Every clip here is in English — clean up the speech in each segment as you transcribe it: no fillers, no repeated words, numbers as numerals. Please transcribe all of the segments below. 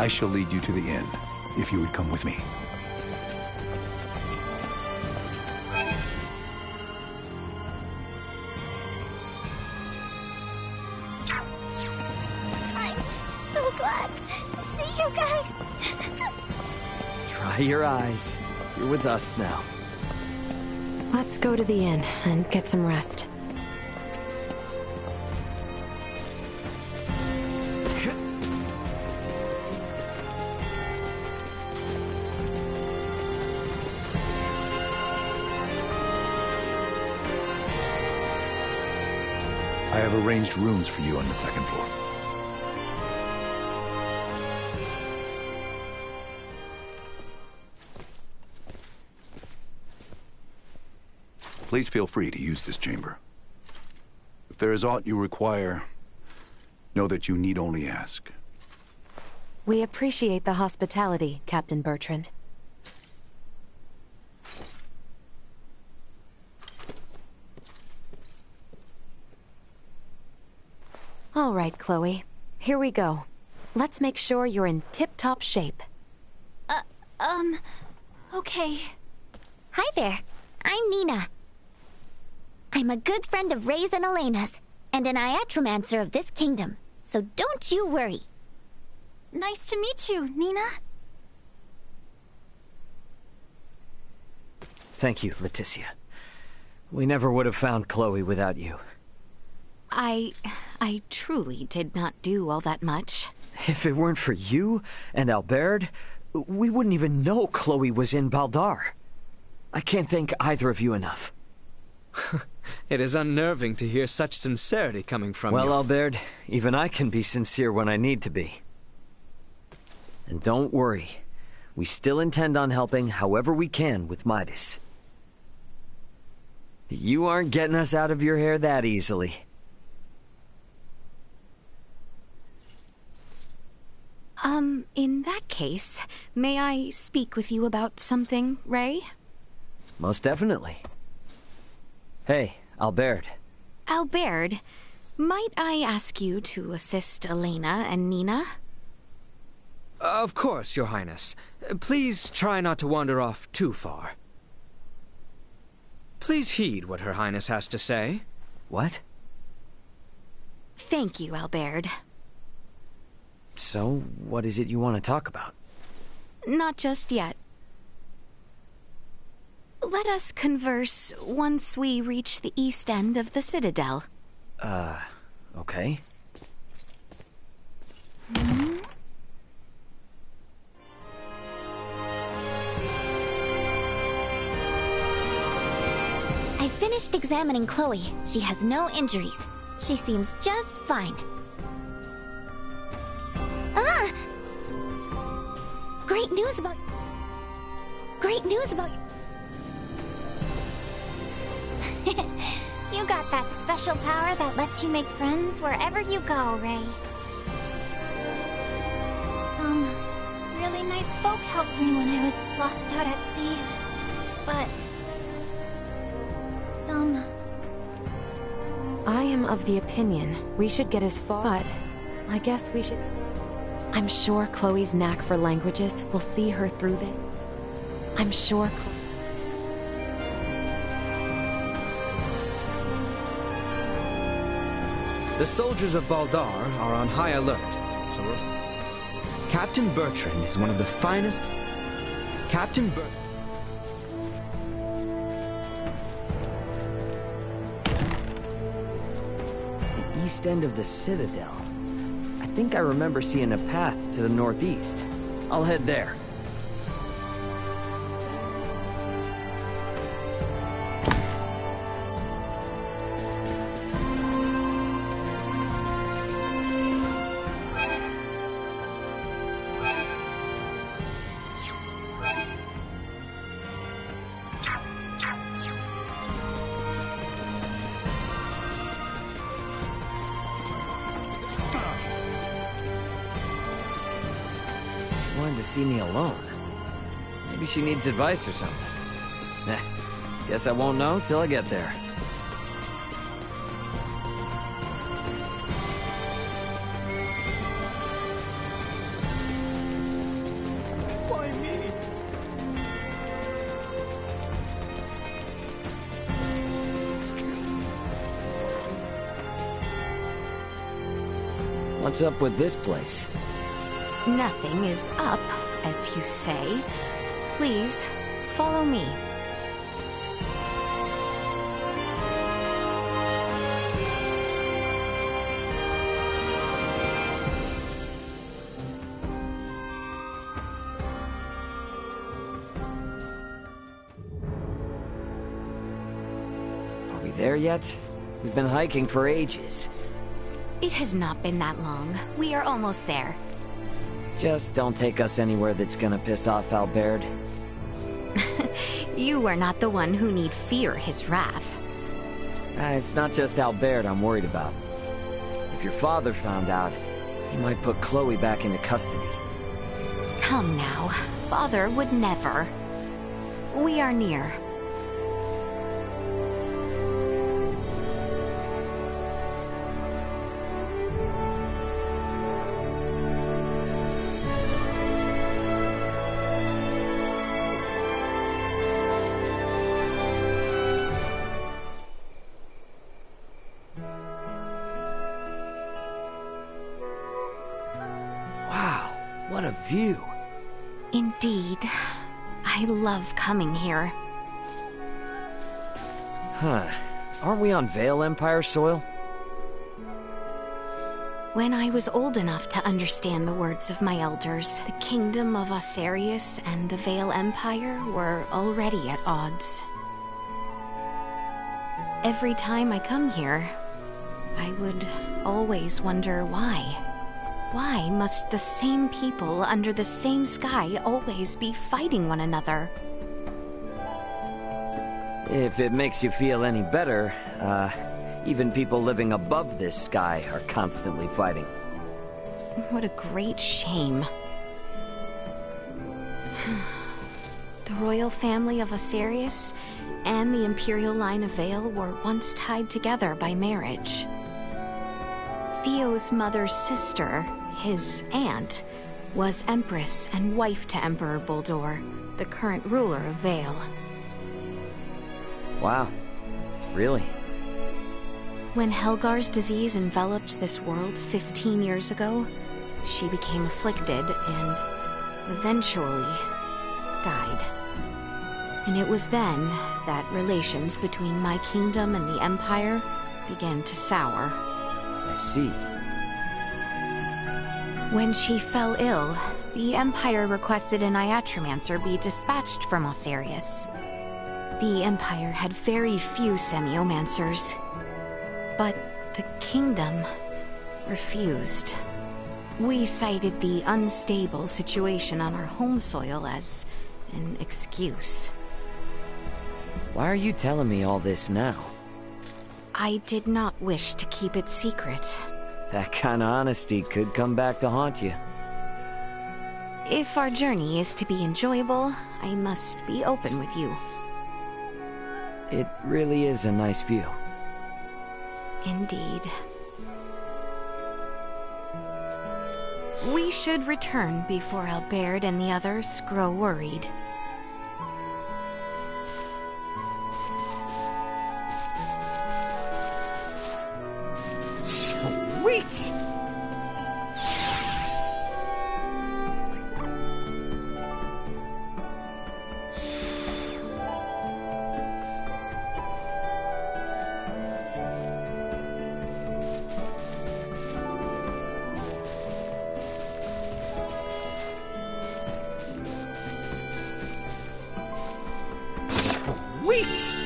I shall lead you to the inn, if you would come with me. I'm so glad to see you guys. Dry your eyes. You're with us now. Let's go to the inn and get some rest. I have arranged rooms for you on the second floor. Please feel free to use this chamber. If there is aught you require, know that you need only ask. We appreciate the hospitality, Captain Bertrand. All right, Chloe. Here we go. Let's make sure you're in tip-top shape. Okay. Hi there. I'm Nina. I'm a good friend of Ray's and Elena's, and an iatromancer of this kingdom, so don't you worry. Nice to meet you, Nina. Thank you, Leticia. We never would have found Chloe without you. I truly did not do all that much. If it weren't for you and Albert, we wouldn't even know Chloe was in Baldar. I can't thank either of you enough. It is unnerving to hear such sincerity coming from you. Well, Albert, even I can be sincere when I need to be. And don't worry, we still intend on helping however we can with Midas. You aren't getting us out of your hair that easily. In that case, may I speak with you about something, Ray? Most definitely. Hey, Albert. Albert, might I ask you to assist Elena and Nina? Of course, Your Highness. Please try not to wander off too far. Please heed what Her Highness has to say. What? Thank you, Albert. So, what is it you want to talk about? Not just yet. Let us converse once we reach the east end of the Citadel. Okay. I finished examining Chloe. She has no injuries. She seems just fine. Great news about... You got that special power that lets you make friends wherever you go, Ray. Some really nice folk helped me when I was lost out at sea, but... some... I am of the opinion we should get as far... But I guess we should... I'm sure Chloe's knack for languages will see her through this. I'm sure The soldiers of Baldar are on high alert, so Captain Bertrand is one of the finest... The east end of the Citadel. I think I remember seeing a path to the northeast. I'll head there. Wanted to see me alone. Maybe she needs advice or something. Guess I won't know till I get there. What's up with this place? Nothing is up, as you say. Please, follow me. Are we there yet? We've been hiking for ages. It has not been that long. We are almost there. Just don't take us anywhere that's gonna piss off Albert. You are not the one who need fear his wrath. It's not just Albert I'm worried about. If your father found out, he might put Chloe back into custody. Come now. Father would never. We are near. Wow, what a view. Indeed. I love coming here. Huh. Aren't we on Vale Empire soil? When I was old enough to understand the words of my elders, the kingdom of Osarius and the Vale Empire were already at odds. Every time I come here, I would always wonder why. Why must the same people under the same sky always be fighting one another? If it makes you feel any better, even people living above this sky are constantly fighting. What a great shame. The royal family of Osarius and the imperial line of Vale were once tied together by marriage. Theo's mother's sister, his aunt, was Empress and wife to Emperor Buldur, the current ruler of Vale. Wow. Really? When Helgar's disease enveloped this world 15 years ago, she became afflicted and eventually died. And it was then that relations between my kingdom and the Empire began to sour. I see. When she fell ill, the Empire requested an Iatromancer be dispatched from Osarius. The Empire had very few Semiomancers, but the kingdom refused. We cited the unstable situation on our home soil as an excuse. Why are you telling me all this now? I did not wish to keep it secret. That kind of honesty could come back to haunt you. If our journey is to be enjoyable, I must be open with you. It really is a nice view. Indeed. We should return before Albert and the others grow worried. Sweet! Sweet!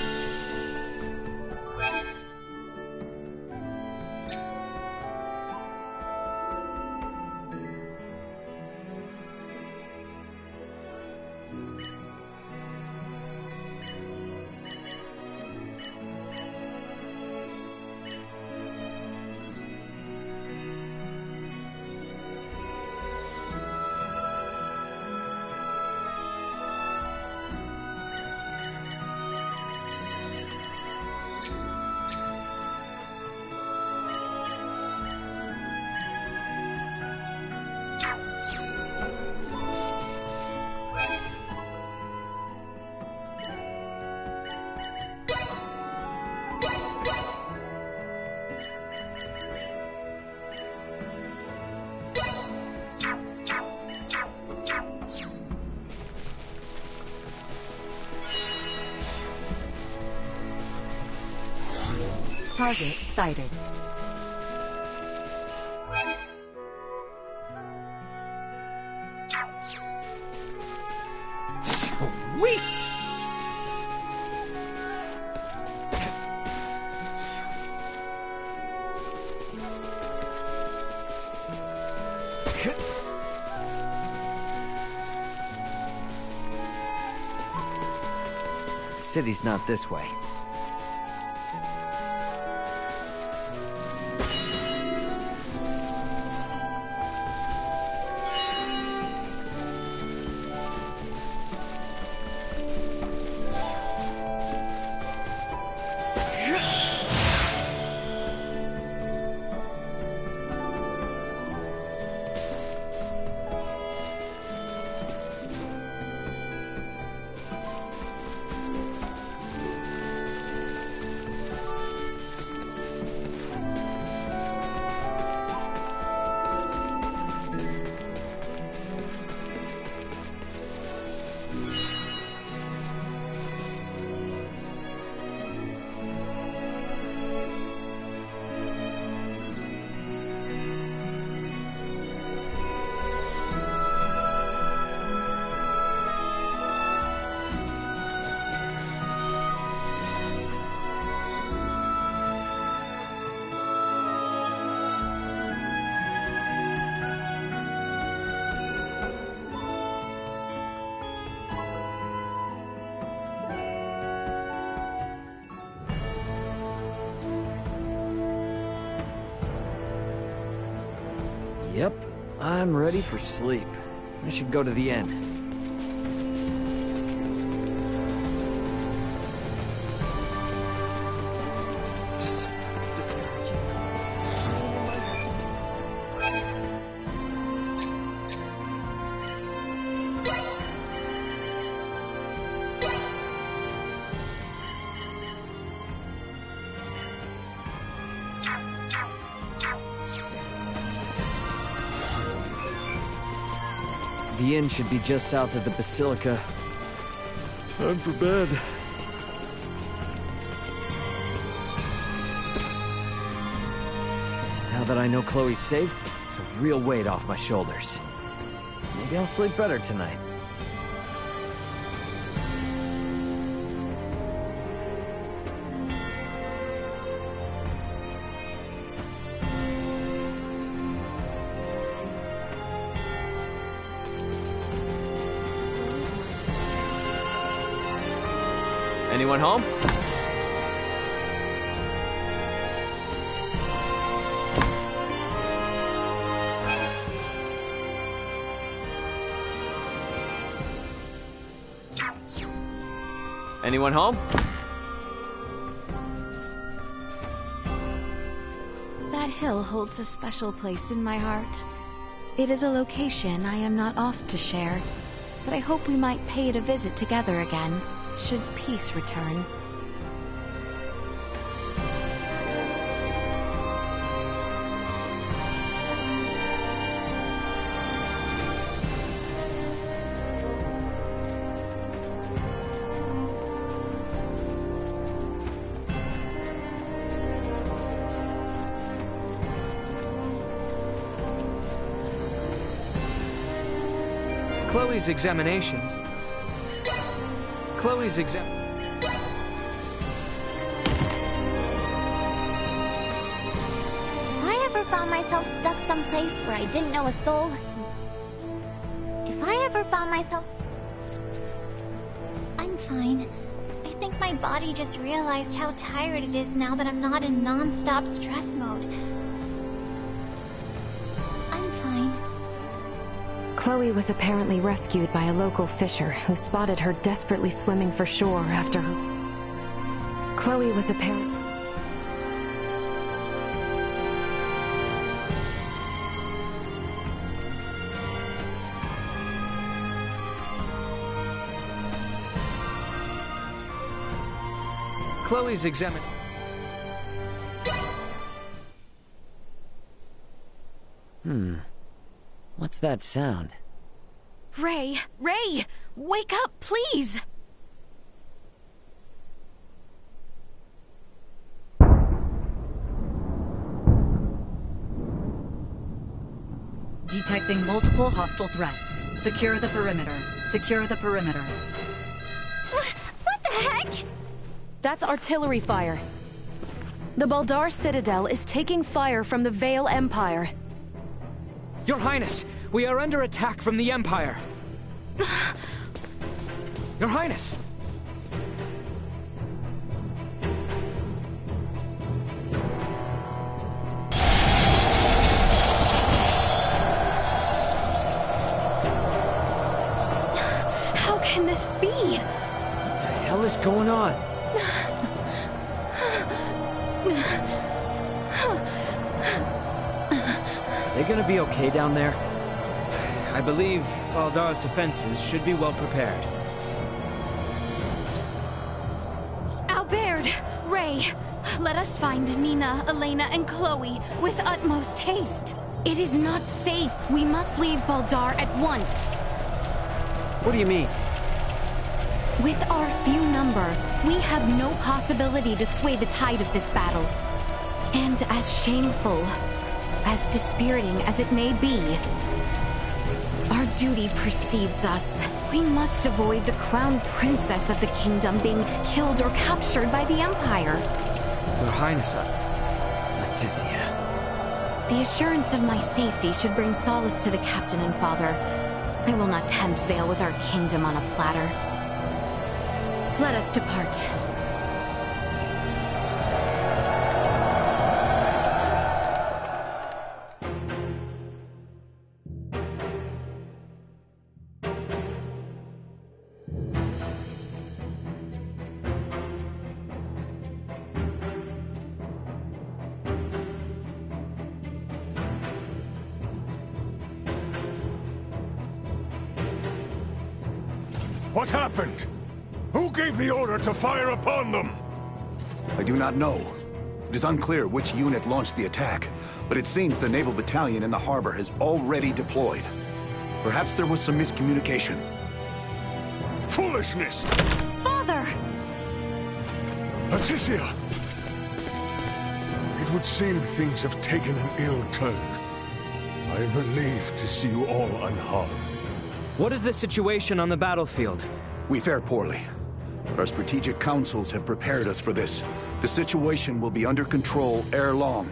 Target sighted. Sweet! City's not this way. Yep, I'm ready for sleep. I should go to the inn. The inn should be just south of the Basilica. Time for bed. Now that I know Chloe's safe, it's a real weight off my shoulders. Maybe I'll sleep better tonight. Anyone home? Anyone home? That hill holds a special place in my heart. It is a location I am not oft to share, but I hope we might pay it a visit together again, should peace return. Chloe's examinations. Chloe's If I ever found myself stuck someplace where I didn't know a soul... If I ever found myself... I'm fine. I think my body just realized how tired it is now that I'm not in non-stop stress mode. I'm fine. Chloe was apparently rescued by a local fisher who spotted her desperately swimming for shore after her. Chloe was apparently... Chloe's examin... What's that sound? Ray! Ray! Wake up, please! detecting multiple hostile threats. Secure the perimeter. Secure the perimeter. What the heck? That's artillery fire. The Baldar Citadel is taking fire from the Vale Empire. Your Highness, we are under attack from the Empire. Your Highness! How can this be? What the hell is going on? Are they gonna be okay down there? I believe Baldar's defenses should be well prepared. Albert! Ray! Let us find Nina, Elena, and Chloe with utmost haste. It is not safe. We must leave Baldar at once. What do you mean? With our few number, we have no possibility to sway the tide of this battle. And as shameful, as dispiriting as it may be, our duty precedes us. We must avoid the crown princess of the kingdom being killed or captured by the Empire. Your Highness, Leticia. The assurance of my safety should bring solace to the captain and father. I will not tempt Vale with our kingdom on a platter. Let us depart. What happened? Who gave the order to fire upon them? I do not know. It is unclear which unit launched the attack, but it seems the naval battalion in the harbor has already deployed. Perhaps there was some miscommunication. Foolishness! Father! Leticia! It would seem things have taken an ill turn. I am relieved to see you all unharmed. what is the situation on the battlefield? We fare poorly, but our strategic councils have prepared us for this. The situation will be under control ere long.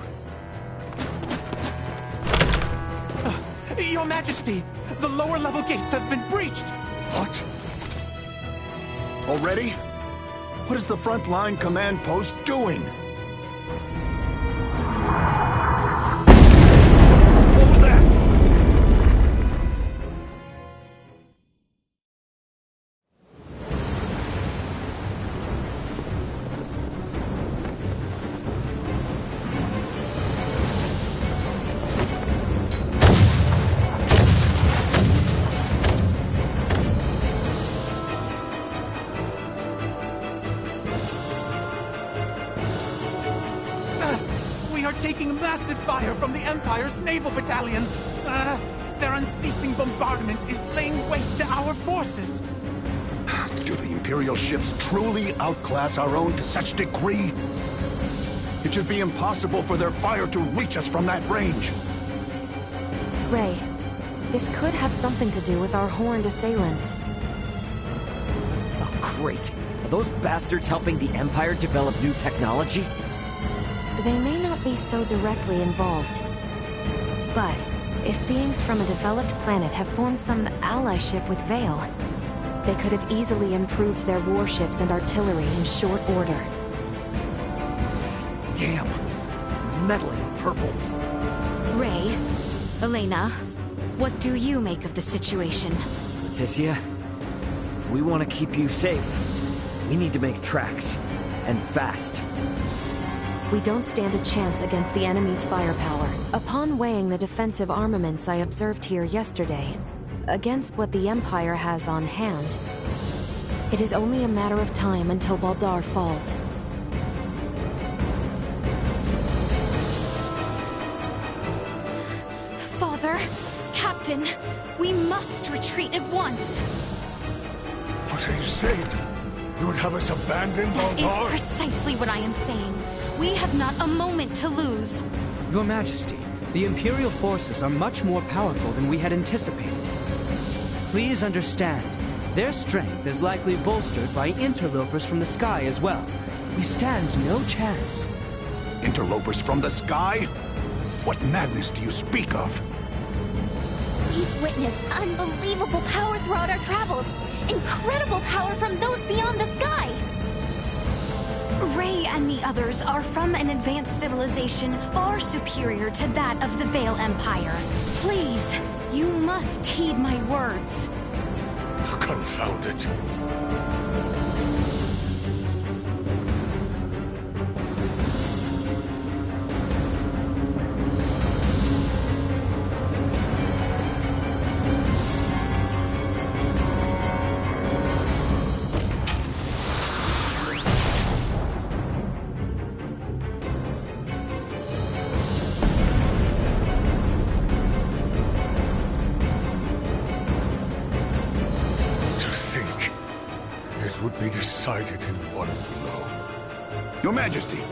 Your Majesty, the lower level gates have been breached! What? Already? What is the front-line command post doing? What was that? We are taking massive fire from the Empire's naval battalion. Their unceasing bombardment is laying waste to our forces. Do the Imperial ships truly outclass our own to such degree? It should be impossible for their fire to reach us from that range. Ray, this could have something to do with our horned assailants. Oh, great. Are those bastards helping the Empire develop new technology? They may not be so directly involved. But if beings from a developed planet have formed some allyship with Vale, they could have easily improved their warships and artillery in short order. Damn. It's metal and purple. Ray, Elena, what do you make of the situation? Leticia, if we want to keep you safe, we need to make tracks. And fast. We don't stand a chance against the enemy's firepower. Upon weighing the defensive armaments I observed here yesterday, against what the Empire has on hand, it is only a matter of time until Baldar falls. Father, Captain, we must retreat at once. What are you saying? You would have us abandon That is Baldar? precisely what I am saying. We have not a moment to lose. Your Majesty, The Imperial forces are much more powerful than we had anticipated. Please understand, their strength is likely bolstered by interlopers from the sky as well. We stand no chance. Interlopers from the sky? What madness do you speak of? We've witnessed unbelievable power throughout our travels. Incredible power from those beyond the sky. Ray and the others are from an advanced civilization far superior to that of the Vale Empire. Please, you must heed my words. Confound it. Would be decided in one blow. Your Majesty!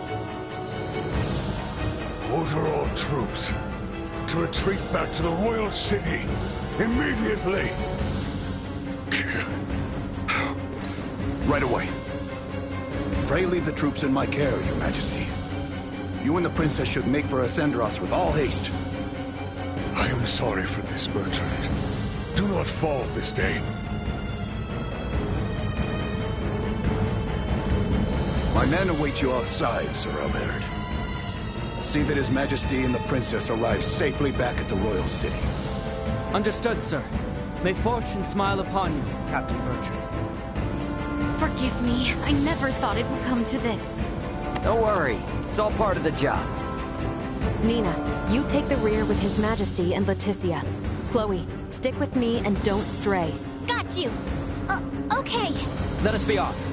Order all troops to retreat back to the royal city immediately. Right away. Pray leave the troops in my care, Your Majesty. You and the princess should make for Ascendros with all haste. I am sorry for this, Bertrand. Do not fall this day. My men await you outside, Sir Albert. See that His Majesty and the Princess arrive safely back at the Royal City. Understood, sir. May fortune smile upon you, Captain Bertrand. Forgive me. I never thought it would come to this. Don't worry. It's all part of the job. Nina, you take the rear with His Majesty and Leticia. Chloe, stick with me and don't stray. Got you. Okay. Let us be off.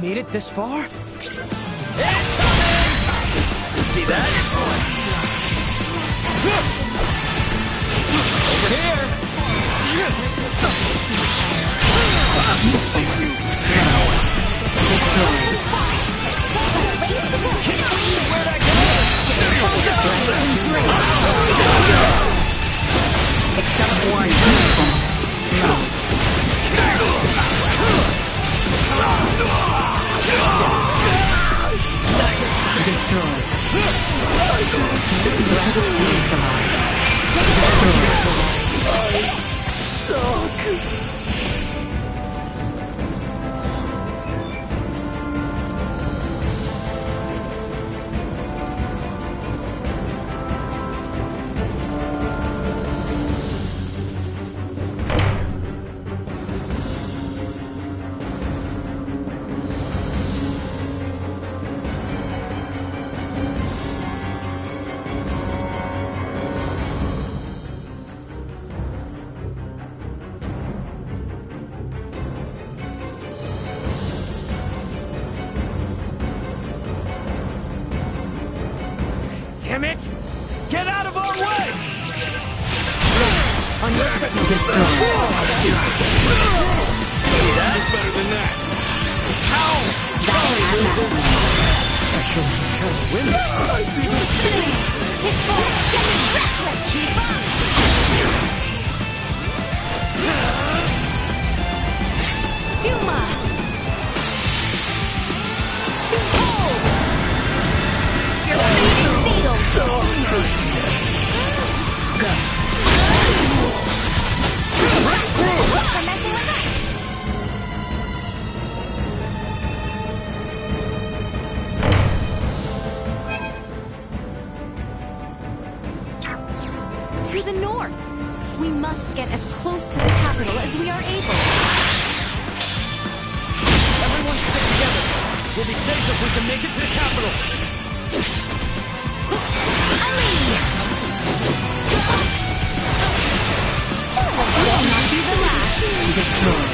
Made it this far? See that? Over here! Where'd I go? Accept warning. Destroy. Threat neutralized. Destroy. Damn it! Get out of our way! Destroy. See that? Better than that. Ow! Sorry, loser. I should have win. Duma! Behold! Your fate is sealed! To the north! We must get as close to the capital as we are able. Everyone stick together. We'll be safe if we can make it to the capital. Will not be the last. Destroy.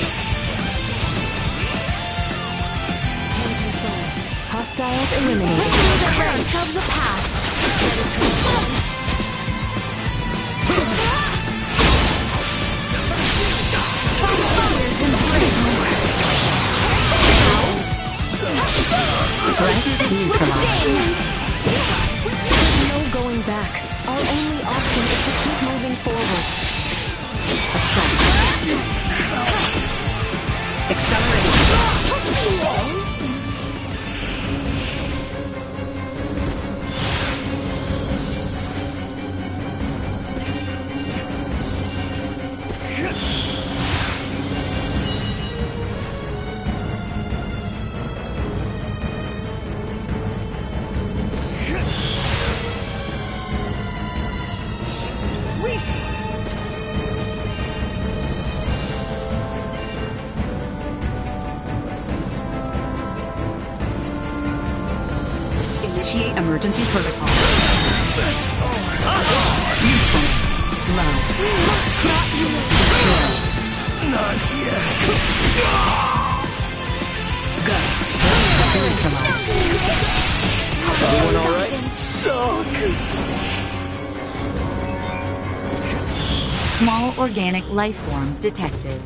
eliminated. Prepare ourselves a path. Threat neutralized. There's no going back. Our only option is to keep moving forward. Assault. Acceleration. Initiate emergency protocol. Usefulness. Low. Not yet. Go. Neutralized. Everyone all right? Small organic life form detected.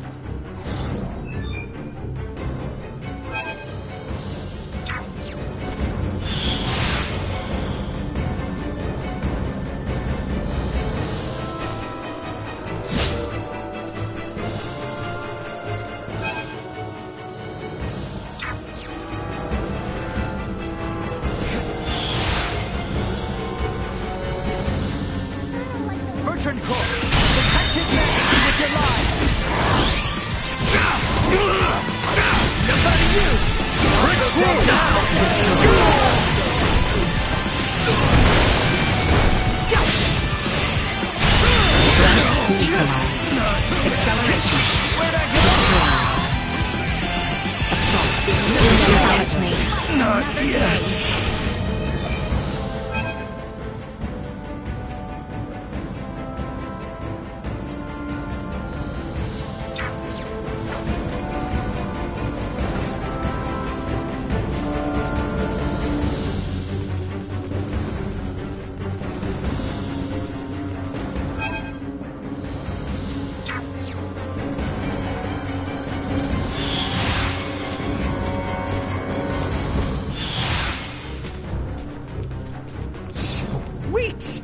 Bertrand Corps, protect his men with your lives! Look at you! Protect now! Neutralized. Acceleration. Where'd I go? Assault. Damage me. Not yet. Sweet!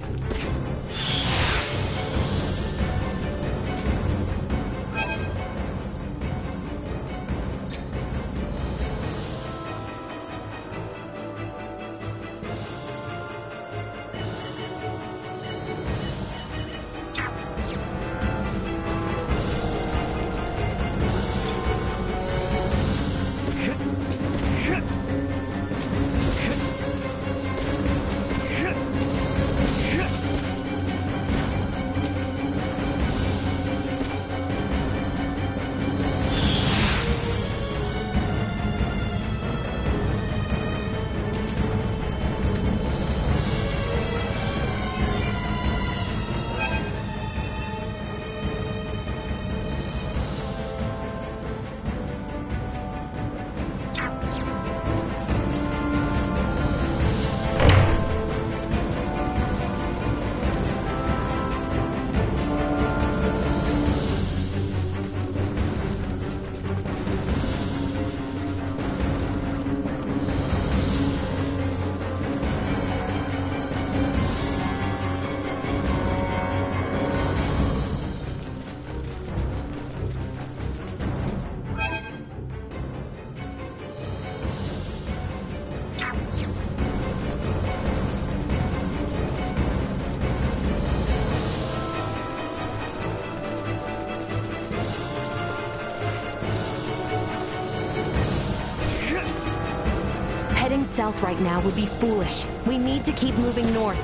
Heading south right now would be foolish. We need to keep moving north.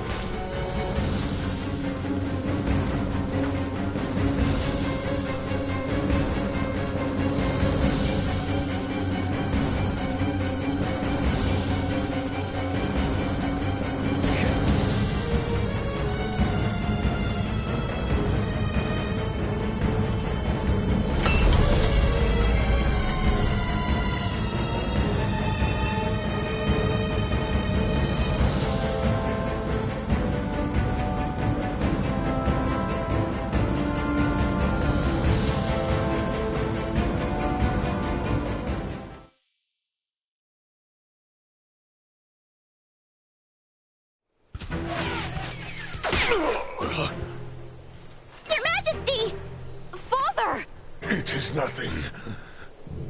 It is nothing.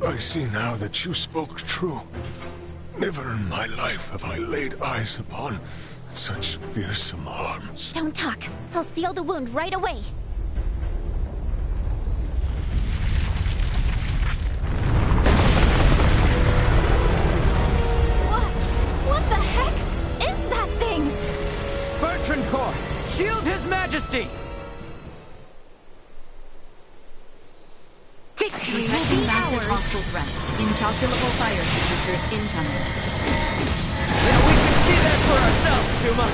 I see now that you spoke true. Never in my life have I laid eyes upon such fearsome arms. Don't talk. I'll seal the wound right away. What the heck is that thing? Bertrand Corps, shield His Majesty! Victory will Detecting be massive ours. hostile threats. Incalculable fire signatures incoming. Yeah, we can see that for ourselves, Duma.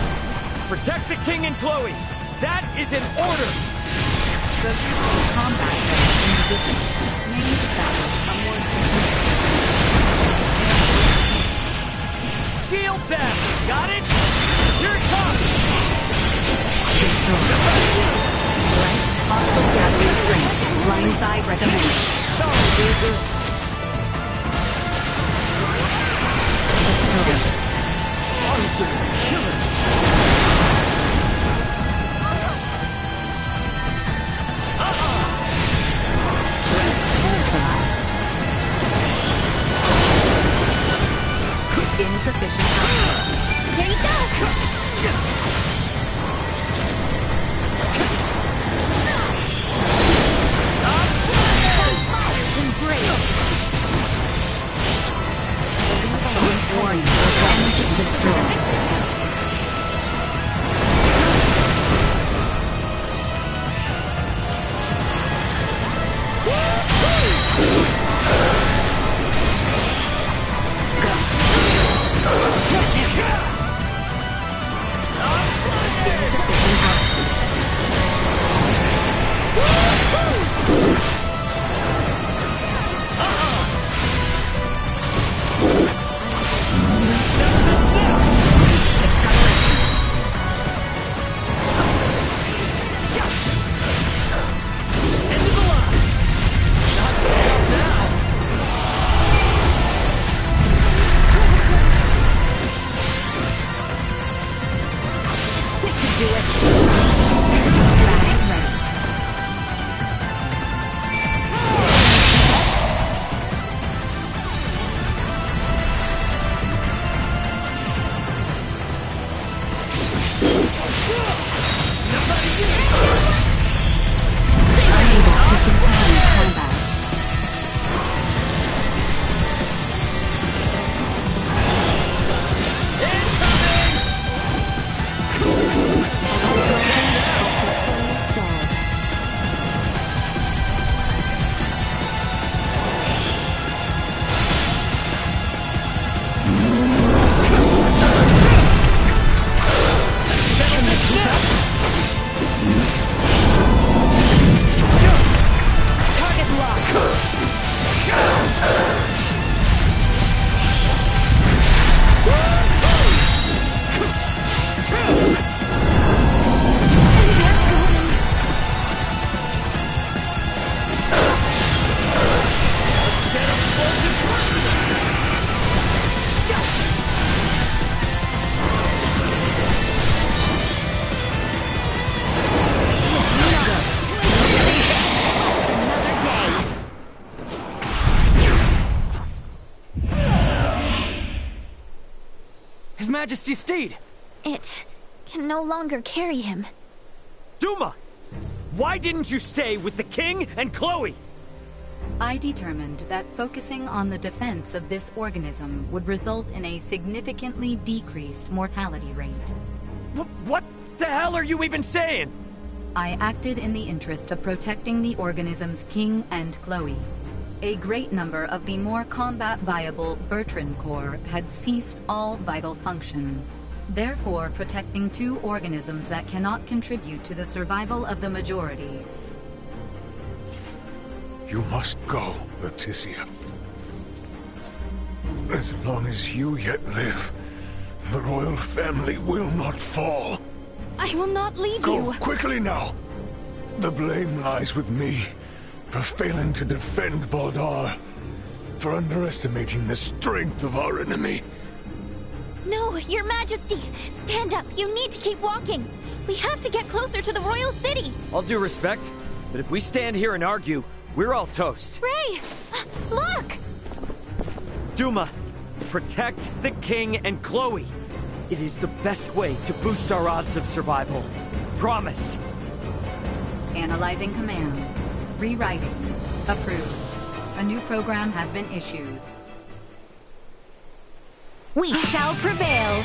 Protect the king and Chloe. That is an order. Focus on combat zones individuals. May establish a more strategic. Shield them. Got it? Here it comes. Destroy. Blank. Hostile gathering strength. Blindside recommended. Sorry, loser. Destroy. Monster killer. Neutralized. Insufficient output. Here you go. Fire's embrace. Excellent warning. Engine destroyed. Insufficient output. We should do it. Dragon ready. Unable to continue combat. Successfully installed. Target locked. Another day. His Majesty's steed! It can no longer carry him. Duma! Why didn't you stay with the king and Chloe? I determined that focusing on the defense of this organism would result in a significantly decreased mortality rate. What the hell are you even saying? I acted in the interest of protecting the organism's king and Chloe. A great number of the more combat-viable Bertrand Corps had ceased all vital function. Therefore, protecting two organisms that cannot contribute to the survival of the majority. You must go, Leticia. As long as you yet live, the royal family will not fall. I will not leave Go you. quickly now. The blame lies with me for failing to defend Baldar, for underestimating the strength of our enemy. No, Your Majesty! Stand up! You need to keep walking! We have to get closer to the royal city! All due respect, But if we stand here and argue, we're all toast. Ray! Look! Duma, protect the king and Chloe. It is the best way to boost our odds of survival. Promise. Analyzing command. Rewriting. Approved. A new program has been issued. We shall prevail!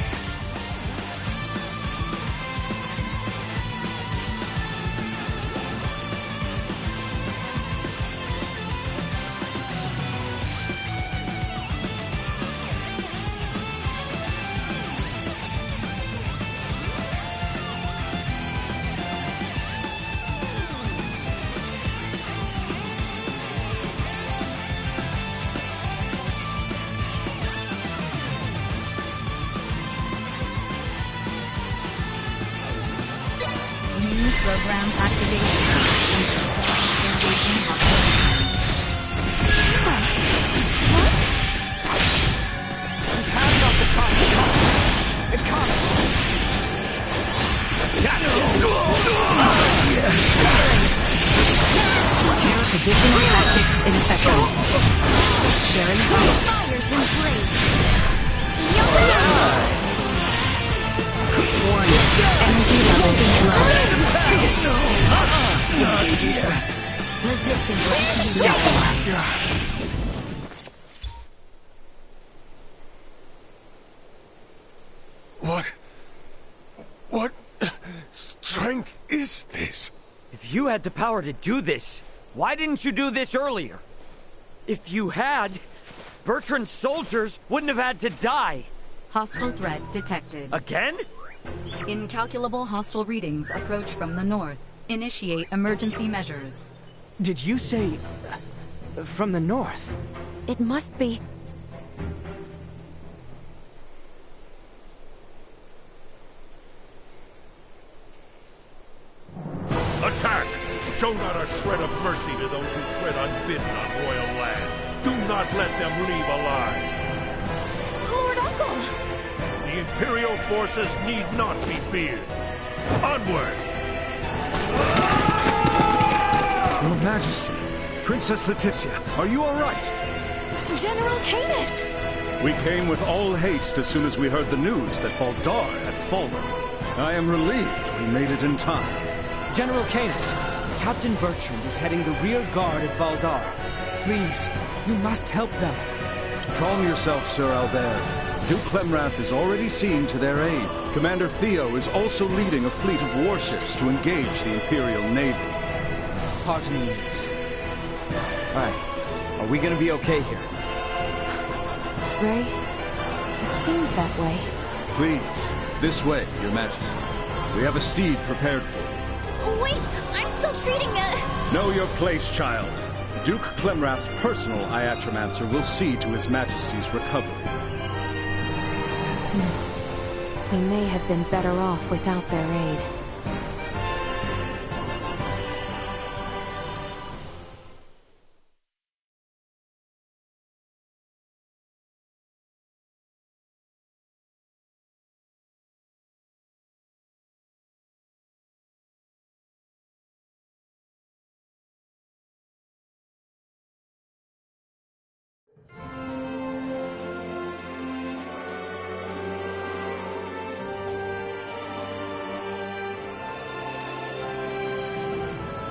Program activation. Position tactics in seconds. Sharing Fires in blaze! Warning. Energy levels low. What strength is this? If you had the power to do this, why didn't you do this earlier? If you had, Bertrand's soldiers wouldn't have had to die. Hostile threat detected. Again? Incalculable hostile readings approach from the north. Initiate emergency measures. Did you say... from the north? It must be... Attack! Show not a shred of mercy to those who tread unbidden on royal land. Do not let them leave alive. Lord Uncle! The Imperial forces need not be feared. Onward! Your Majesty, Princess Leticia, are you all right? General Canis! We came with all haste as soon as we heard the news that Baldar had fallen. I am relieved we made it in time. General Canis, Captain Bertrand is heading the rear guard at Baldar. Please, you must help them. Calm yourself, Sir Albert. Duke Clemrath is already seen to their aid. Commander Theo is also leading a fleet of warships to engage the Imperial Navy. Heartening news. Alright, are we gonna be okay here? Ray, it seems that way. Please, this way, Your Majesty. We have a steed prepared for you. Wait, I'm still treating Know your place, child. Duke Clemrath's personal Iatromancer will see to His Majesty's recovery. We may have been better off without their aid.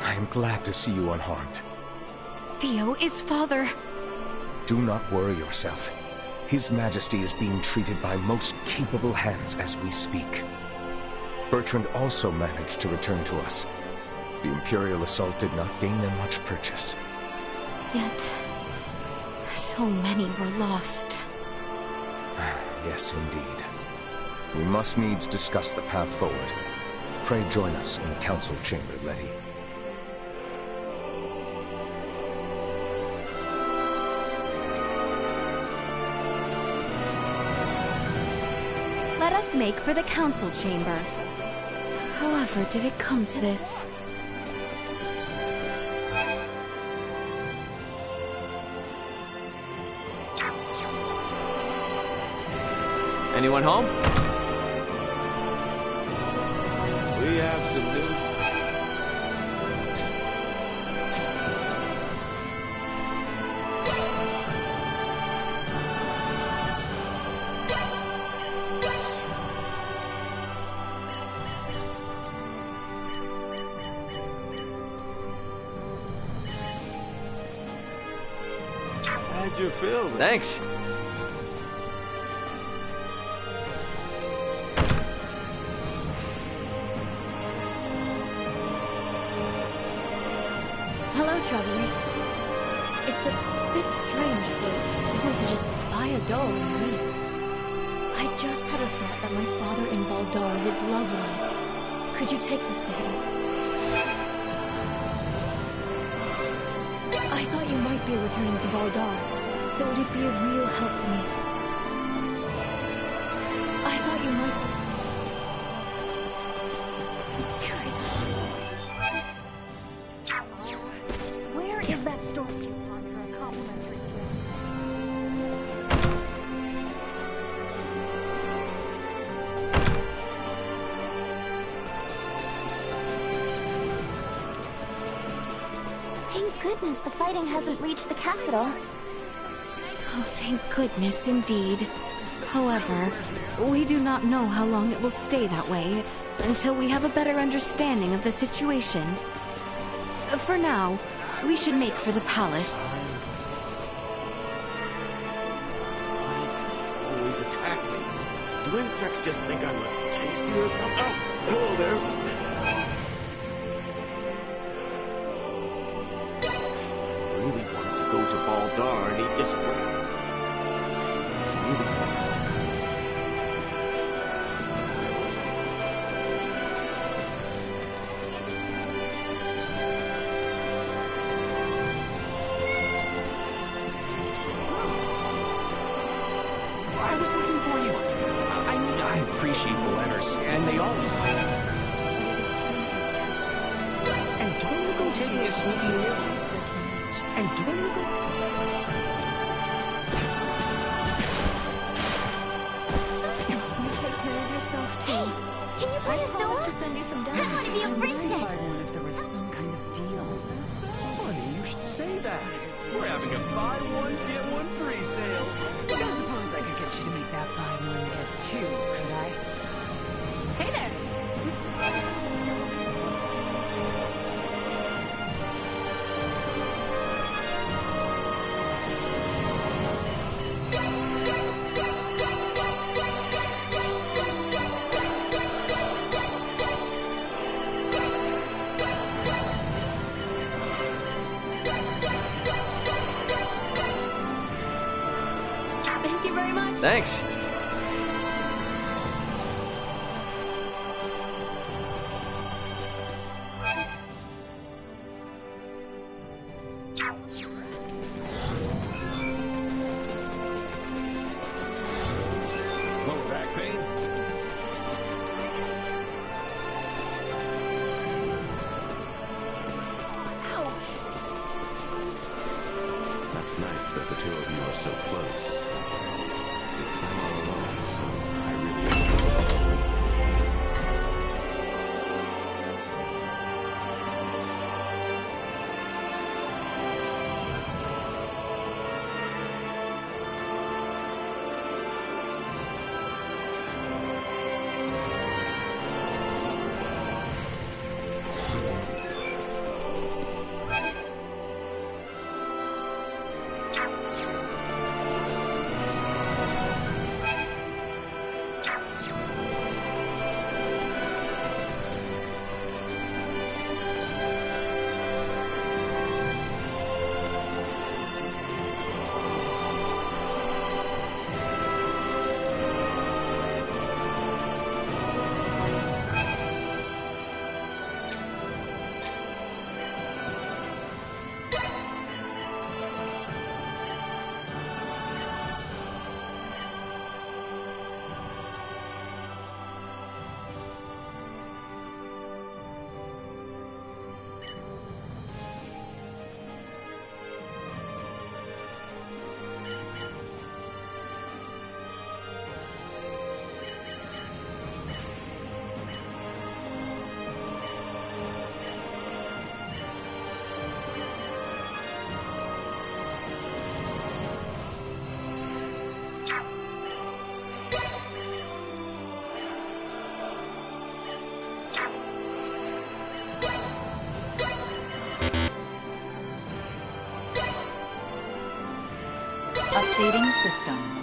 I am glad to see you unharmed. Theo is father. Do not worry yourself. His Majesty is being treated by most capable hands as we speak. Bertrand also managed to return to us. The Imperial assault did not gain them much purchase. Yet, so many were lost. Yes, indeed. We must needs discuss the path forward. Pray join us in the council chamber, Letty. Let us make for the council chamber. However did it come to this? Anyone home? We have some news. Glad you're filled. Thanks. Hello, travelers. It's a bit strange for someone to just buy a doll and leave. I just had a thought that my father in Baldar would love one. Could you take this to him? I thought you might be returning to Baldar, so would it be a real help to me? I thought you might... Where is that storekeeper for a complimentary Thank goodness the fighting hasn't reached the capital. Oh, thank goodness, indeed. However, we do not know how long it will stay that way until we have a better understanding of the situation. For now, we should make for the palace. Why do they always attack me? Do insects just think I look tasty or something? Oh, hello there. I really wanted to go to Baldar and eat this bread. Really wanted. I was looking for you. I appreciate the letters, and they always And don't you go taking a sneaky look. And don't you go... You take care of yourself, too. Can you play a solo? To send you some I want to be a princess. if there was some kind of deal. Funny, you should say that. We're having a buy one, get one free sale. I don't suppose I could get you to make that buy one, get two, could I? Hey there! Thank you very much. Thanks. Lower back pain? That's nice that the two of you are so close. I'm all alone, so I really... Updating system.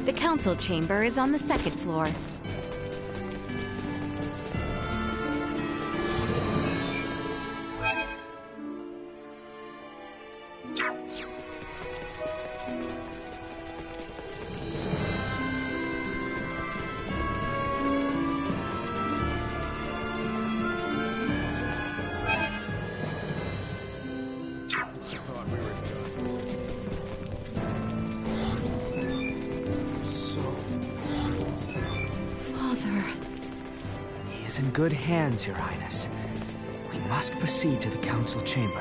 The council chamber is on the second floor. In good hands, Your Highness. We must proceed to the council chamber.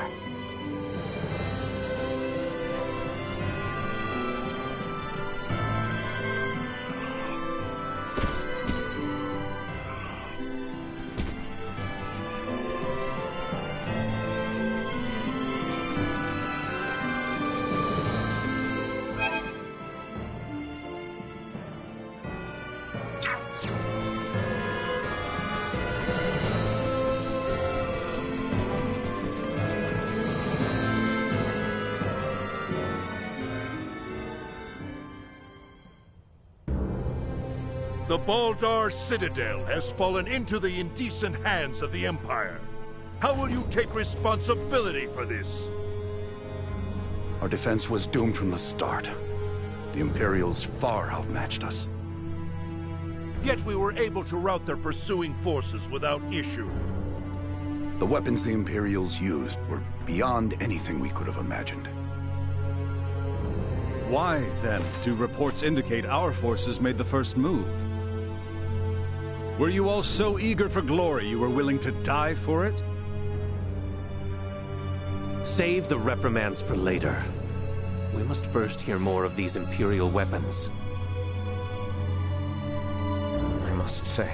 The Baldar Citadel has fallen into the indecent hands of the Empire. How will you take responsibility for this? Our defense was doomed from the start. The Imperials far outmatched us. Yet we were able to rout their pursuing forces without issue. The weapons the Imperials used were beyond anything we could have imagined. Why, then, do reports indicate our forces made the first move? Were you all so eager for glory you were willing to die for it? Save the reprimands for later. We must first hear more of these Imperial weapons. I must say,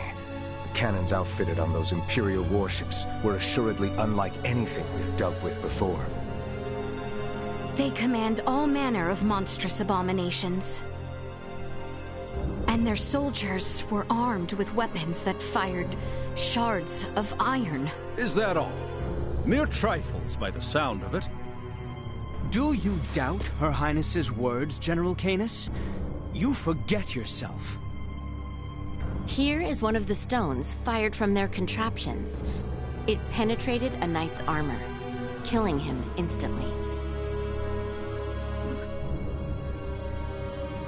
the cannons outfitted on those Imperial warships were assuredly unlike anything we've dealt with before. They command all manner of monstrous abominations. And their soldiers were armed with weapons that fired shards of iron. Is that all? Mere trifles by the sound of it. Do you doubt Her Highness's words, General Canis? You forget yourself. Here is one of the stones fired from their contraptions. It penetrated a knight's armor, killing him instantly.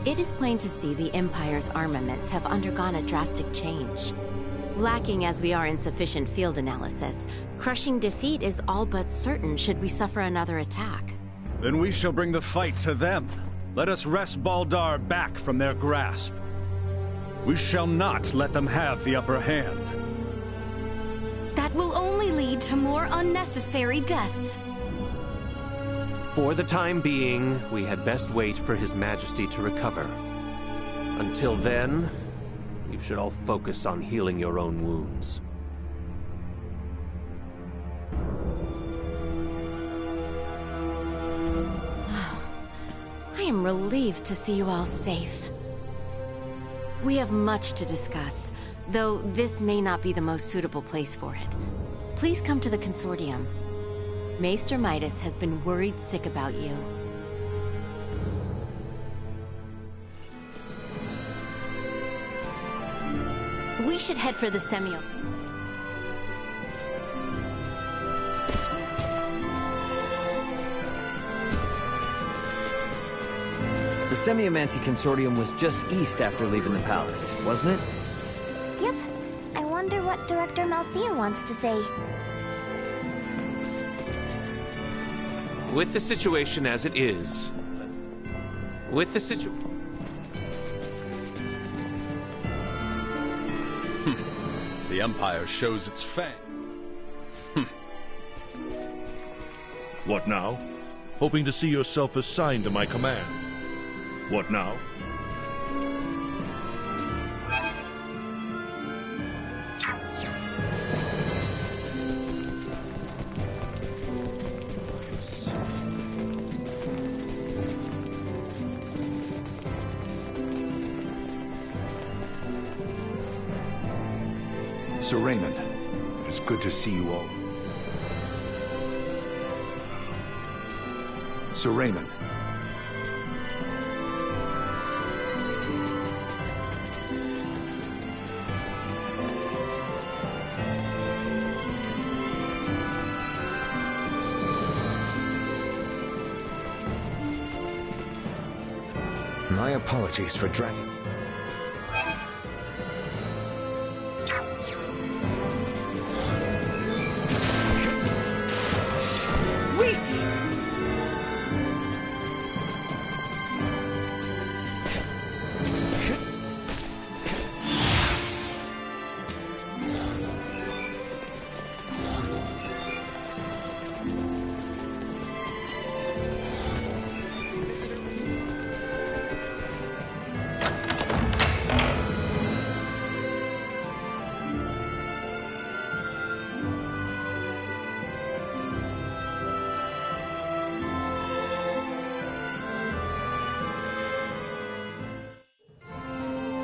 It is plain to see the Empire's armaments have undergone a drastic change. Lacking as we are in sufficient field analysis, crushing defeat is all but certain should we suffer another attack. Then we shall bring the fight to them. Let us wrest Baldar back from their grasp. We shall not let them have the upper hand. That will only lead to more unnecessary deaths. For the time being, we had best wait for His Majesty to recover. Until then, you should all focus on healing your own wounds. I am relieved to see you all safe. We have much to discuss, though this may not be the most suitable place for it. Please come to the Consortium. Maester Midas has been worried sick about you. We should head for the Semio. The Semiomancy Consortium was just east after leaving the palace, wasn't it? Yep. I wonder what Director Malthea wants to say. With the situation as it is... With the The Empire shows its fang. What now? Hoping to see yourself assigned to my command. What now? Sir Raymond, it's good to see you all. Sir Raymond. My apologies for dragging... Sweet!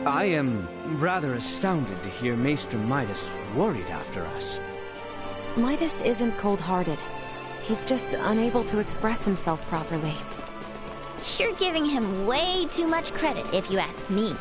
I am rather astounded to hear Maester Midas worried after us. Midas isn't cold-hearted. He's just unable to express himself properly. You're giving him way too much credit, if you ask me.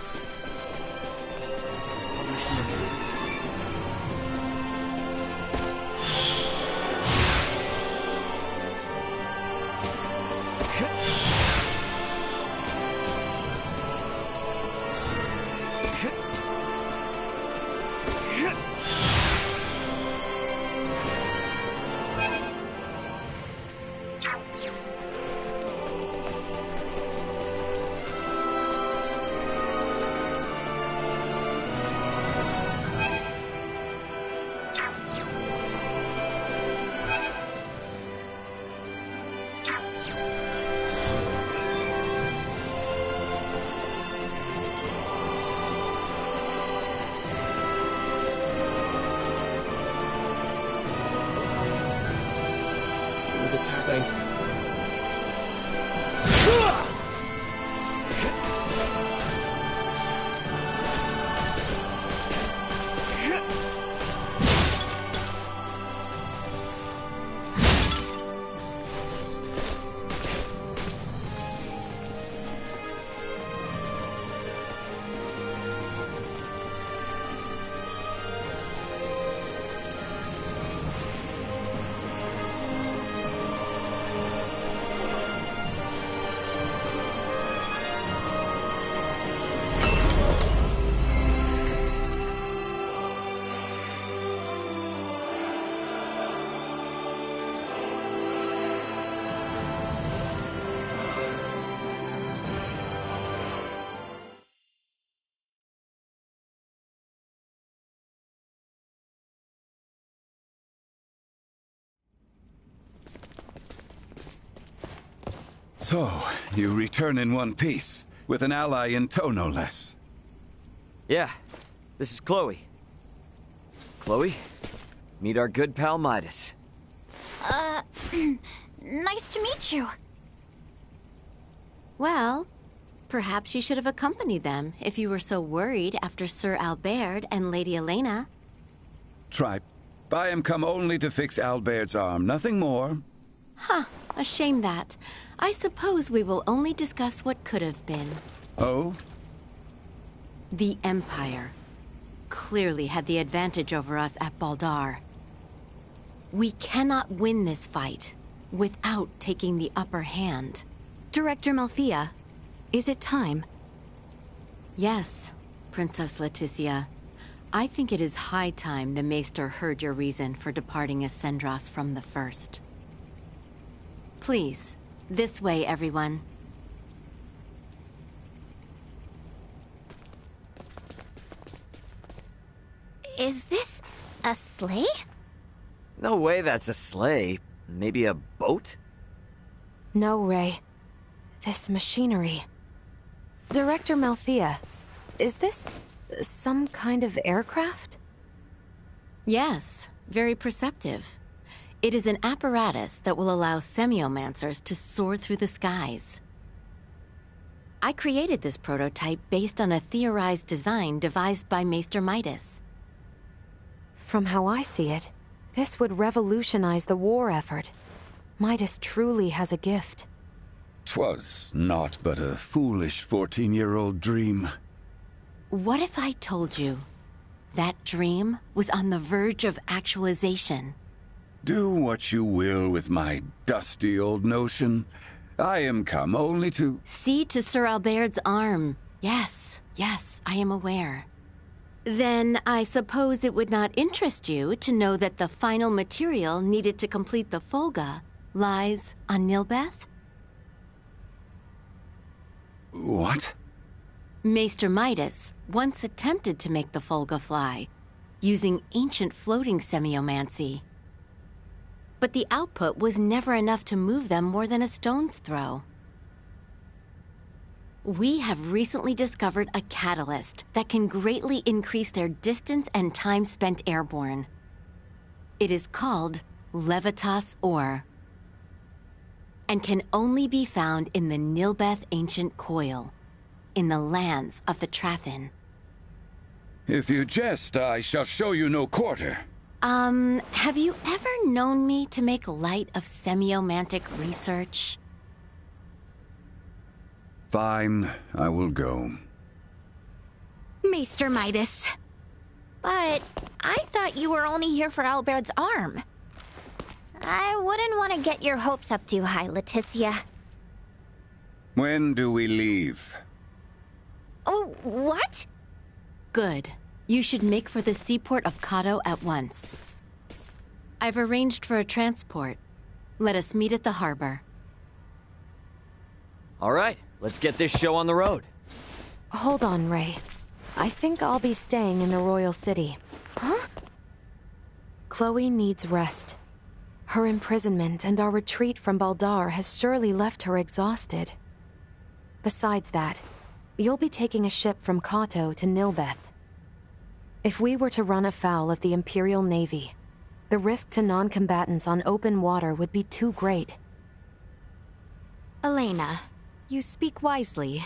Was attacking. So, you return in one piece, with an ally in tow, no less. Yeah, this is Chloe. Chloe, meet our good pal Midas. Nice to meet you. Well, perhaps you should have accompanied them if you were so worried after Sir Albert and Lady Elena. Tripe, I am come only to fix Albert's arm, nothing more. Huh, a shame that. I suppose we will only discuss what could have been. Oh? The Empire. clearly had the advantage over us at Baldar. We cannot win this fight without taking the upper hand. Director Malthea, is it time? Yes, Princess Leticia. I think it is high time the Maester heard your reason for departing Ascendros from the first. Please, this way, everyone. Is this a sleigh? No way that's a sleigh. Maybe a boat? No, Ray. This machinery. Director Malthea, is this some kind of aircraft? Yes, very perceptive. It is an apparatus that will allow semiomancers to soar through the skies. I created this prototype based on a theorized design devised by Maester Midas. From how I see it, this would revolutionize the war effort. Midas truly has a gift. 'Twas naught but a foolish 14-year-old dream. What if I told you that dream was on the verge of actualization? Do what you will with my dusty old notion. I am come only to... See to Sir Albert's arm. Yes, I am aware. Then I suppose it would not interest you to know that the final material needed to complete the Folga lies on Nilbeth? What? Maester Midas once attempted to make the Folga fly, using ancient floating semiomancy. But the output was never enough to move them more than a stone's throw. We have recently discovered a catalyst that can greatly increase their distance and time spent airborne. It is called Levitas Ore, and can only be found in the Nilbeth Ancient Coil, in the lands of the Trathin. If you jest, I shall show you no quarter. Have you ever known me to make light of semiomantic research? Fine, I will go. Maester Midas. But I thought you were only here for Albert's arm. I wouldn't want to get your hopes up too high, Leticia. When do we leave? Oh, what? Good. You should make for the seaport of Kato at once. I've arranged for a transport. Let us meet at the harbor. All right, let's get this show on the road. Hold on, Ray. I think I'll be staying in the Royal City. Huh? Chloe needs rest. Her imprisonment and our retreat from Baldar has surely left her exhausted. Besides that, you'll be taking a ship from Kato to Nilbeth. If we were to run afoul of the Imperial Navy, the risk to non-combatants on open water would be too great. Elena, you speak wisely.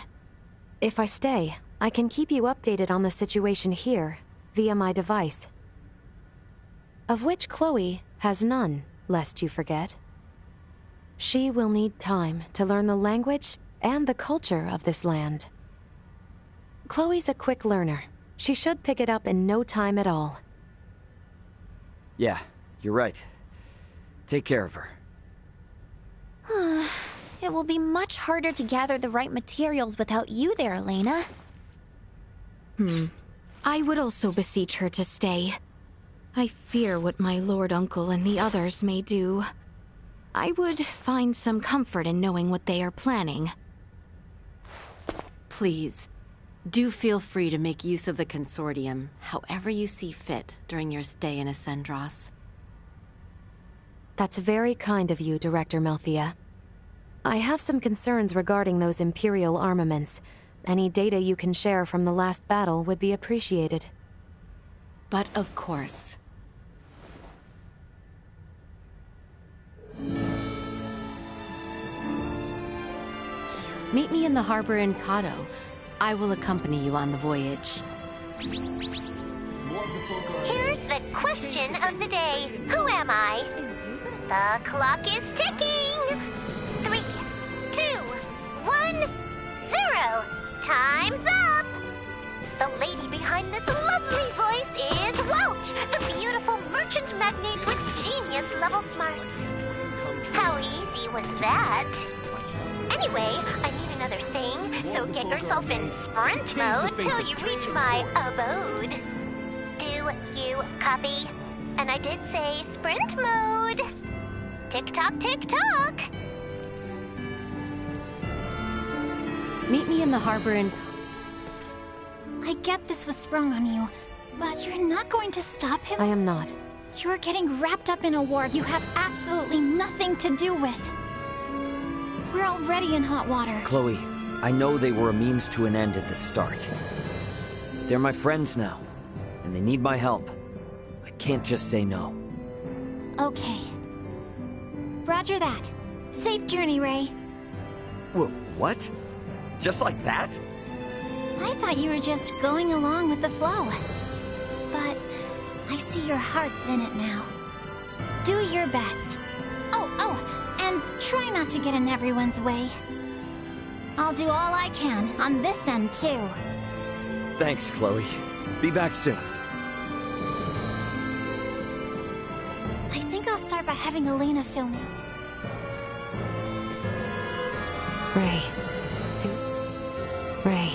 If I stay, I can keep you updated on the situation here, via my device. Of which Chloe has none, lest you forget. She will need time to learn the language and the culture of this land. Chloe's a quick learner. She should pick it up in no time at all. Yeah, you're right. Take care of her. It will be much harder to gather the right materials without you there, Elena. I would also beseech her to stay. I fear what my Lord Uncle and the others may do. I would find some comfort in knowing what they are planning. Please, do feel free to make use of the Consortium however you see fit during your stay in Ascendros. That's very kind of you, Director Malthea. I have some concerns regarding those Imperial armaments. Any data you can share from the last battle would be appreciated. But of course. Meet me in the harbor in Kato. I will accompany you on the voyage. Here's the question of the day. Who am I? The clock is ticking. 3, 2, 1, 0. Time's up. The lady behind this lovely voice level smarts. How easy was that? Anyway, I need another thing, so get yourself in sprint mode till you reach my abode. Do you copy? And I did say sprint mode. Tick-tock, tick-tock. Meet me in the harbor and... I get this was sprung on you, but you're not going to stop him? I am not. You're getting wrapped up in a war you have absolutely nothing to do with. We're already in hot water. Chloe, I know they were a means to an end at the start. They're my friends now, and they need my help. I can't just say no. Okay. Roger that. Safe journey, Ray. What? Just like that? I thought you were just going along with the flow. But I see your heart's in it now. Do your best. Oh, and try not to get in everyone's way. I'll do all I can on this end, too. Thanks, Chloe. Be back soon. I think I'll start by having Elena film me. Ray. Ray.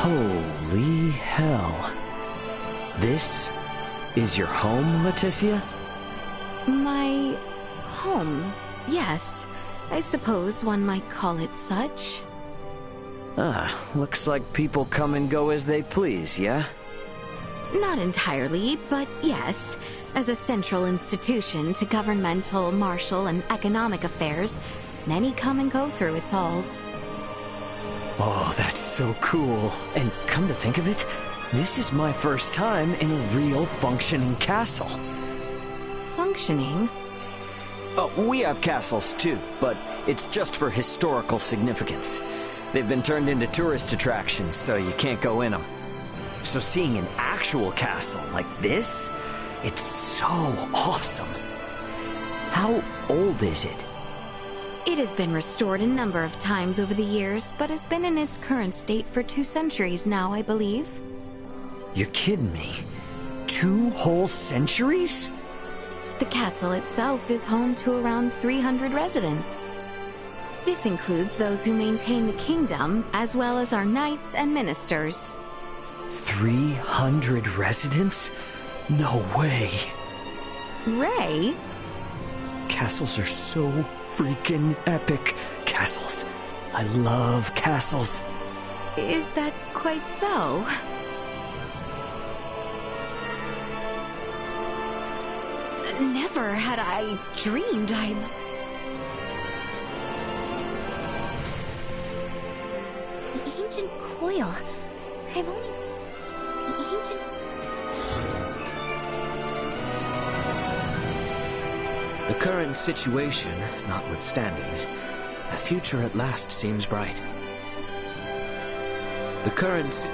Holy hell. This is your home, Leticia? My home, yes. I suppose one might call it such. Looks like people come and go as they please, yeah? Not entirely, but yes. As a central institution to governmental, martial, and economic affairs, many come and go through its halls. Oh, that's so cool. And come to think of it, this is my first time in a real functioning castle. Functioning? Oh, we have castles too, but it's just for historical significance. They've been turned into tourist attractions, so you can't go in them. So seeing an actual castle like this, it's so awesome. How old is it? It has been restored a number of times over the years, but has been in its current state for 2 centuries now, I believe. You're kidding me. 2 whole centuries? The castle itself is home to around 300 residents. This includes those who maintain the kingdom, as well as our knights and ministers. 300 residents? No way. Ray? Castles are so freaking epic. Castles. I love castles. Is that quite so? Never had I dreamed I'd... The ancient coil. I've only... The ancient... The current situation notwithstanding, a future at last seems bright. The current...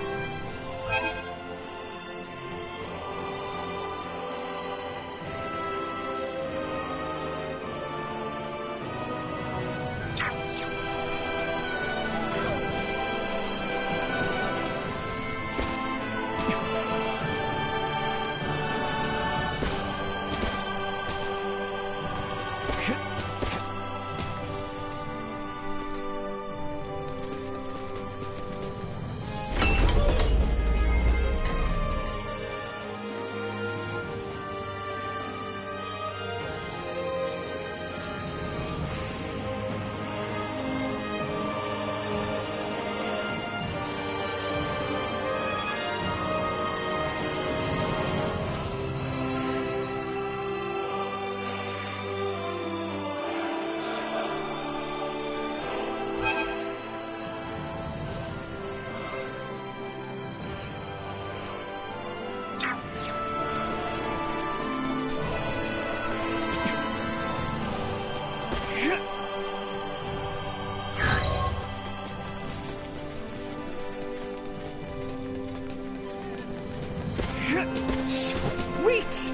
Sweet!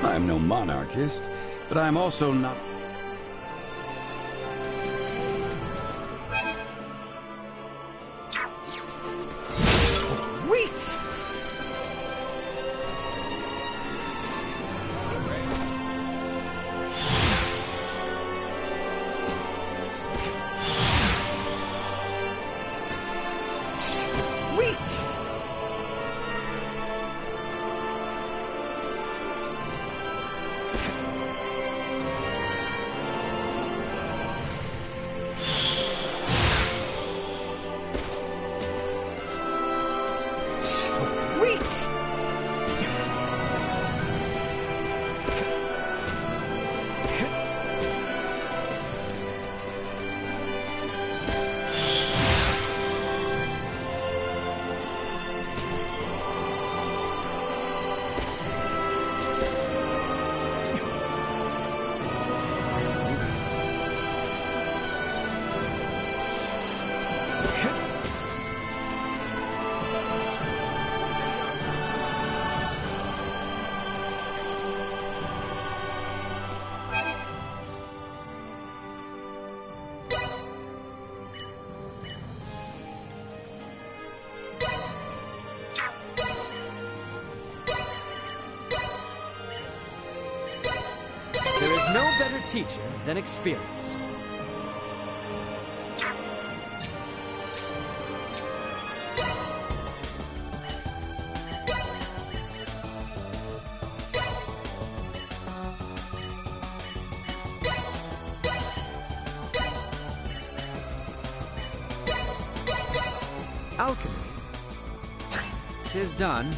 I'm no monarchist, but I'm also not... Sweet! Sweet! Sweet! There is no better teacher than experience. Alchemy. 'Tis done.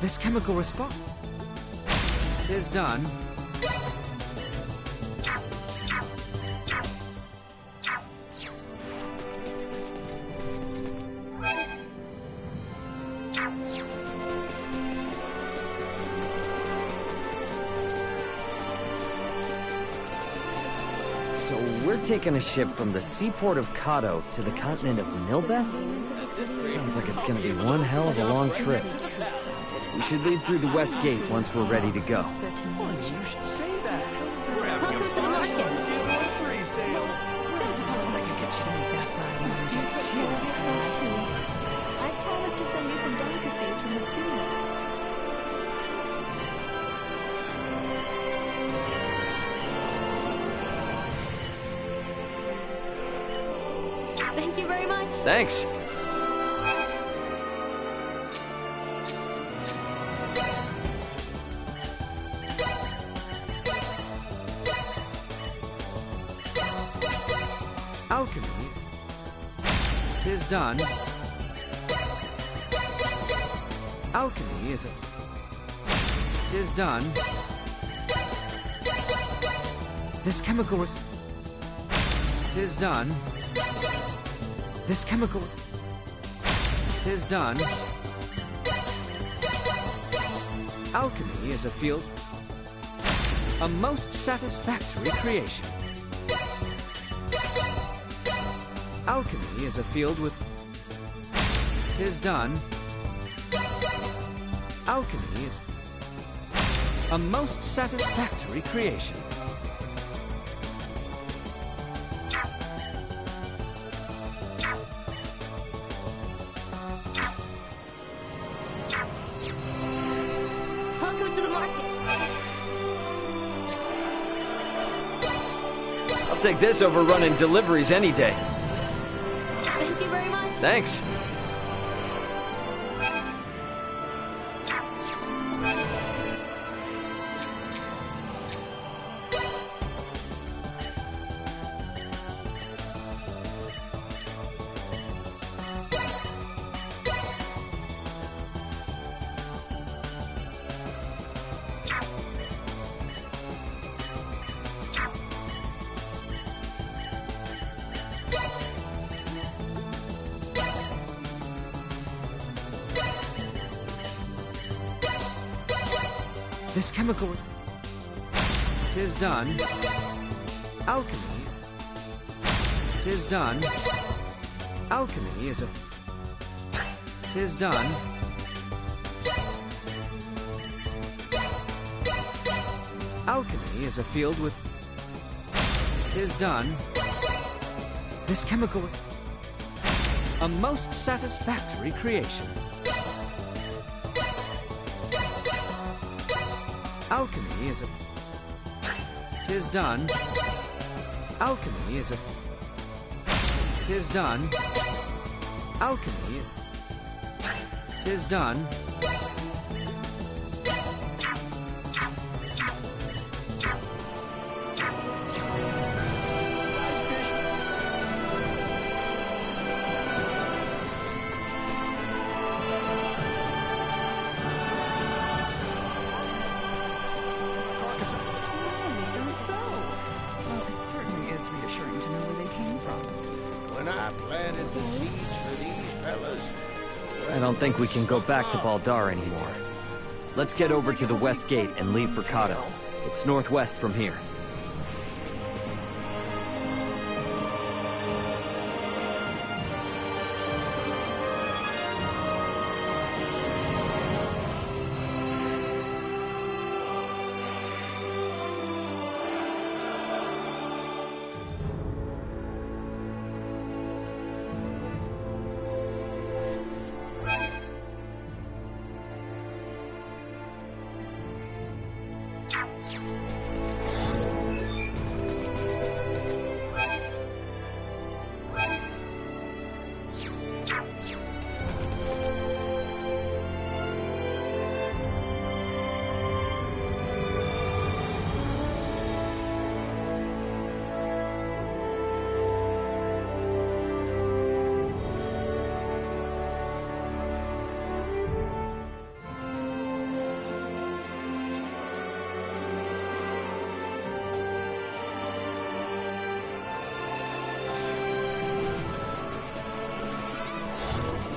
This chemical response. 'Tis done. So we're taking a ship from the seaport of Kato to the continent of Nilbeth? Sounds like it's gonna be one hell of a long trip. We should leave through the west gate once we're ready to go. Funny, you should say that. We're having Welcome a to the market. grocery sale. Don't suppose I could get you to make that buy one get two. I promised to send you some delicacies from the sea. Thank you very much. Thanks. Alchemy. 'Tis done. Alchemy is a... 'Tis done. This chemical is... 'Tis done. This chemical... 'Tis done. Alchemy is a field... A most satisfactory creation. Alchemy is a field with... 'Tis done. Alchemy is... A most satisfactory creation. Welcome to the market. I'll take this over running deliveries any day. Thank you very much. Thanks. This chemical... 'Tis done. Alchemy... 'Tis done. Alchemy is a... 'Tis done. Alchemy is a field with... 'Tis done. This chemical... A most satisfactory creation. Alchemy is a... 'Tis done. Alchemy is a... 'Tis done. Alchemy is... 'Tis done. Is that so? Well, it certainly is reassuring to know where they came from. When I planted the seeds for these fellas... I don't think we can go back to Baldar anymore. Let's get over to the west gate and leave for Kato. It's northwest from here.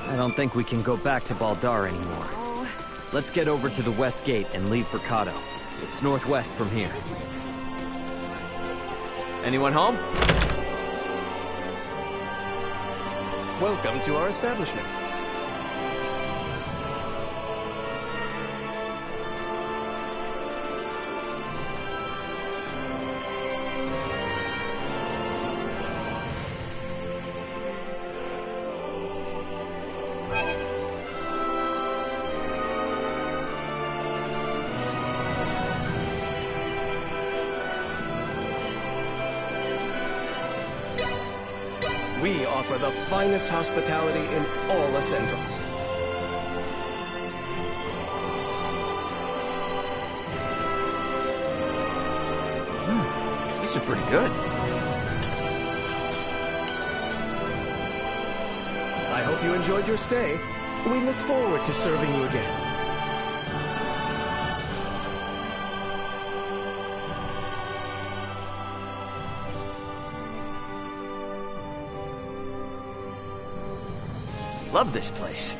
I don't think we can go back to Baldar anymore. Let's get over to the west gate and leave for Kato. It's northwest from here. Anyone home? Welcome to our establishment. We offer the finest hospitality in all Ascendros. This is pretty good. I hope you enjoyed your stay. We look forward to serving you again. Love this place.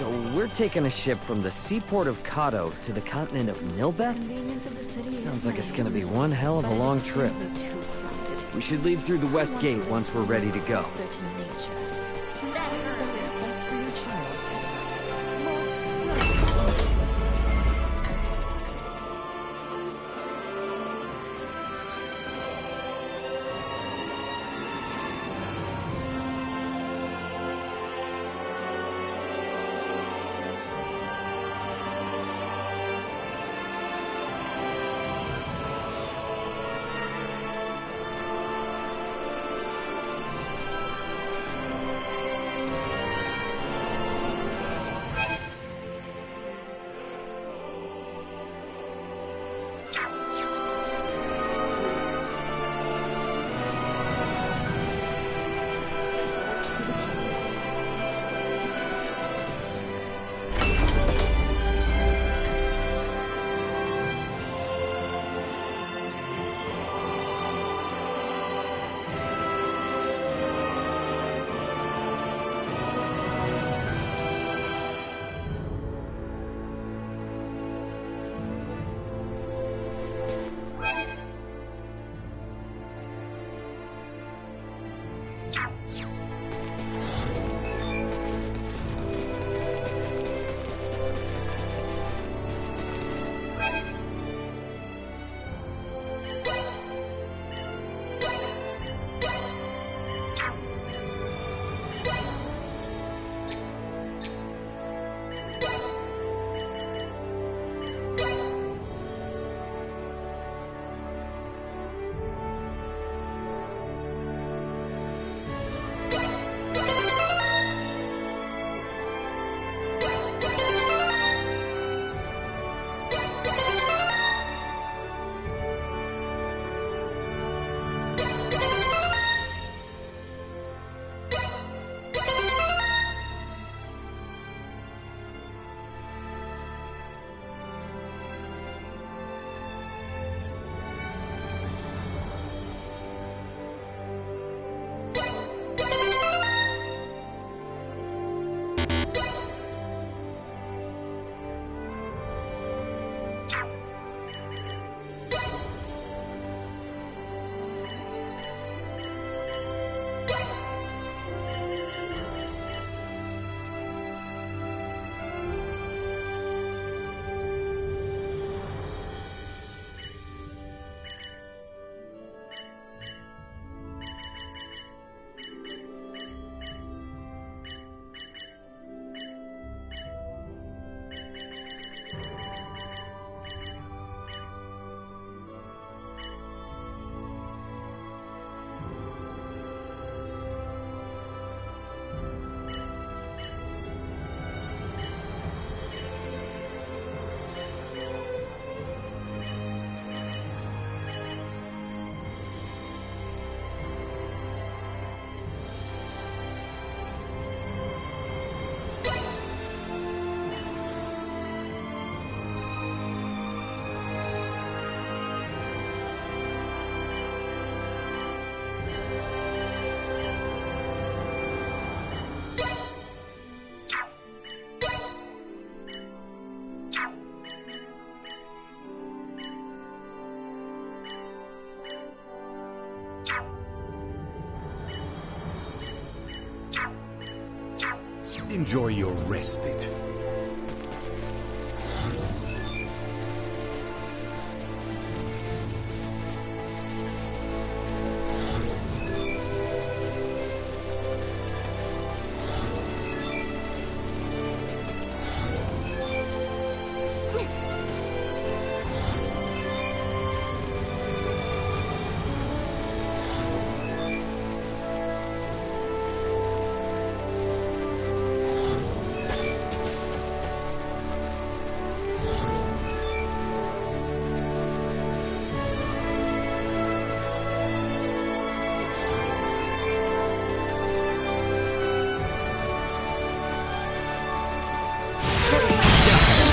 So we're taking a ship from the seaport of Kato to the continent of Nilbeth? Sounds like it's gonna be one hell of a long trip. We should leave through the west gate once we're ready to go. Enjoy your respite.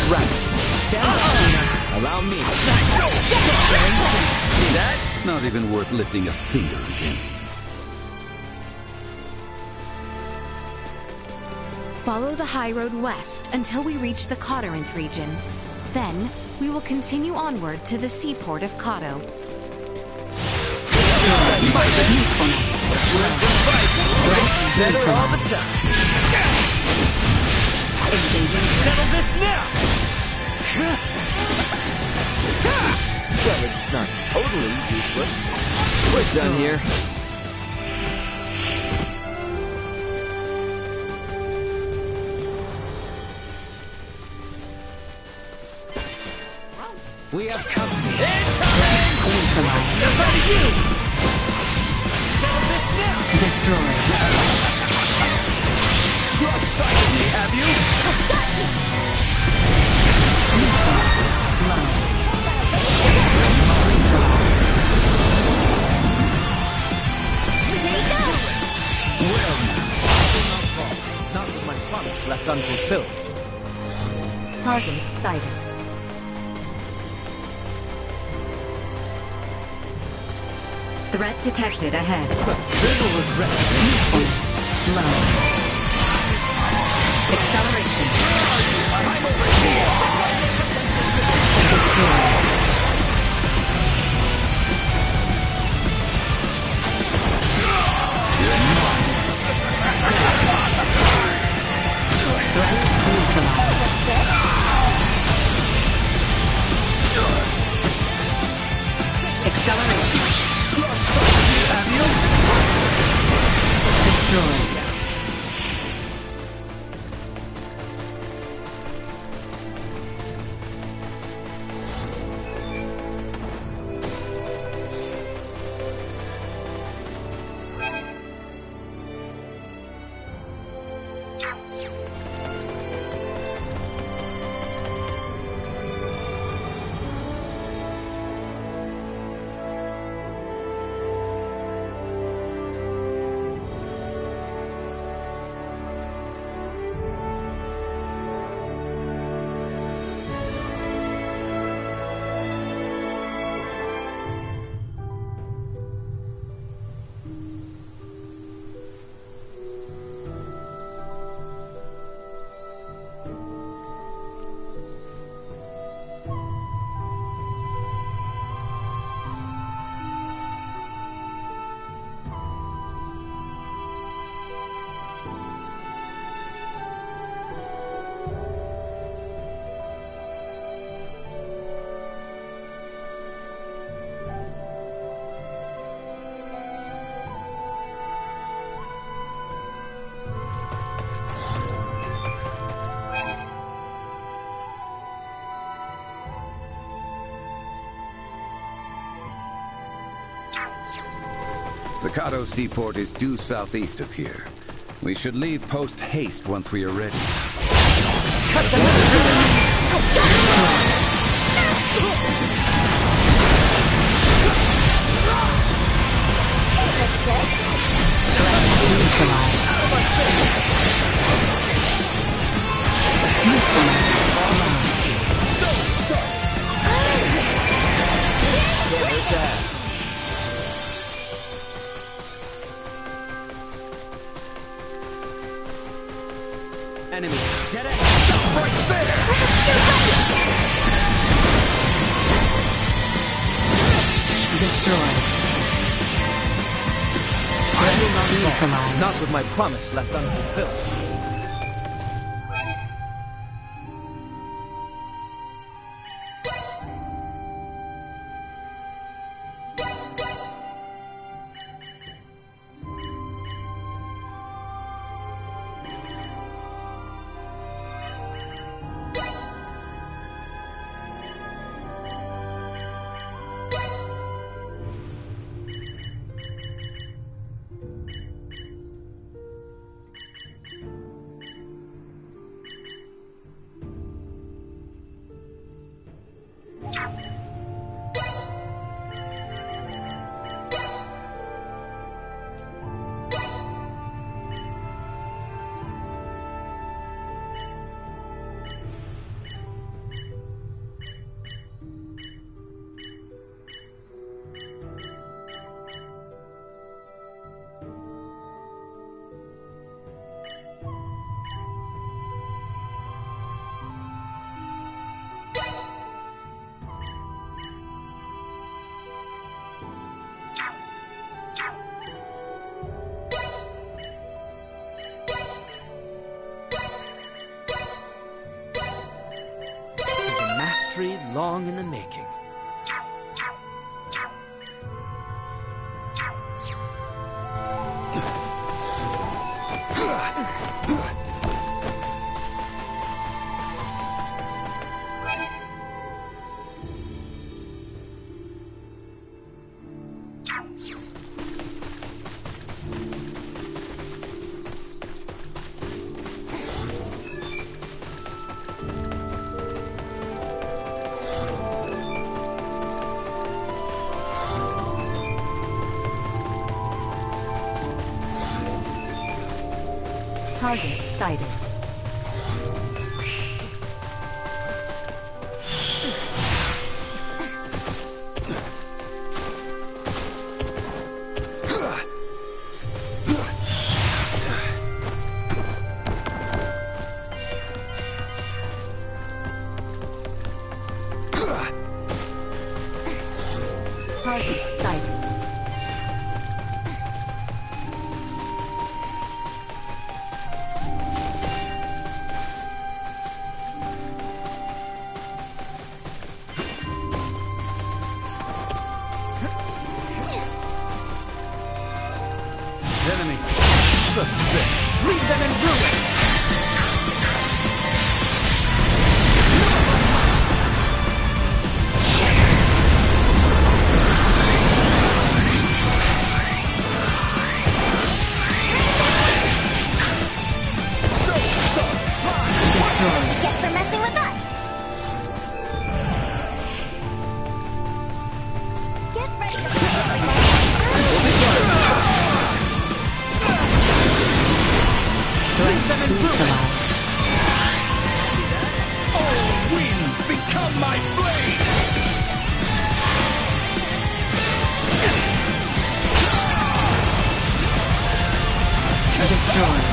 right. Stand up, Nina. Allow me. See that? Not even worth lifting a finger against. Follow the high road west until we reach the Codorinth region. Then, we will continue onward to the seaport of Cado. Better all the time. Settle this now! Well, it's not totally useless. We're done here. We have company. Neutralized. You! Settle this now! Destroy. Cross-fired me, have you? Well, not with my promise left unfulfilled. Target sighted. Threat detected ahead. Little regret. Usefulness low. Acceleration. I'm over here! Destroy. Threat neutralized. Acceleration. Destroy. The Cado seaport is due southeast of here. We should leave post-haste once we are ready. Enemy. Dead end. Right there! Destroy. I will not neutralize. Not with my promise left unfulfilled. long in the making. Target sighted. Target sighted. Enemy. Leave them in ruin! What you get for messing with us? Get ready to Leave them in ruin! Oh, wind, become my blade! Destroyed.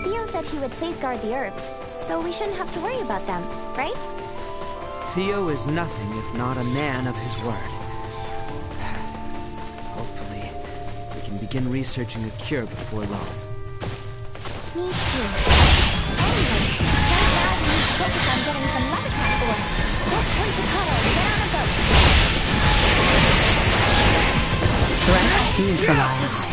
Theo said he would safeguard the herbs, so we shouldn't have to worry about them, right? Theo is nothing if not a man of his word. Hopefully, we can begin researching a cure before long. Me too. Anyway, right now we need to focus on getting some Levitas ore. Let's wait to Kata and get on a boat. Threat neutralized.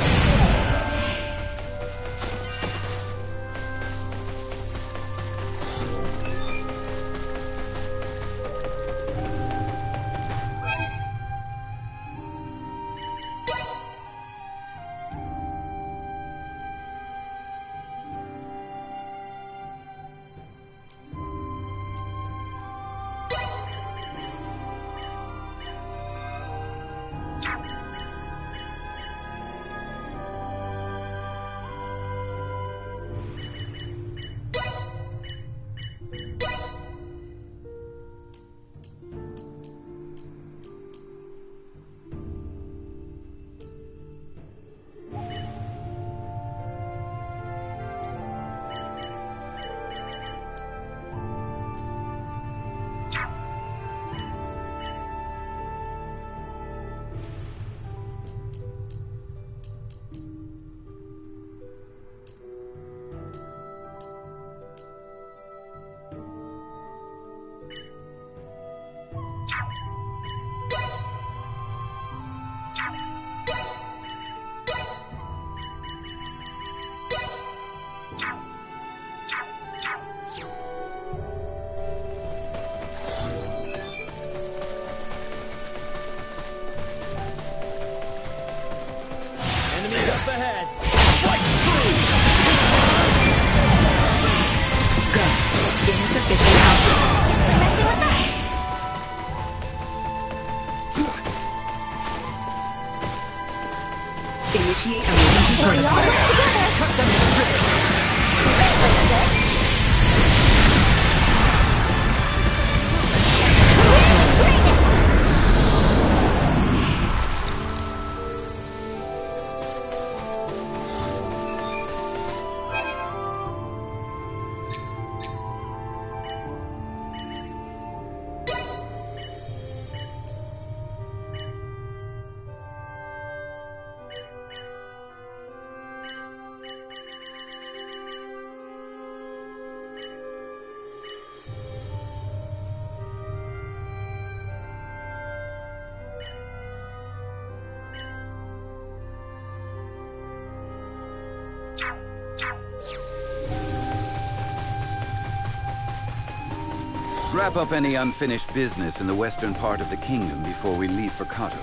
Wrap up any unfinished business in the western part of the kingdom before we leave for Kato.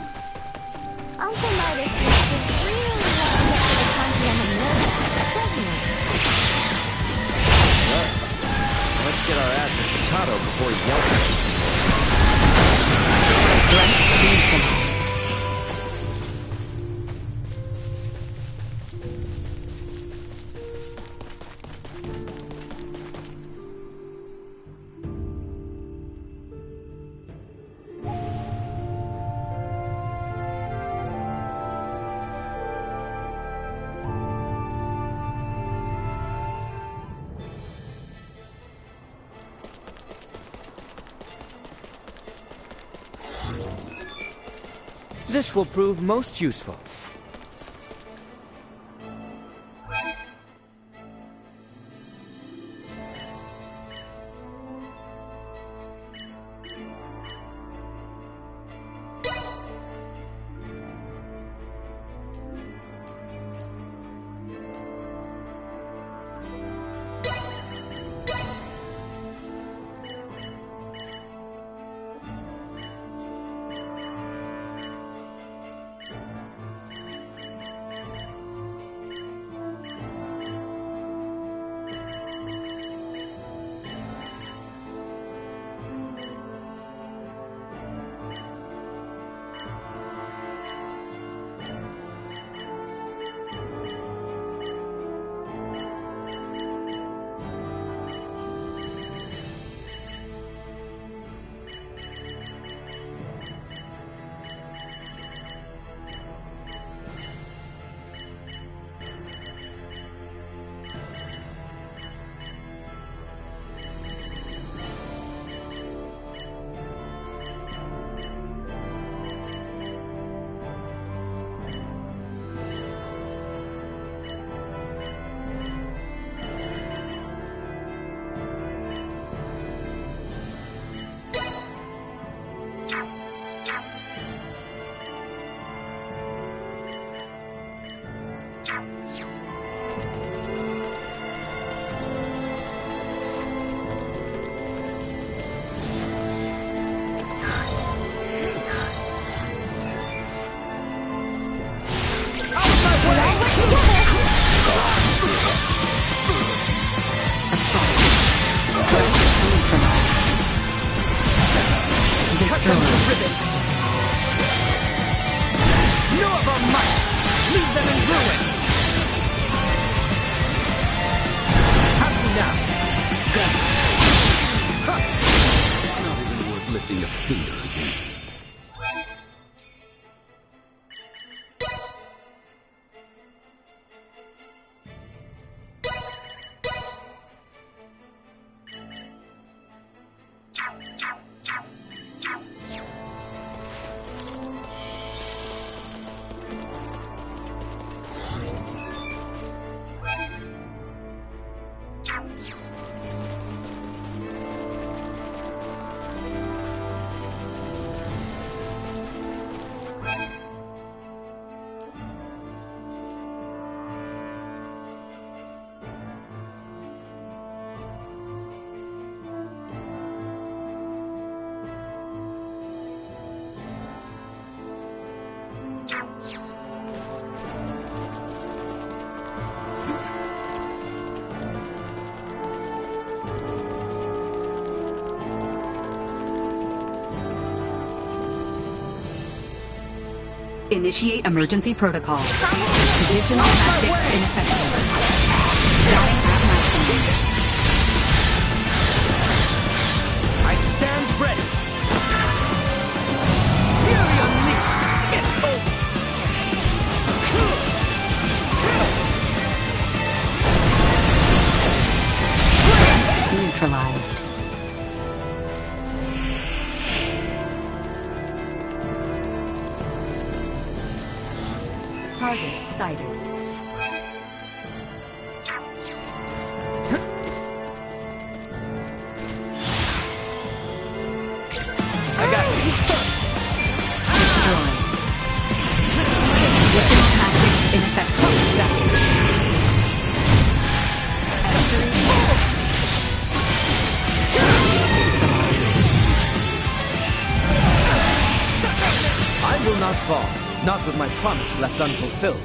Uncle Midas is really want to get to the continent of Nova, doesn't he? Let's get our asses to Kato before he yells at us. This will prove most useful. Initiate emergency protocol. Positional tactics ineffective. Dying at maximum. I stand ready. Fury unleashed. It's over. Neutralized. Target sighted. I got it. Destroy. Additional tactics ineffective. Neutralized. fall, not with my promise left unfulfilled.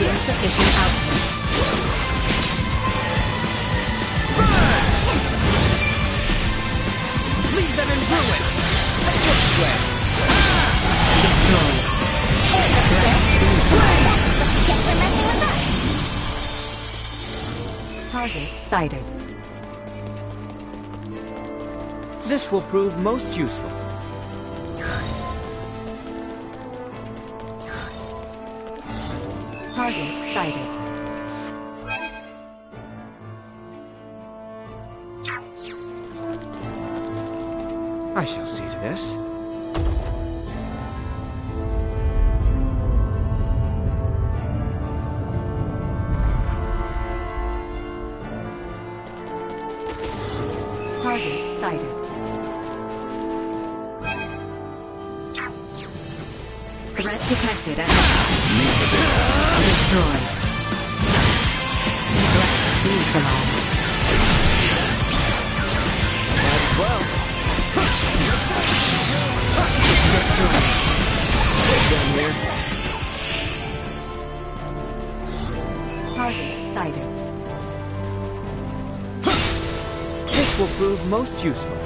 Insufficient output. Leave them in ruin! Elsewhere! Destroyed. Target sighted. This will prove most useful. Target sighted. I shall see to this. Target sighted. Threat detected at destroyed. Threat neutralized. Might as well. Destroyed. Down here. Target sighted. This will prove most useful.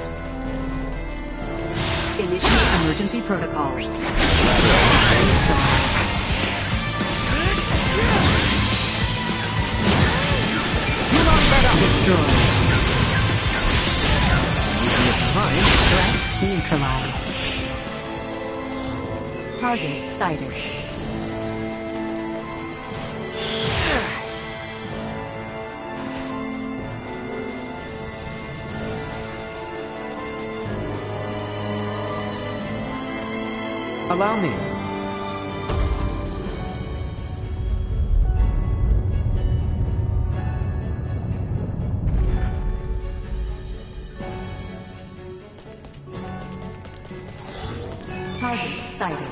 Initiate emergency protocols. Destroyed. Threat neutralized. Target sighted. Allow me. Target sighted.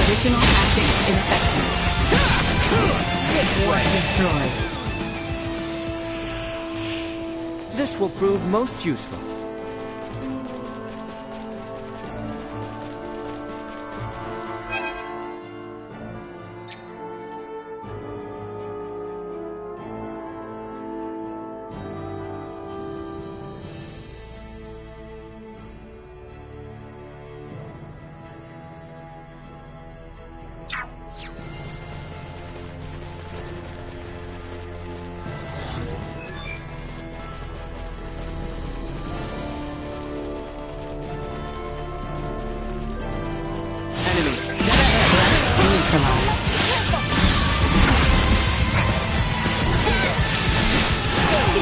Additional tactics ineffective. Destroyed. This will prove most useful.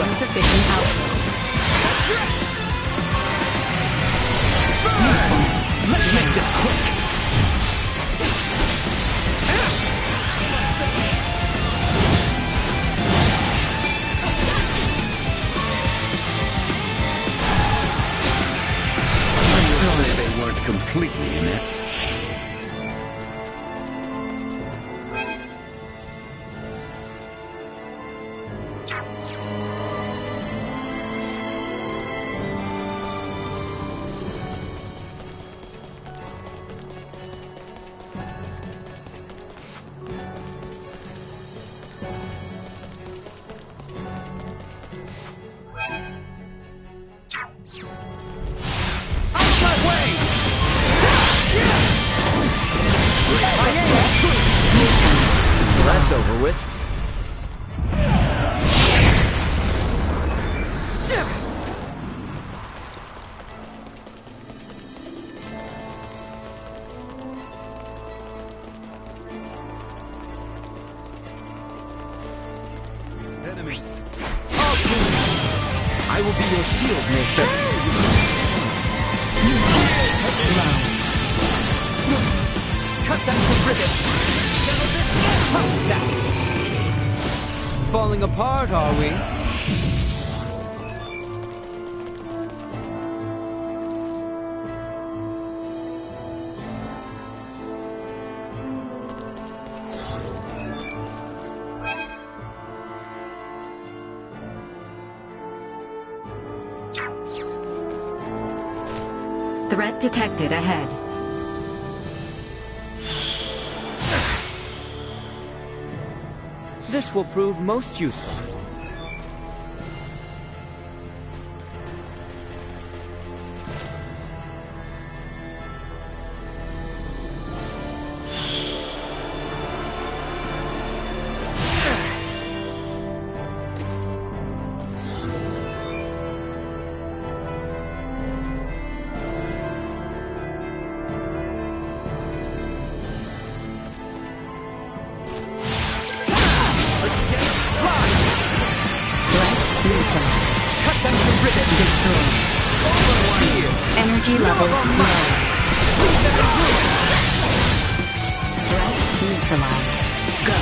Insufficient output. Let's make this quick. You'll say they weren't completely inept. Out of my way! I will be your shield, Maester. Cut them to ribbons! How's that? Falling apart, are we? Threat detected ahead. This will prove most useful. Energy levels low. Threat neutralized. Go.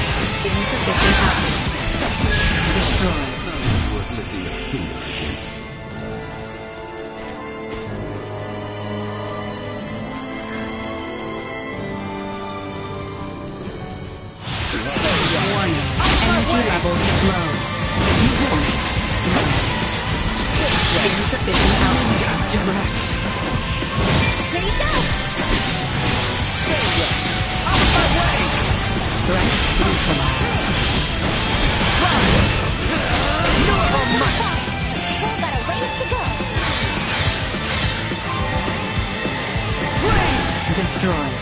Insufficient output. Destroy. Worth lifting a finger against. Warning. Energy levels low. Defense low. Insufficient output. Here you go! Out of my way! Threat neutralized. Still got a ways to go. Destroyed.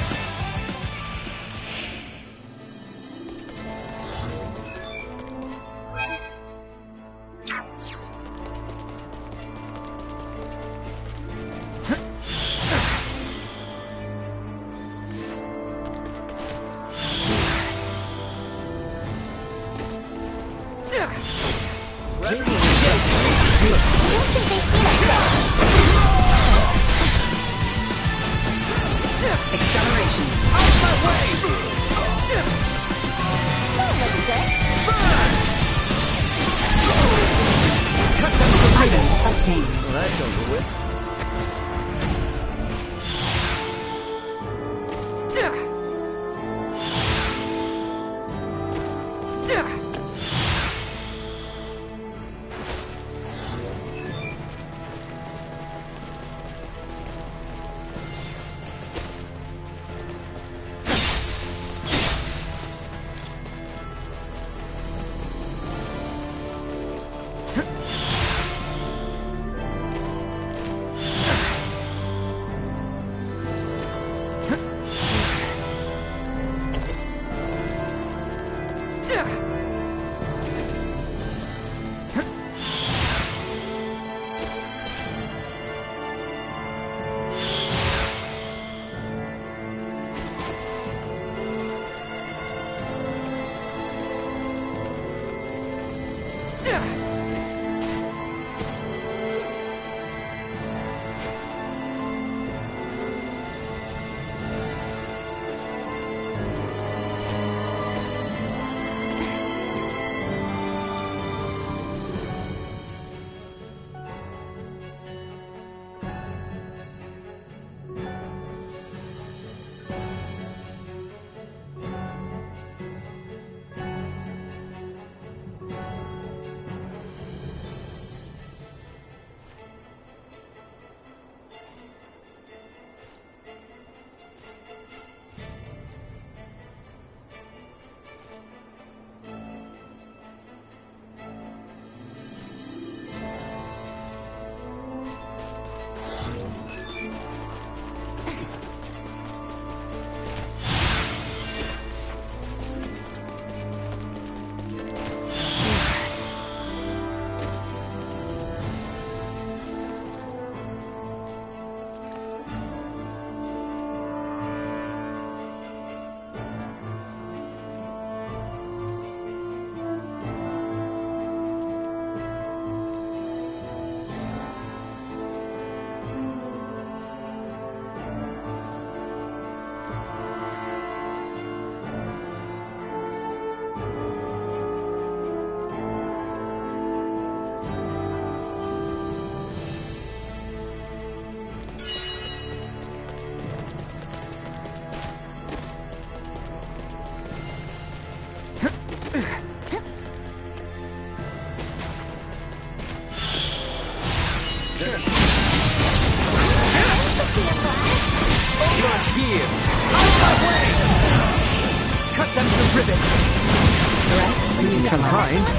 Acceleration. Out of my way! That looks good. Cut them to ribbons! Obtained. Well, that's over with. Over here! Out of my way! Cut them to ribbons! Threat neutralized.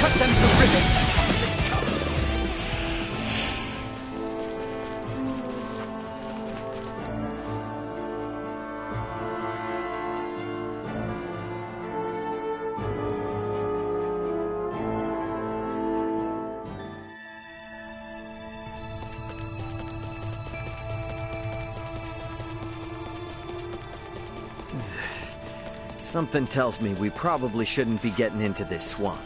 Cut them to ribbons! Something tells me we probably shouldn't be getting into this swamp.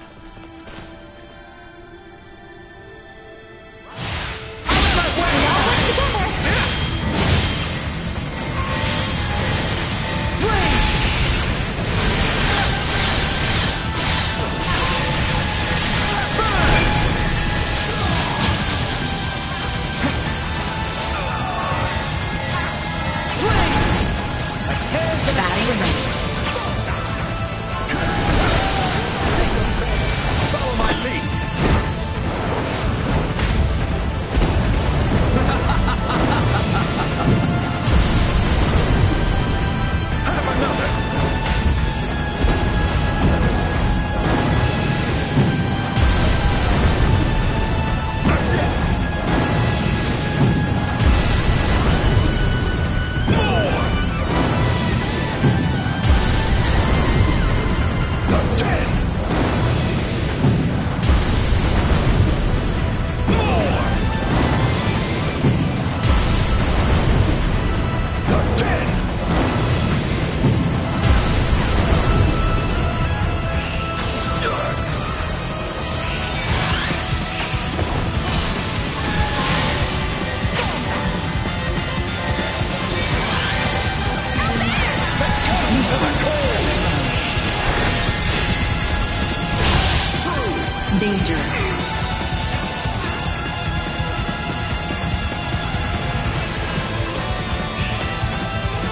Danger.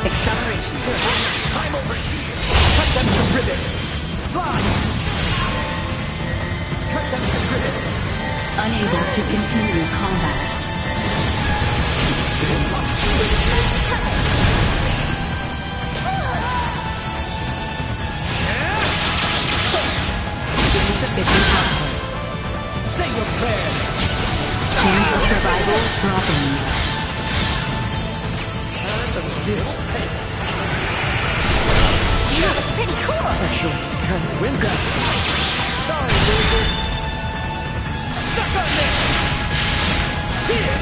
Acceleration. I'm over here! Cut them to ribbons! Fly! Cut them to ribbons! Unable to continue combat. Insufficient output. Say your prayers! Chance of survival dropping. That was pretty cool. Actually, kind of win that. Sorry, loser. Suck on this! Here!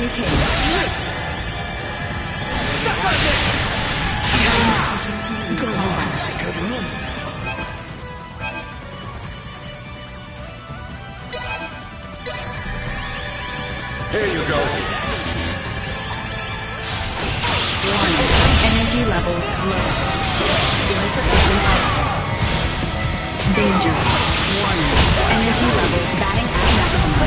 Here you go. Energy levels low. Insufficient output. Danger. Warning. Energy level batting at maximum.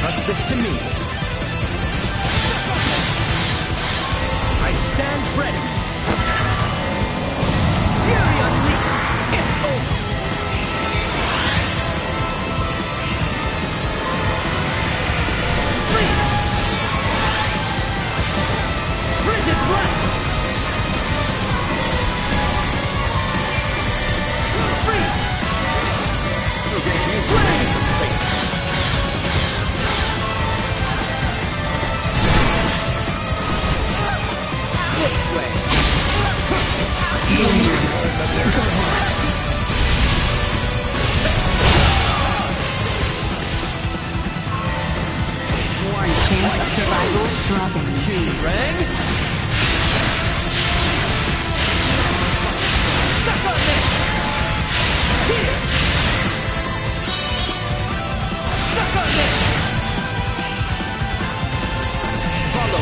Trust this to me. I stand ready. Fury unleashed. It's over. Freeze. Frigid blast. Freeze. Flame.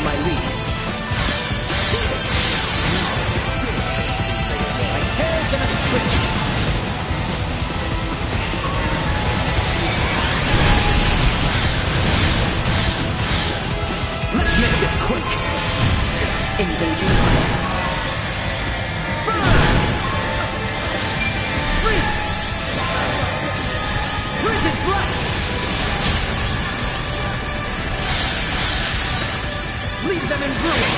my lead. Like hairs in a sprint. Let's make this quick. Engaging fire. Frigid blast! Leave them in ruin!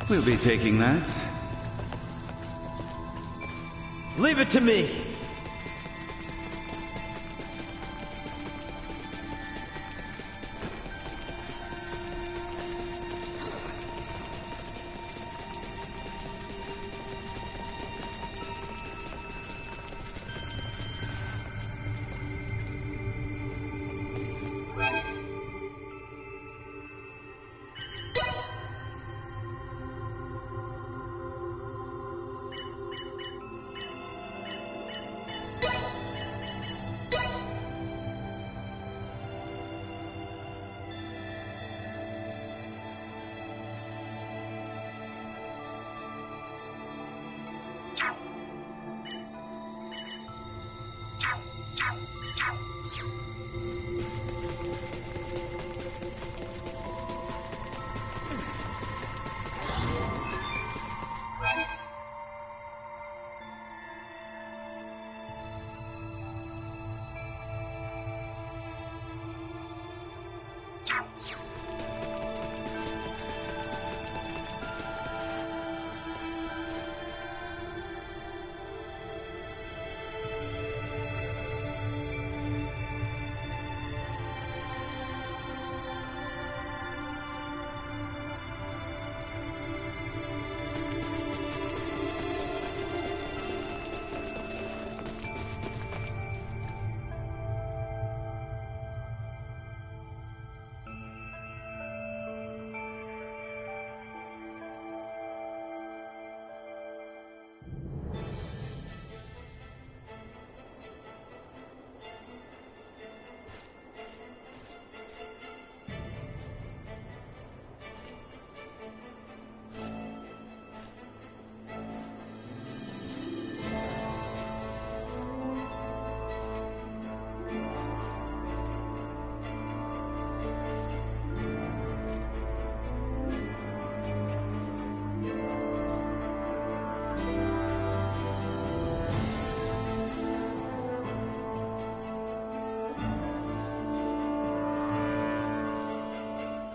We'll be taking that. Leave it to me.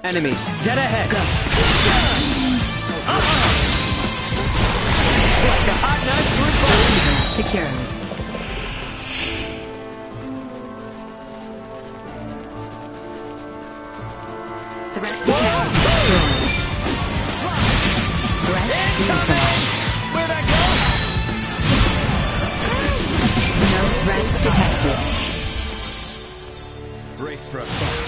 Enemies, dead ahead. Go. Like a hot knife through butter. Secured. Threat detected. Destroyed. Threat neutralized. Where'd I go? No Brace for a fight.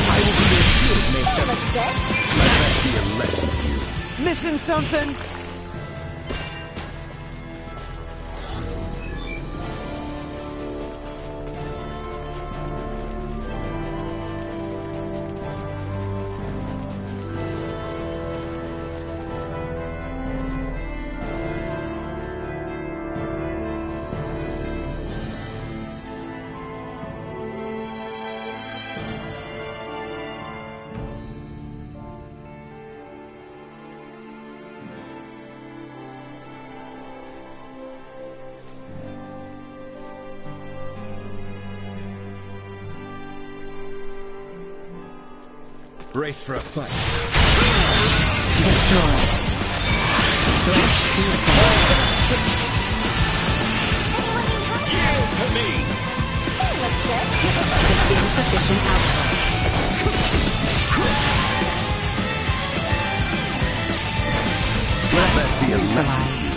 I will be your shield, Maester. Looks good. Let that be a lesson to you. Missing something? Brace for a fight. Yield to me! Looks good. Insufficient output. Let that be a lesson to you.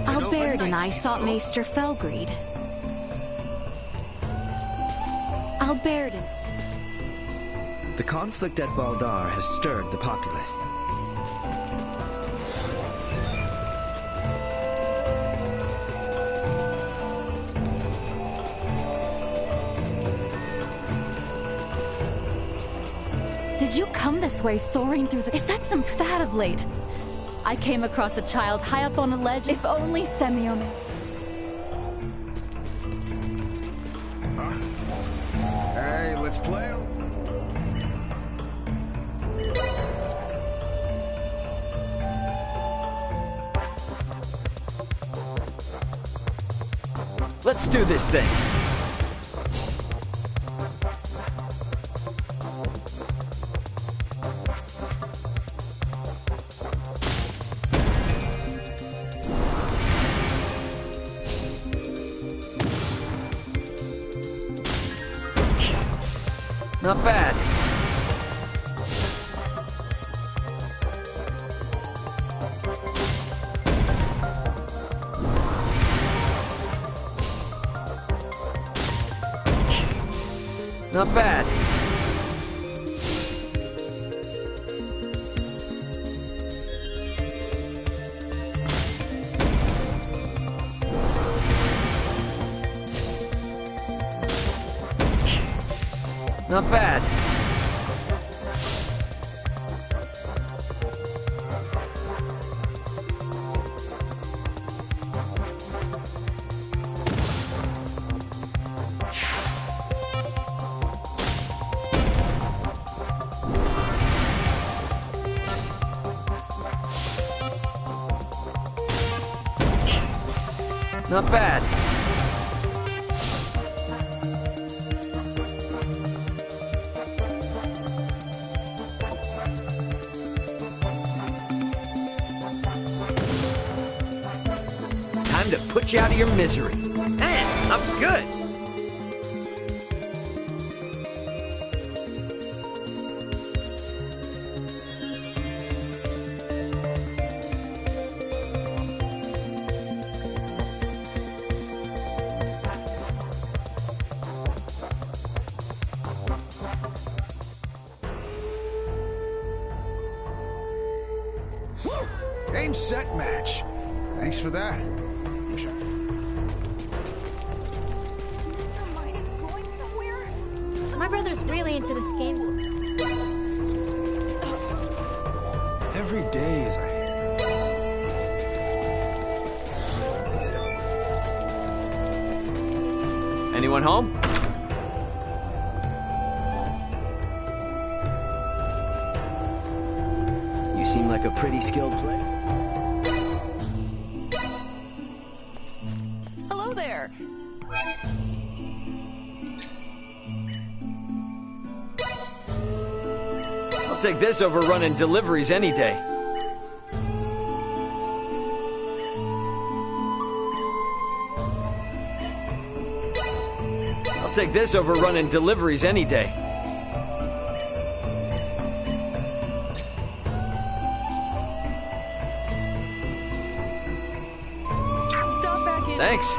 Albert and I sought Maester Felgreed. Albert and... The conflict at Baldar has stirred the populace. Did you come this way, soaring through the... Is that some fad of late? I came across a child high up on a ledge. If only Semyon... Hey, let's play. Let's do this thing. Not bad. Not bad. Not bad. Not bad. Time to put you out of your misery. And I'm Good! Game, set, match. Thanks for that. Wish I... My brother's really into this game. Every day is a... Anyone home? You seem like a pretty skilled player. Hello there. I'll take this over running deliveries any day. I'll take this over running deliveries any day. Stop back in. Thanks.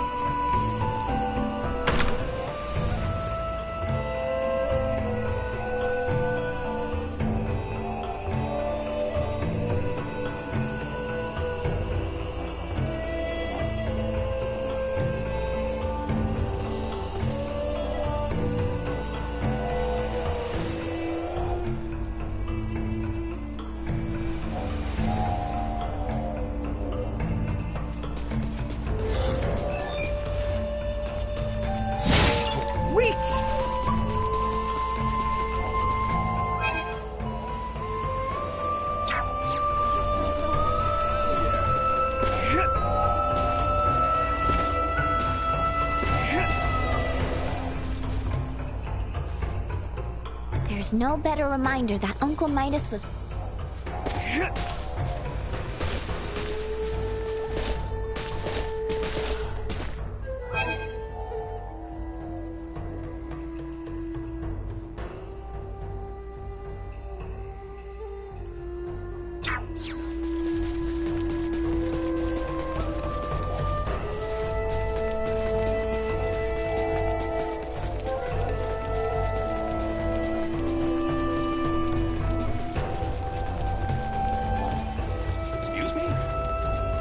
There's no better reminder that Uncle Midas was...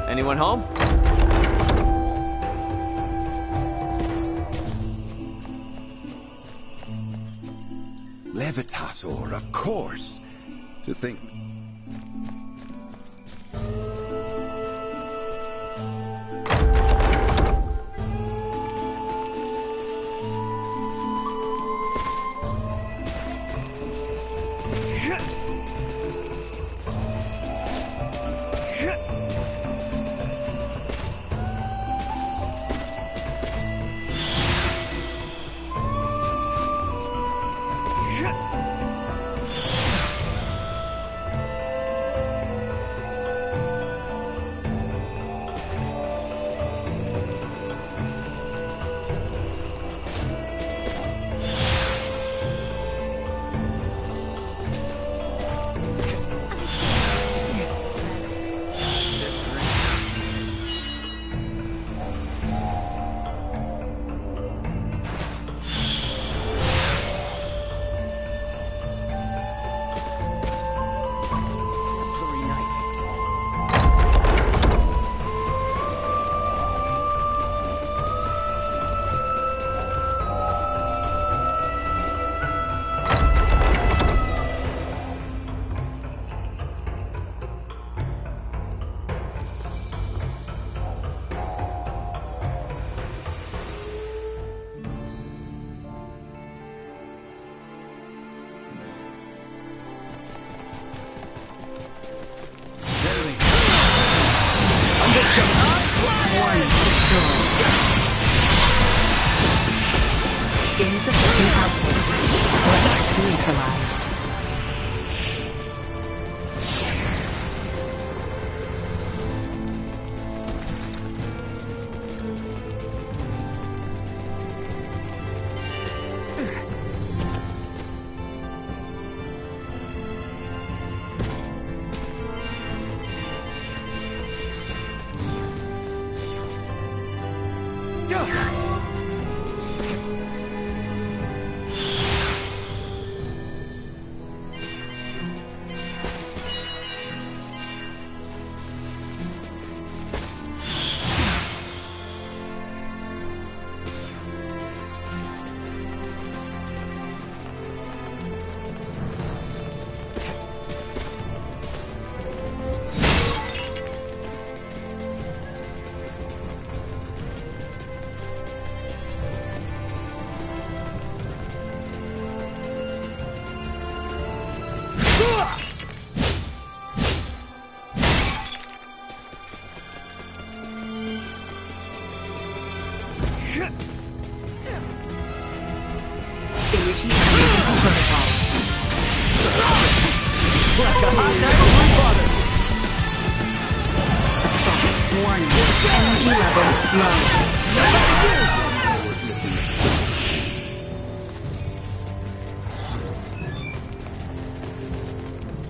Anyone home? Levitator, of course. To think...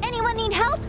Anyone need help?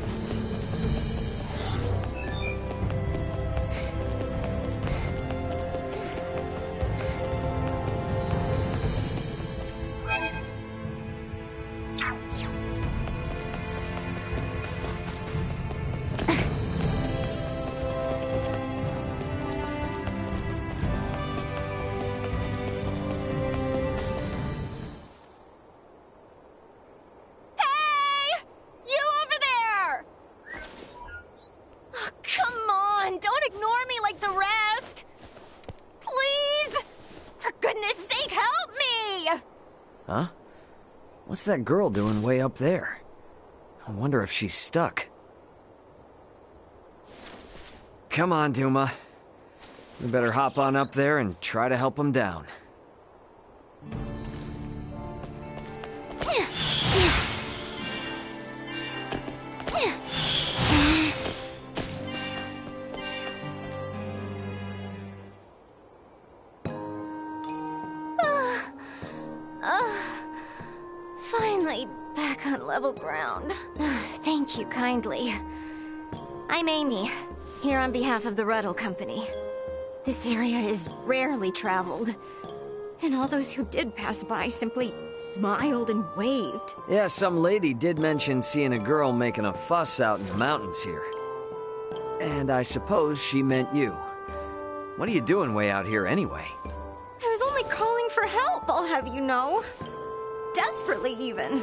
Huh? What's that girl doing way up there? I wonder if she's stuck. Come on, Duma. We better hop on up there and try to help him down. Finally, back on level ground. Thank you kindly. I'm Amy, here on behalf of the Ruddle Company. This area is rarely traveled, and all those who did pass by simply smiled and waved. Yeah, some lady did mention seeing a girl making a fuss out in the mountains here. And I suppose she meant you. What are you doing way out here anyway? I was only calling for help, I'll have you know. Desperately, even.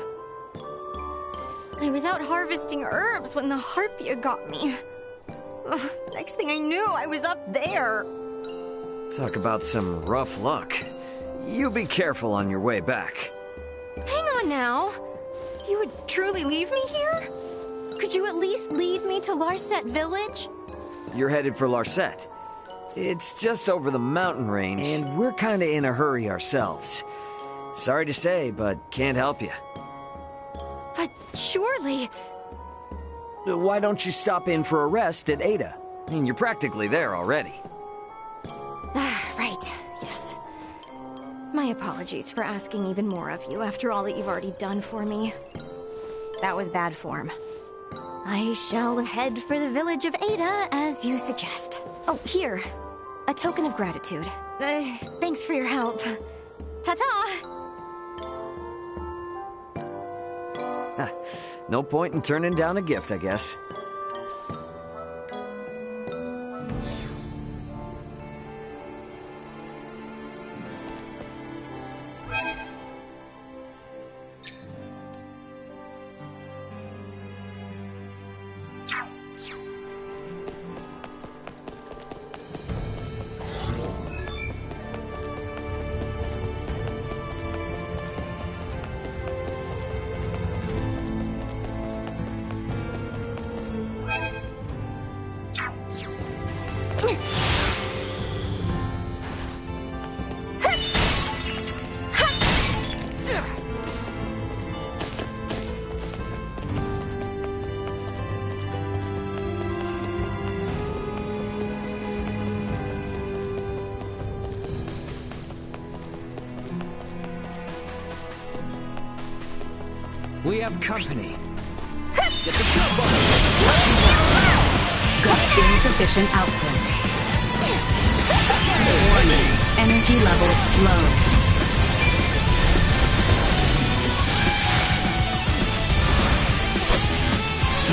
I was out harvesting herbs when the Harpia got me. Ugh, next thing I knew, I was up there. Talk about some rough luck. You be careful on your way back. Hang on now. You would truly leave me here? Could you at least lead me to Larset Village? You're headed for Larset. It's just over the mountain range, and we're kinda in a hurry ourselves. Sorry to say, but can't help you. But surely... Why don't you stop in for a rest at Ada? I mean, you're practically there already. Right, yes. My apologies for asking even more of you after all that you've already done for me. That was bad form. I shall head for the village of Ada, as you suggest. Oh, here. A token of gratitude. Thanks for your help. Ta-ta! No point in turning down a gift, I guess. We have company. Get the jump on it! Got insufficient output. Warning. Energy levels low.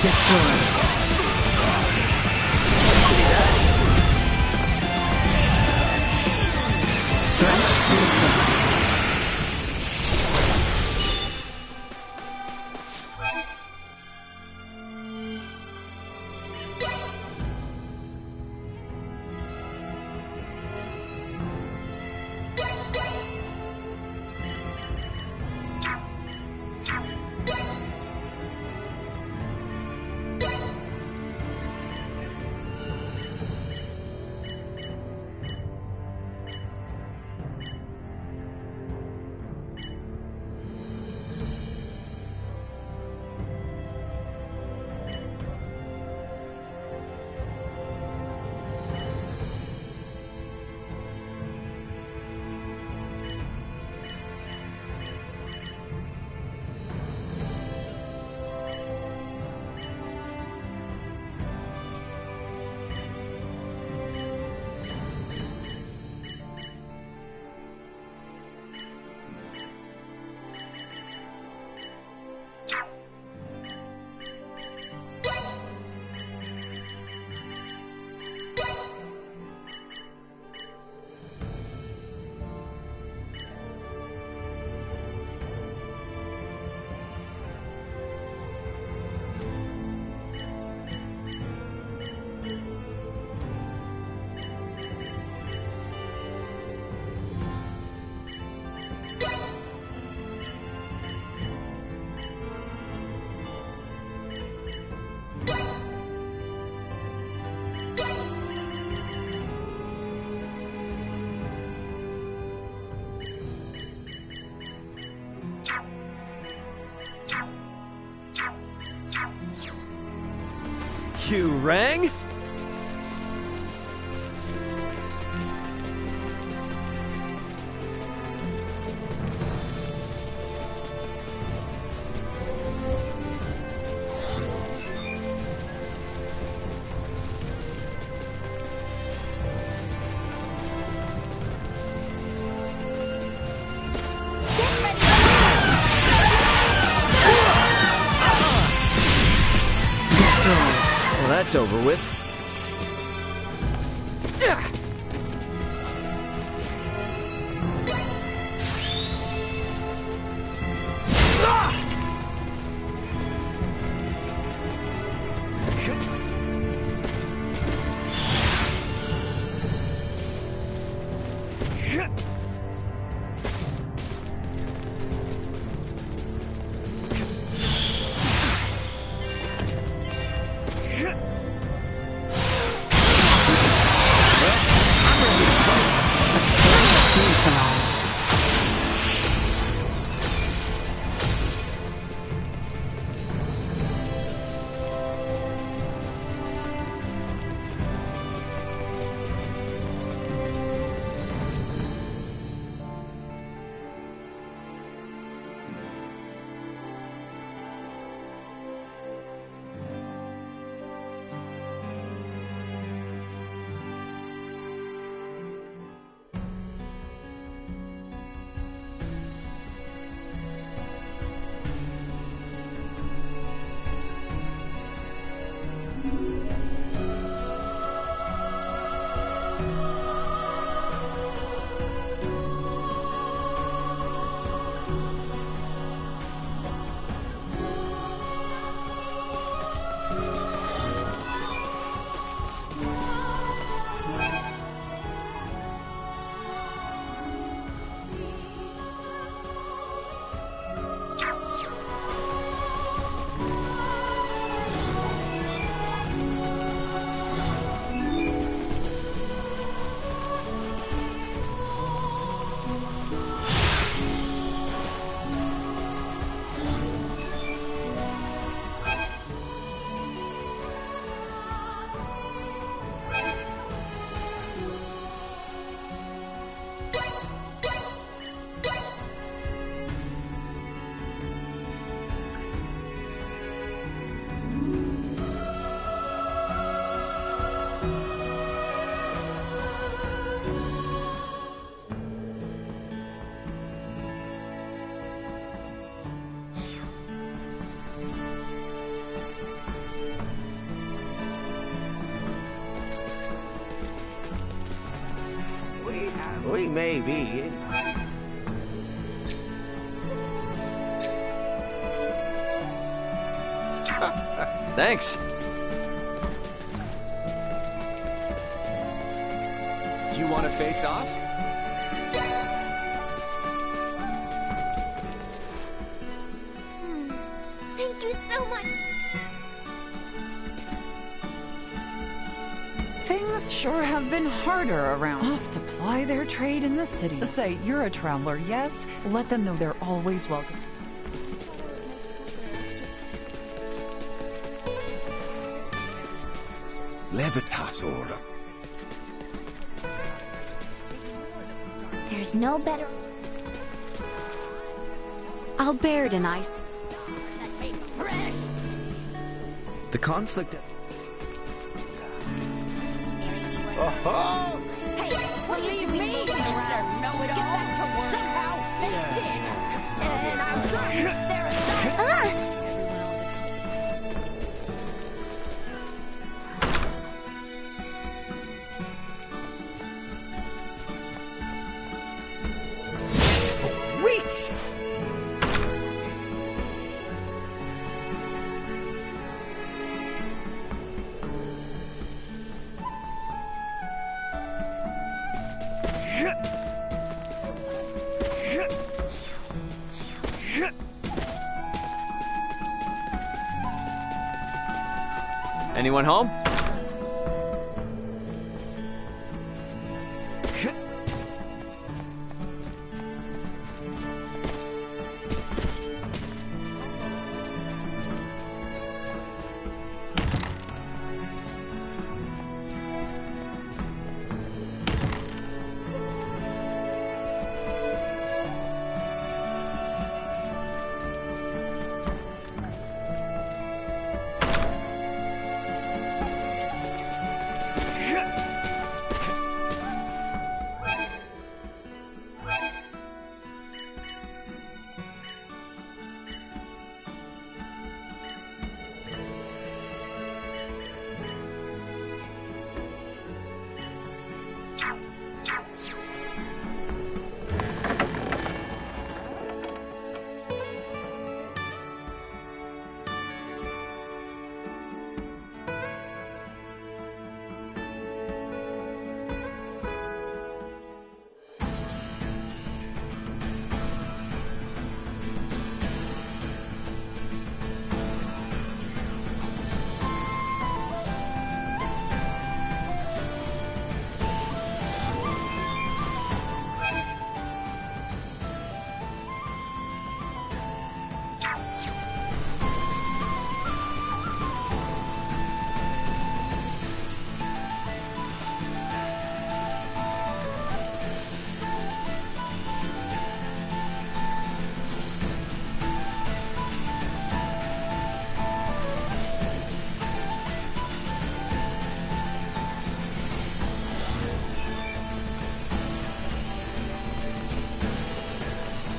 Destroyed. You rang? Well, that's over with. We may be. Thanks. Do you want to face off? Thank you so much. Things sure have been harder around. Off to ply their trade in the city. Say, you're a traveler, yes? Let them know they're always welcome. Levitas order. There's no better. Albert and I... The conflict... Oh-ho! Hey, believe me, Mr. Know-it-all. Get back to work. Somehow, this did. And I'm certain there is Sweet! Anyone home?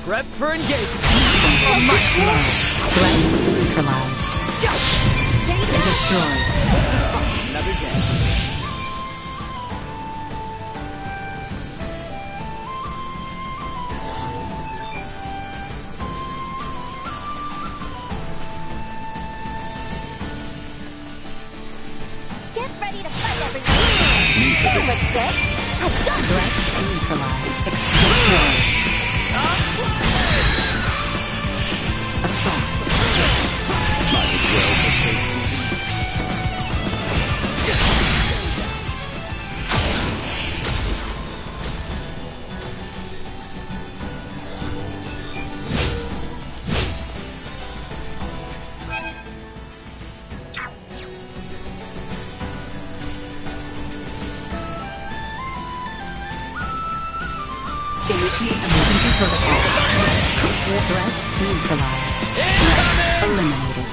Prep for engagement. Threat neutralized. Destroyed. Another day. Get ready to fight, everyone. That looks good. Threat neutralized. Destroyed. Assault. Might as well for Initiate emergency protocol. Threat neutralized. Threat eliminated.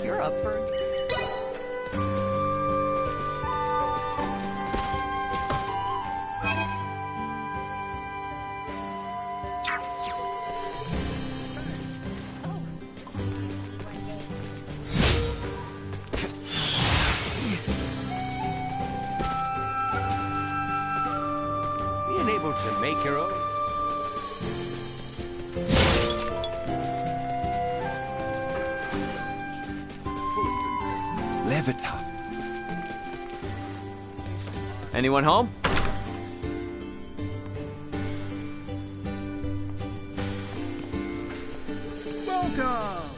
like you're up for it. Being able to make your own. Levitas. Anyone home? Welcome!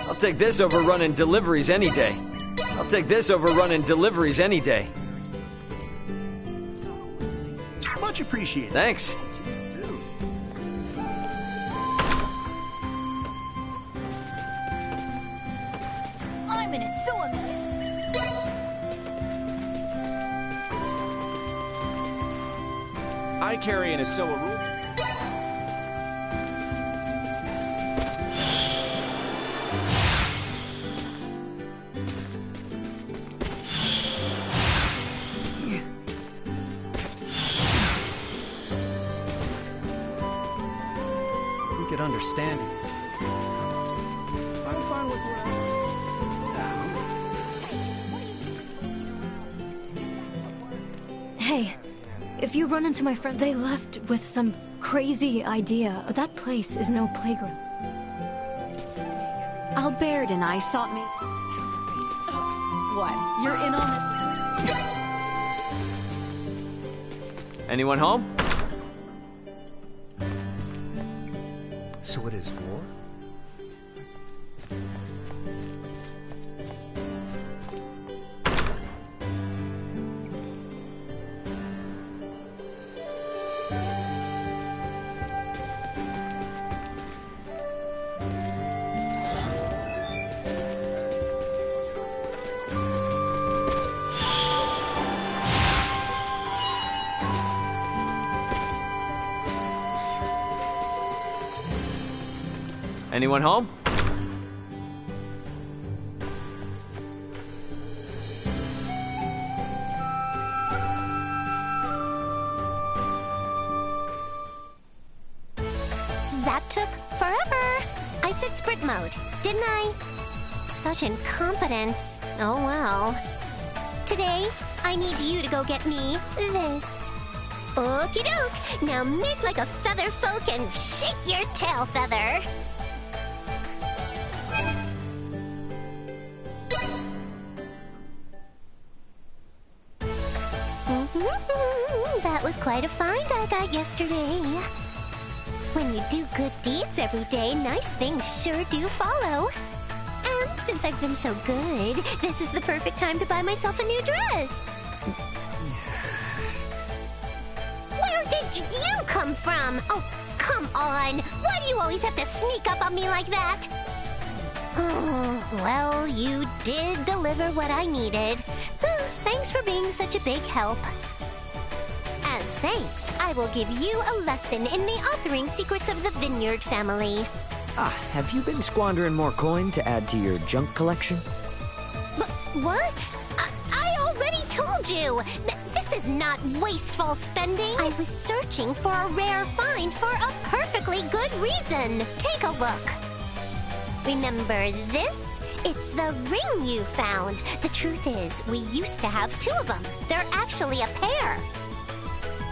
I'll take this over running deliveries any day. I'll take this over running deliveries any day. Much appreciated. Thanks. I'm in a sewer. I carry an Asoa rule. If we could understand it. I'm fine with Hey, if you run into my friend, they left with some crazy idea, but that place is no playground. Albert and I sought me. What? You're in on this? Anyone home? So it is war? Anyone home? That took forever. I said sprint mode, didn't I? Such incompetence. Oh well. Today, I need you to go get me this. Okie doke. Now make like a feather folk and shake your tail feather. That was quite a find I got yesterday. When you do good deeds every day, nice things sure do follow. And since I've been so good, this is the perfect time to buy myself a new dress. Where did you come from? Oh, come on. Why do you always have to sneak up on me like that? Oh, well, you did deliver what I needed. Thanks for being such a big help. As thanks, I will give you a lesson in the authoring secrets of the Vineyard family. Ah, have you been squandering more coin to add to your junk collection? What? I already told you! This is not wasteful spending! I was searching for a rare find for a perfectly good reason! Take a look! Remember this? It's the ring you found. The truth is, we used to have two of them. They're actually a pair.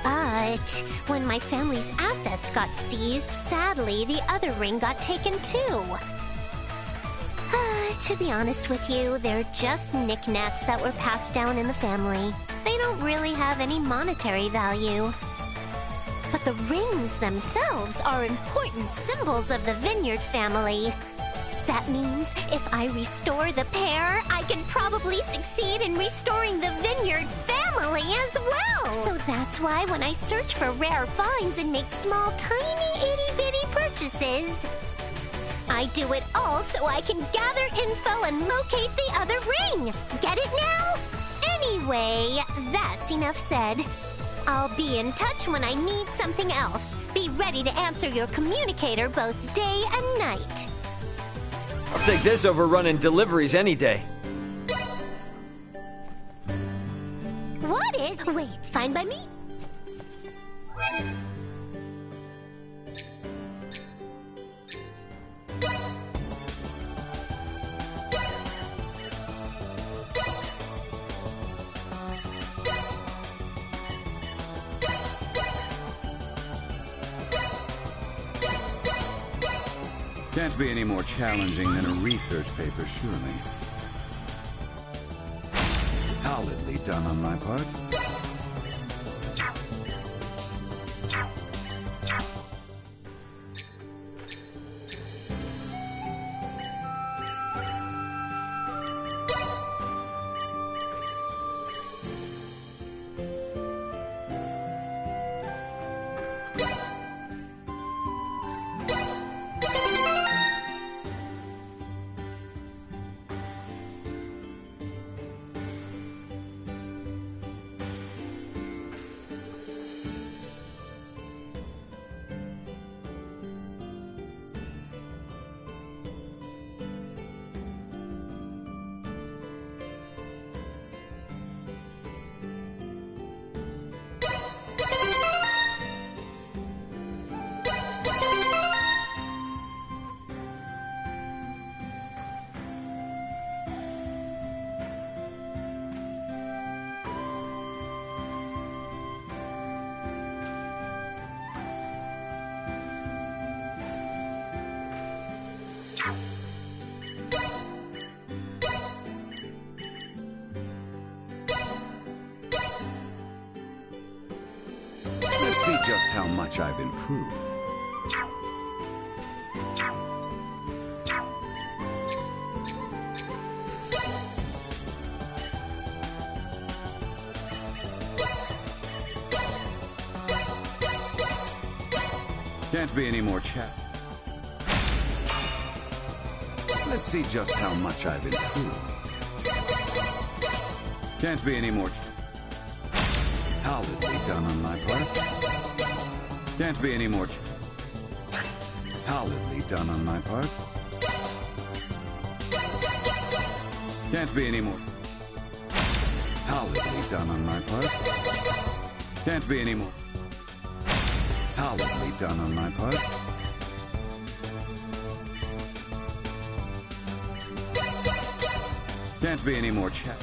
But when my family's assets got seized, sadly, the other ring got taken too. To be honest with you, they're just knickknacks that were passed down in the family. They don't really have any monetary value. But the rings themselves are important symbols of the Vineyard family. That means if I restore the pair, I can probably succeed in restoring the Vineyard family as well. So that's why when I search for rare finds and make small, tiny, itty-bitty purchases, I do it all so I can gather info and locate the other ring. Get it now? Anyway, that's enough said. I'll be in touch when I need something else. Be ready to answer your communicator both day and night. I'll take this over running deliveries any day. What is... Wait, fine by me? Can't be any more challenging than a research paper, surely. Solidly done on my part. Let's see just how much I've improved. Can't be any more chat. Let's see just how much I've improved. Can't be any more. Solidly done on my part. Can't be any more. Solidly done on my part. Can't be any more. Solidly done on my part. Can't be any more. Solidly done on my part. Can't be any more chat.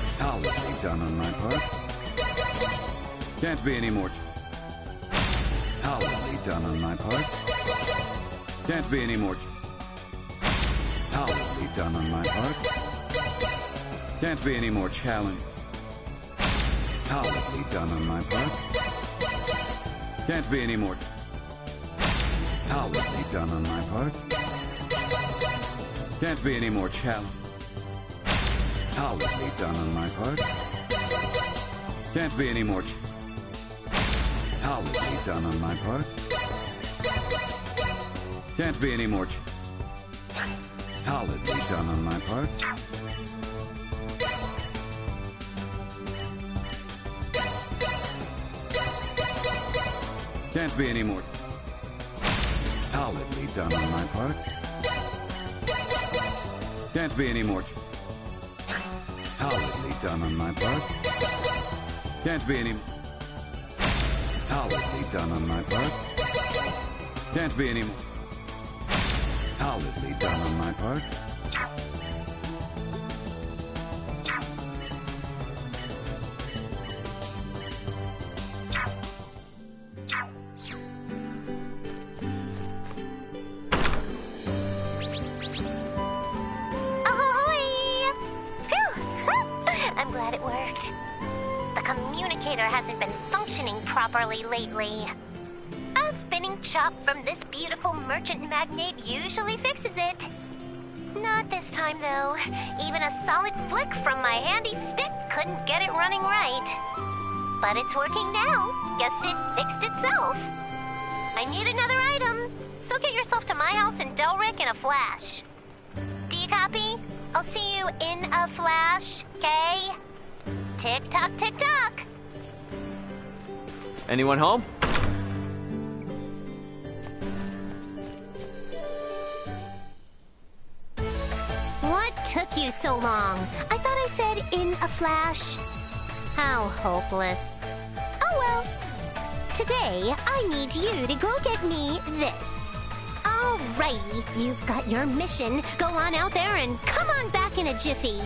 Solidly done on my part. Can't be any more. Solidly done on my part. Can't be any more. Solidly done on my part. Can't be any more challenge. Solidly done on my part. Can't be any more. Solidly done on my part. Can't be any more challenge. Solidly done on my part. Can't be any more. Solidly done on my part. Can't be any more. Solidly done on my part. Can't be any more. Solidly done on my part. Can't be any more. Solidly done on my part. Can't be any more. Solidly done on my part. Can't be any more. Solidly done on my part. Lately. A spinning chop from this beautiful merchant magnate usually fixes it. Not this time, though. Even a solid flick from my handy stick couldn't get it running right. But it's working now. Guess it fixed itself. I need another item, so get yourself to my house in Delric in a flash. Do you copy? I'll see you in a flash, okay? Tick-tock, tick-tock. Anyone home? What took you so long? I thought I said in a flash. How hopeless. Oh well. Today, I need you to go get me this. Alrighty, you've got your mission. Go on out there and come on back in a jiffy.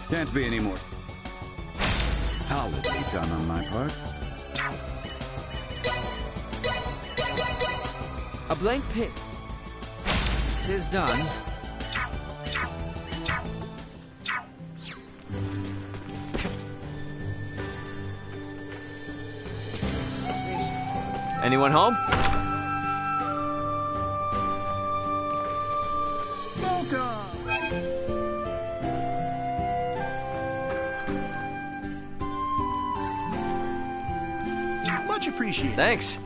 Can't be any more. Solidly done on my part. A blank page. Tis done. Anyone home? Much appreciated. Thanks.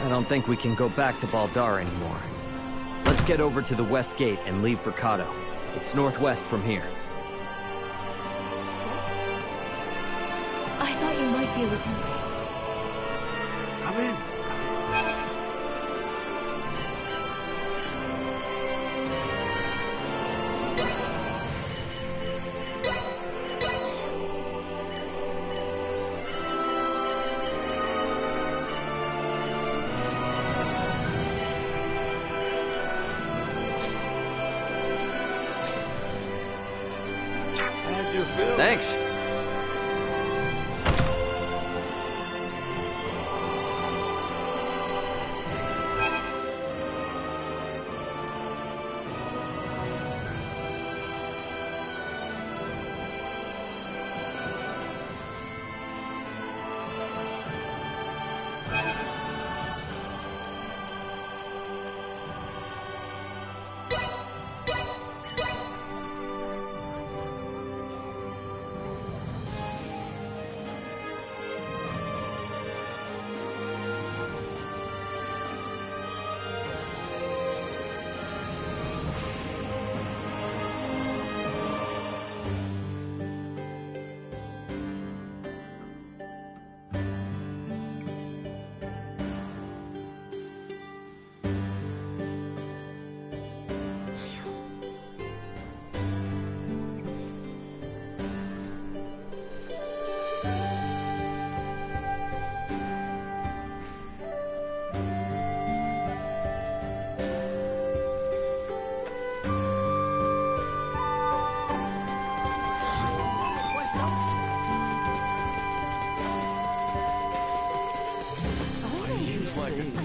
I don't think we can go back to Baldar anymore. Let's get over to the West Gate and leave for Kato. It's northwest from here. I thought you might be able to. Come in. Thanks.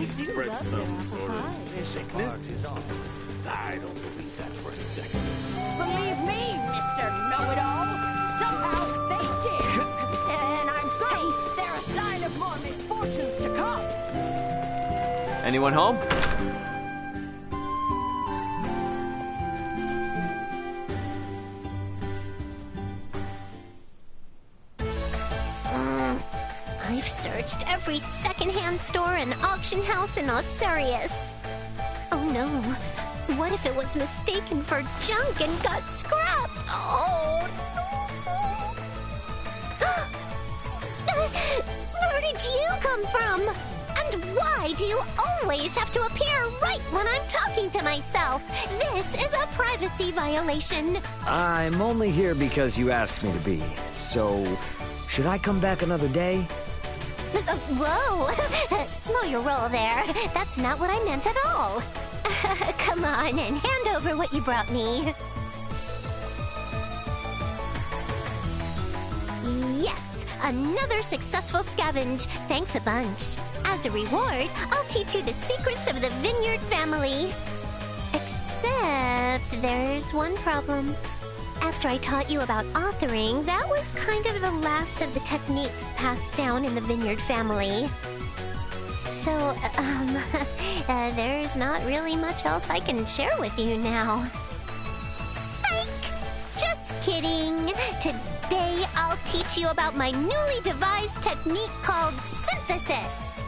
Spread some sort of sickness? I don't believe that for a second. Believe me, Mr. Know-It-All. Somehow they did. And I'm sorry, they're a sign of more misfortunes to come. Anyone home? I've searched every second-hand store and auction house in Osarius. Oh no. What if it was mistaken for junk and got scrapped? Oh no. Where did you come from? And And why do you always have to appear right when I'm talking to myself? This is a privacy violation. I'm only here because you asked me to be. So, should I come back another day? Whoa! Slow your roll there. That's not what I meant at all. Come on and hand over what you brought me. Yes! Another successful scavenge. Thanks a bunch. As a reward, I'll teach you the secrets of the Vineyard family. Except there's one problem. After I taught you about authoring, that was kind of the last of the techniques passed down in the Vineyard family. So, there's not really much else I can share with you now. Psych! Just kidding. Today, I'll teach you about my newly devised technique called synthesis.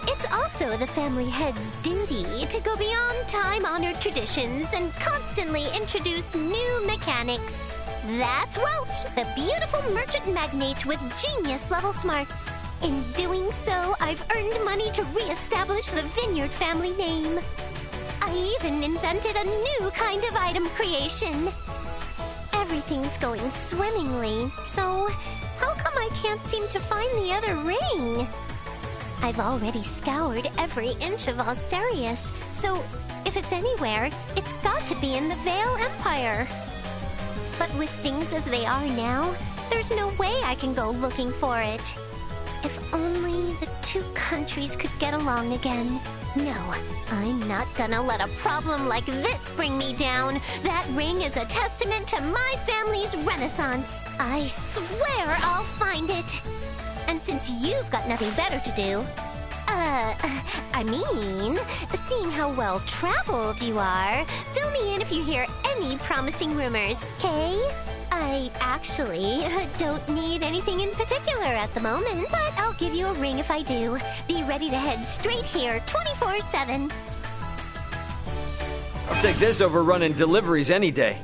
It's also the family head's duty to go beyond time-honored traditions and constantly introduce new mechanics. That's Welch, the beautiful merchant magnate with genius-level smarts. In doing so, I've earned money to re-establish the Vineyard family name. I even invented a new kind of item creation. Everything's going swimmingly, so how come I can't seem to find the other ring? I've already scoured every inch of Alcerius, so if it's anywhere, it's got to be in the Vale Empire. But with things as they are now, there's no way I can go looking for it. If only the two countries could get along again. No, I'm not gonna let a problem like this bring me down. That ring is a testament to my family's renaissance. I swear I'll find it. And since you've got nothing better to do, seeing how well-traveled you are, fill me in if you hear any promising rumors, okay? I actually don't need anything in particular at the moment, but I'll give you a ring if I do. Be ready to head straight here 24/7. I'll take this over running deliveries any day.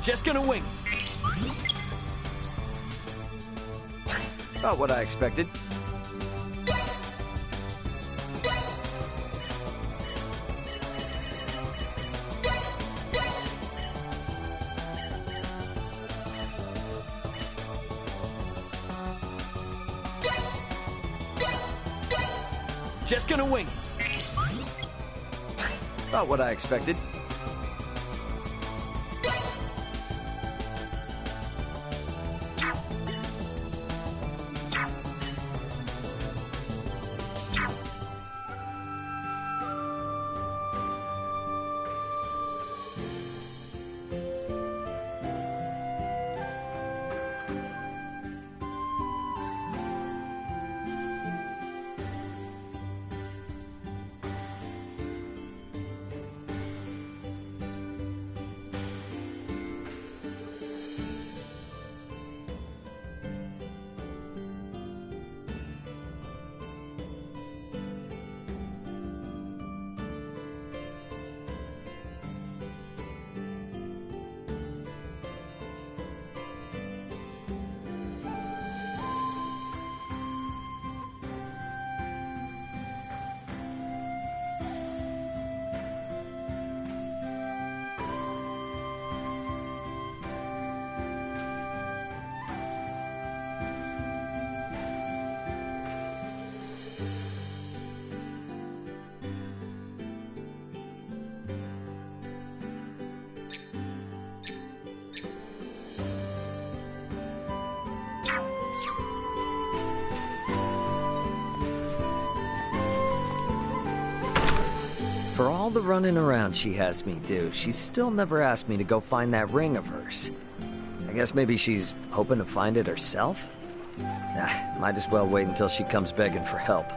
Just gonna wing. About what I expected. just gonna wing it. Not what I expected. For all the running around she has me do, she's still never asked me to go find that ring of hers. I guess maybe she's hoping to find it herself? Nah, might as well wait until she comes begging for help.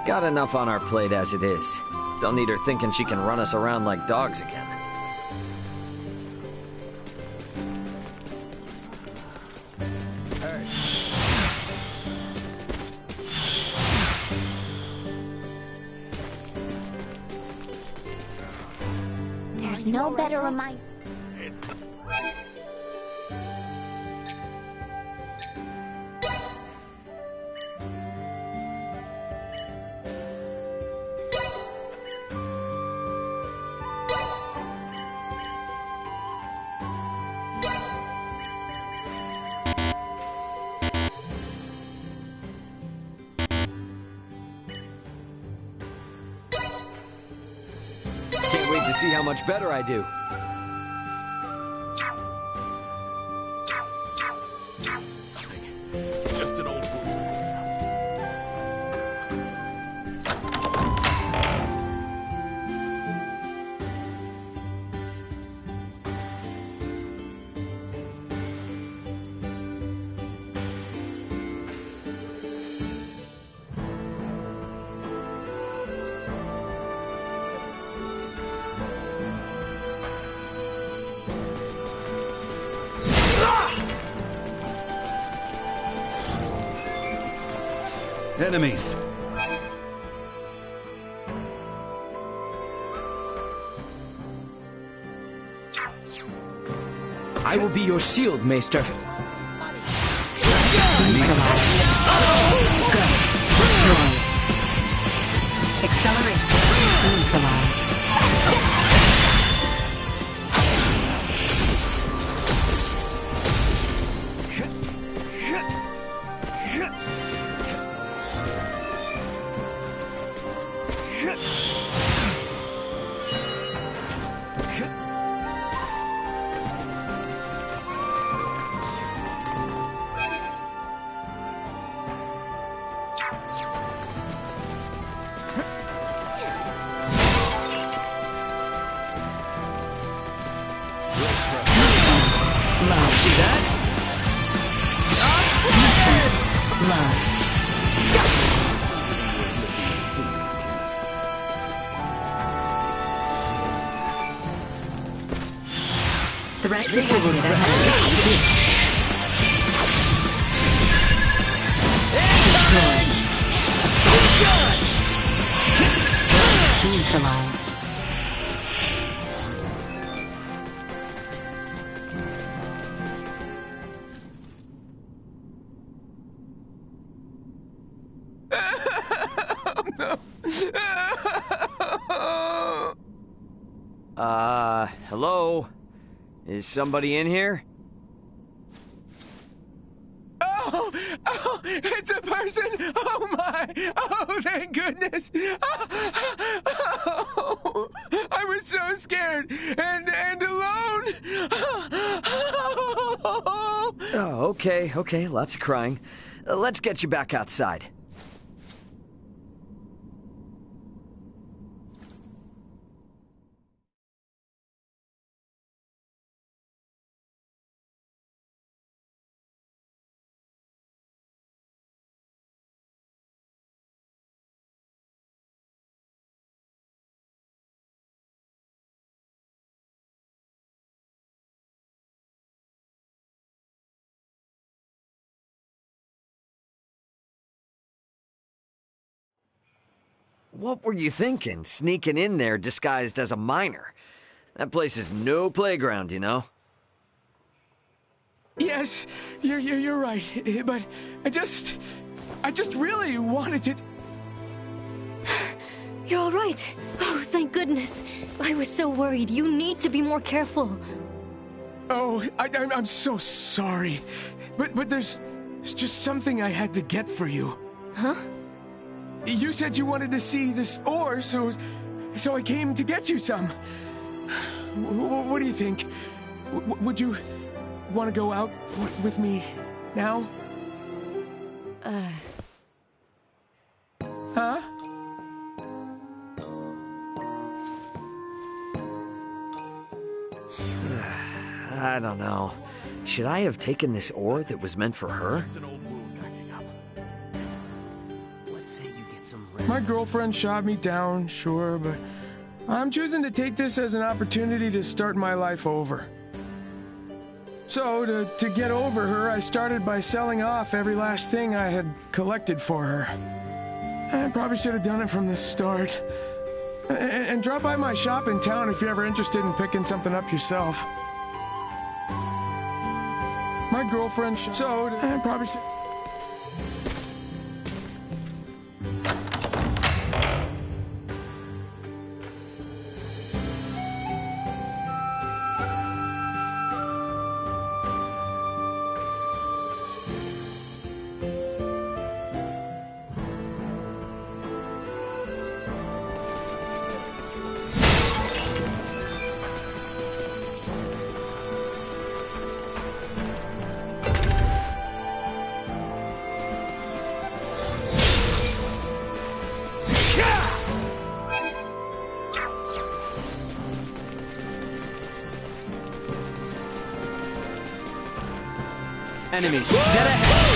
Got enough on our plate as it is. Don't need her thinking she can run us around like dogs again. There's no better reminder. Can't wait to see how much better I do. Just an old fool. Enemies! I will be your shield, Maester. Accelerate. Neutralized. Threat detected Neutralized. Hello? Is somebody in here? Oh, it's a person! Oh my! Oh, thank goodness! Oh, I was so scared and alone! Oh, okay, lots of crying. Let's get you back outside. What were you thinking, sneaking in there disguised as a miner? That place is no playground, you know? Yes, you're right, but I just really wanted to... You're all right. Oh, thank goodness. I was so worried. You need to be more careful. Oh, I'm so sorry. But there's just something I had to get for you. Huh? You said you wanted to see this ore, so I came to get you some. What do you think? Would you want to go out with me now? Huh? I don't know. Should I have taken this ore that was meant for her? My girlfriend shot me down, sure, but I'm choosing to take this as an opportunity to start my life over. So, to get over her, I started by selling off every last thing I had collected for her. I probably should have done it from the start. And drop by my shop in town if you're ever interested in picking something up yourself. My girlfriend, so I probably should... Enemies, dead ahead!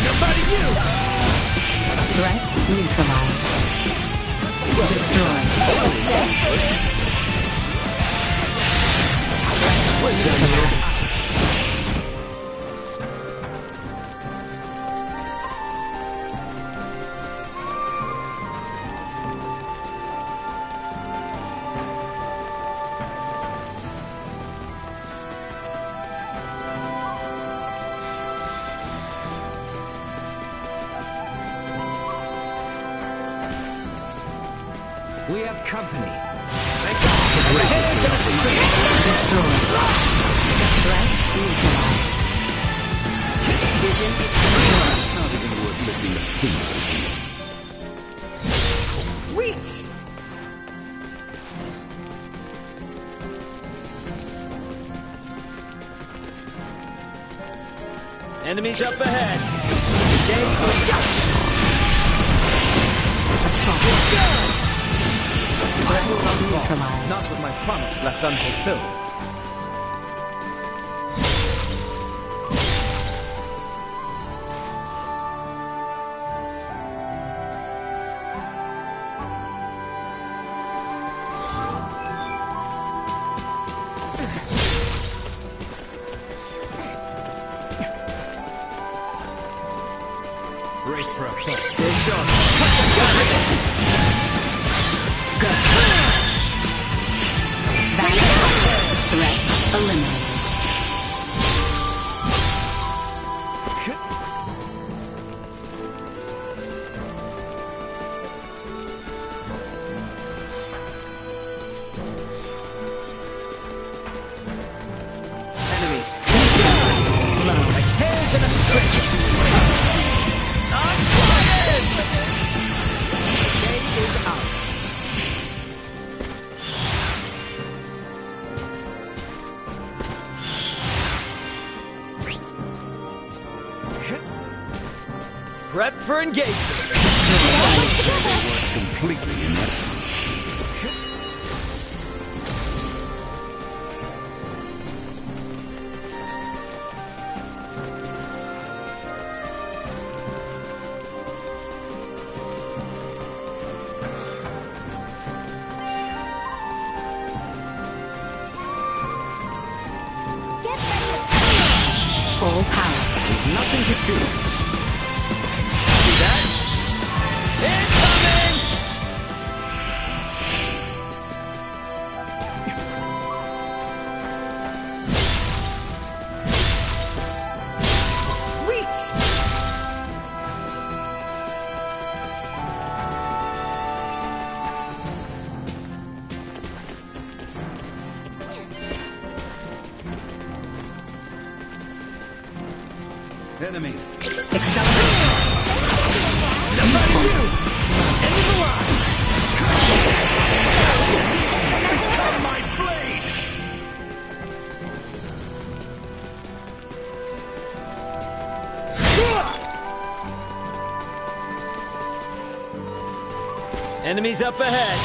Nobody you! Threat neutralized. Destroyed. Neutralized. We have company. Destroyed. Threat neutralized. Vision not even worth lifting a finger. Sweet! Enemies up ahead. Stay close. Neutralized. Not with my promise left unfulfilled. Brace for a push. Stay sharp. Threat eliminated. Prep for engagement. Completely inept. Full power. There's nothing to fear. See that? Incoming! Sweet! Enemies. Become my blade! Enemies up ahead.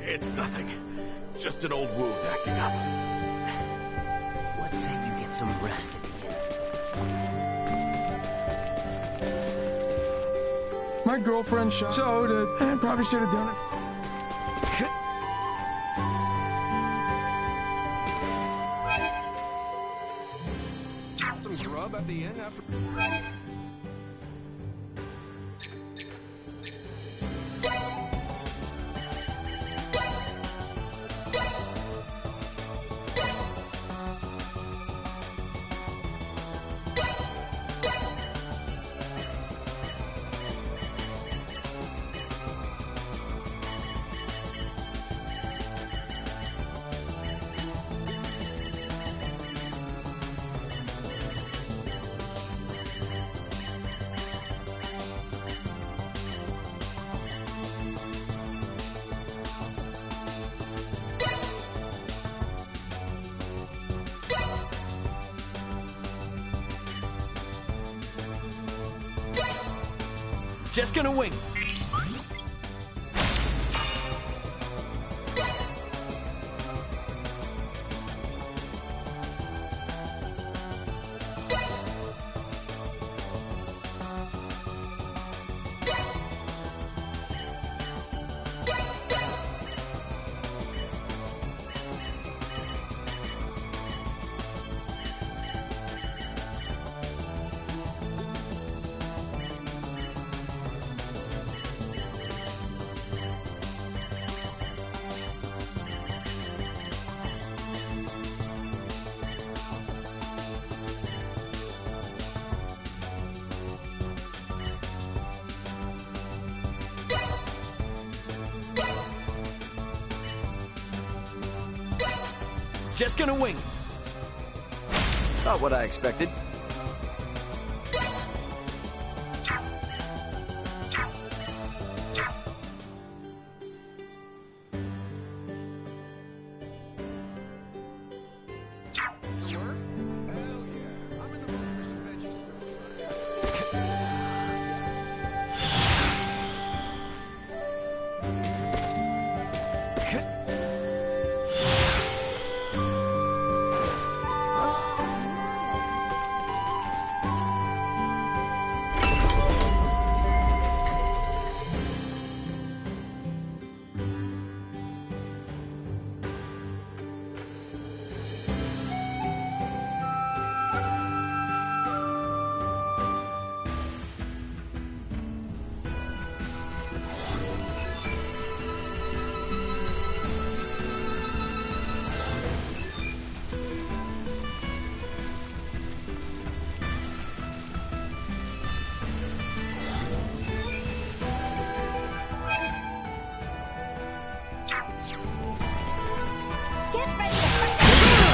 It's nothing. Just an old wound acting up. Let's say you get some rest at the end. My girlfriend shot. So, I probably should have done it. Some grub at the end after. Just gonna wing. Just gonna wing. Not what I expected.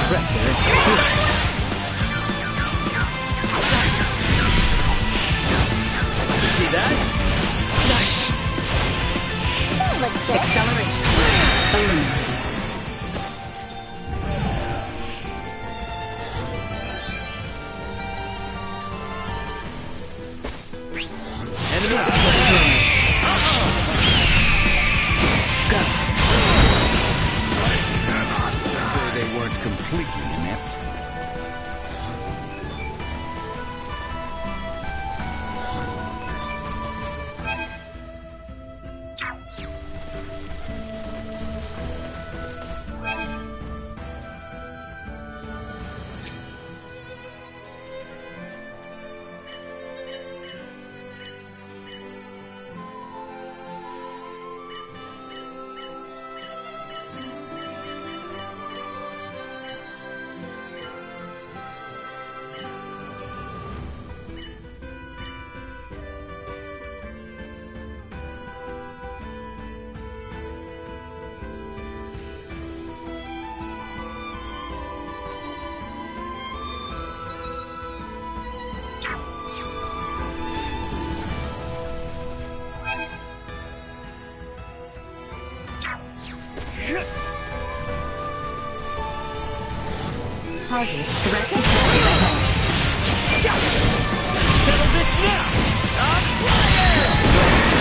See that? That looks good. Accelerate. Eliminated. Enemies Say they weren't completely inept. Target threat detected ahead. settle this now! I'm flying!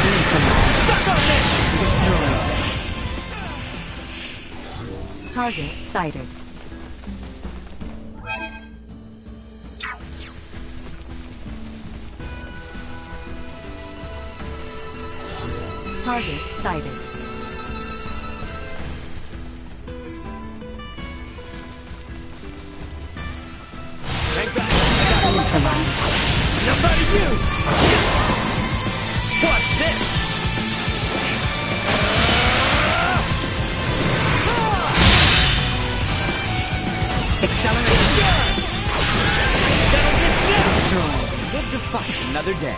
Neutralized. Suck on this! Destroyed. Target sighted. Target sighted. Neutralized. Now how do you? What's this? Accelerating. Settle this now! Destroyed. Live to fight another day.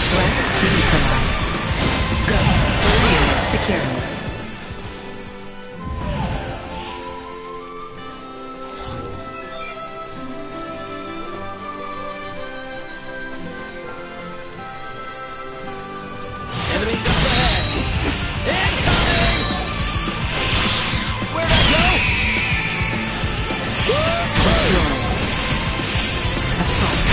Threat neutralized. Go. Barrier secured. Enemies up ahead! Incoming! Where'd I go? Destroyed. Assault.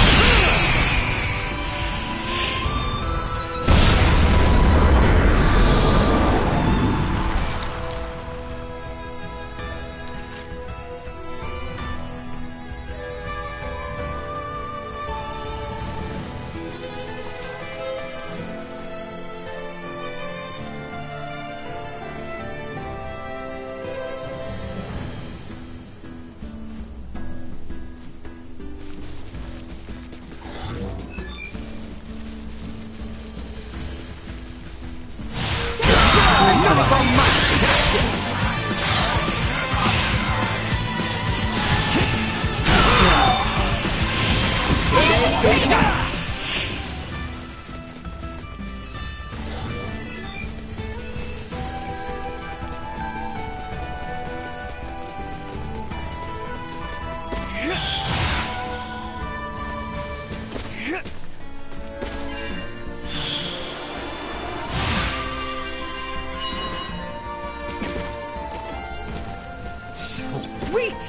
Sweet!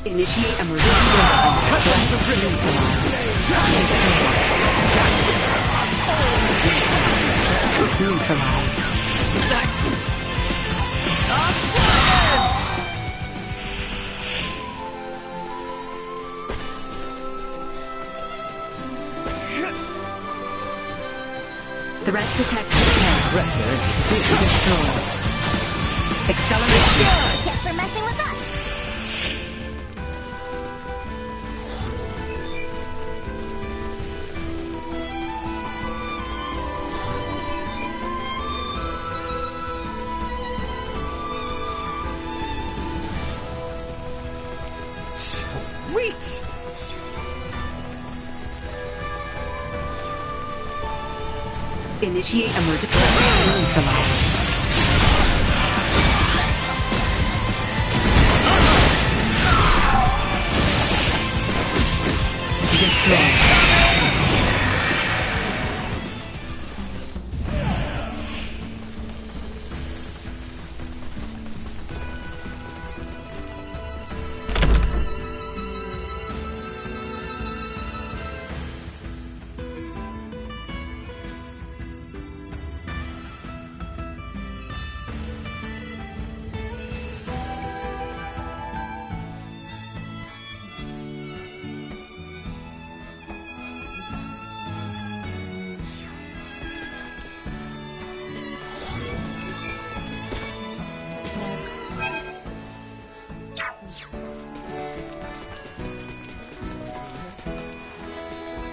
Initiate emergency neutralized. That's... Threat detected. Destroy. Accelerate. Get for messing with us. Sweet! Initiate emergency neutralized. Destroy.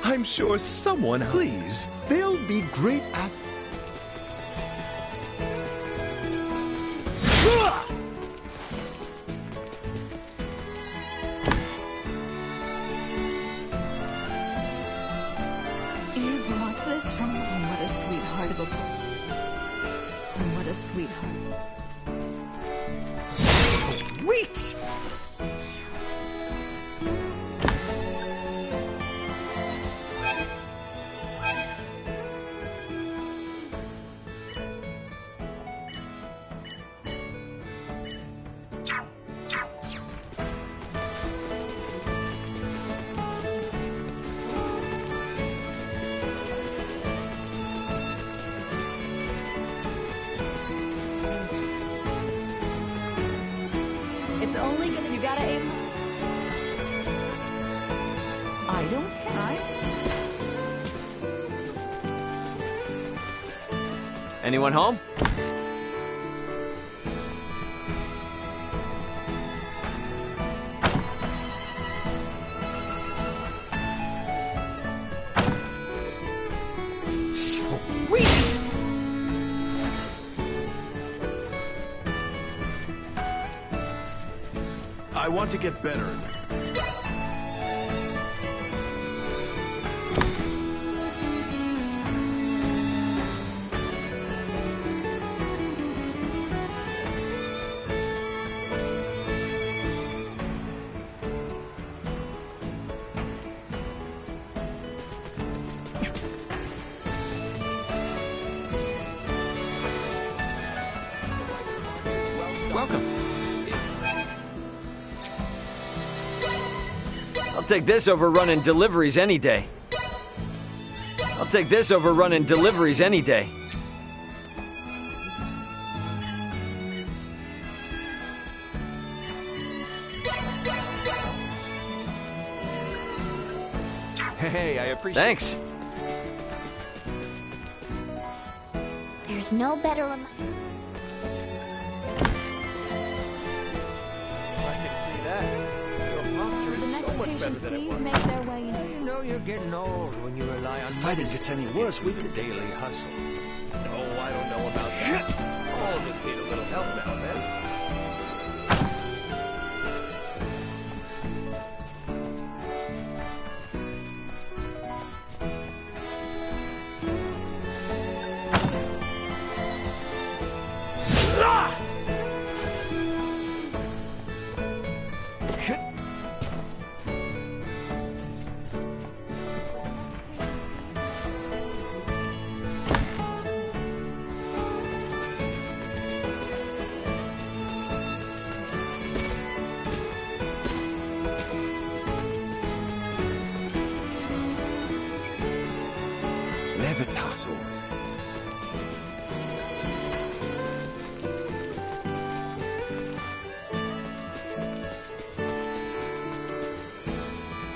I'm sure someone, please. They'll be great athletes. You brought this from... Oh, what a sweetheart of a boy. Oh, what a sweetheart. Sweet! It's only gonna... You gotta aim... I don't care. Anyone home? Sweet! I want to get better. Welcome. I'll take this over running deliveries any day. I'll take this over running deliveries any day. Hey, I appreciate Thanks. There's no better reminder. I can see that. Your posture is so much better than it was. Make their way in. You know you're getting old when you rely on... If fighting gets any worse, we could daily hustle. No, I don't know about that. All of us need a little help now and then. the tassel.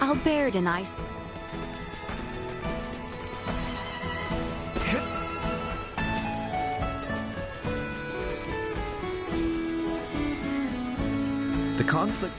Albert and I... The conflict...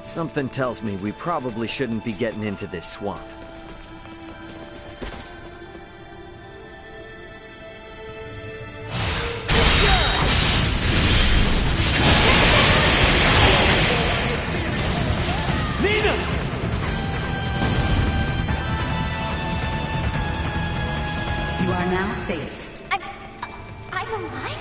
Something tells me we probably shouldn't be getting into this swamp. Nina! You are now safe. I'm alive?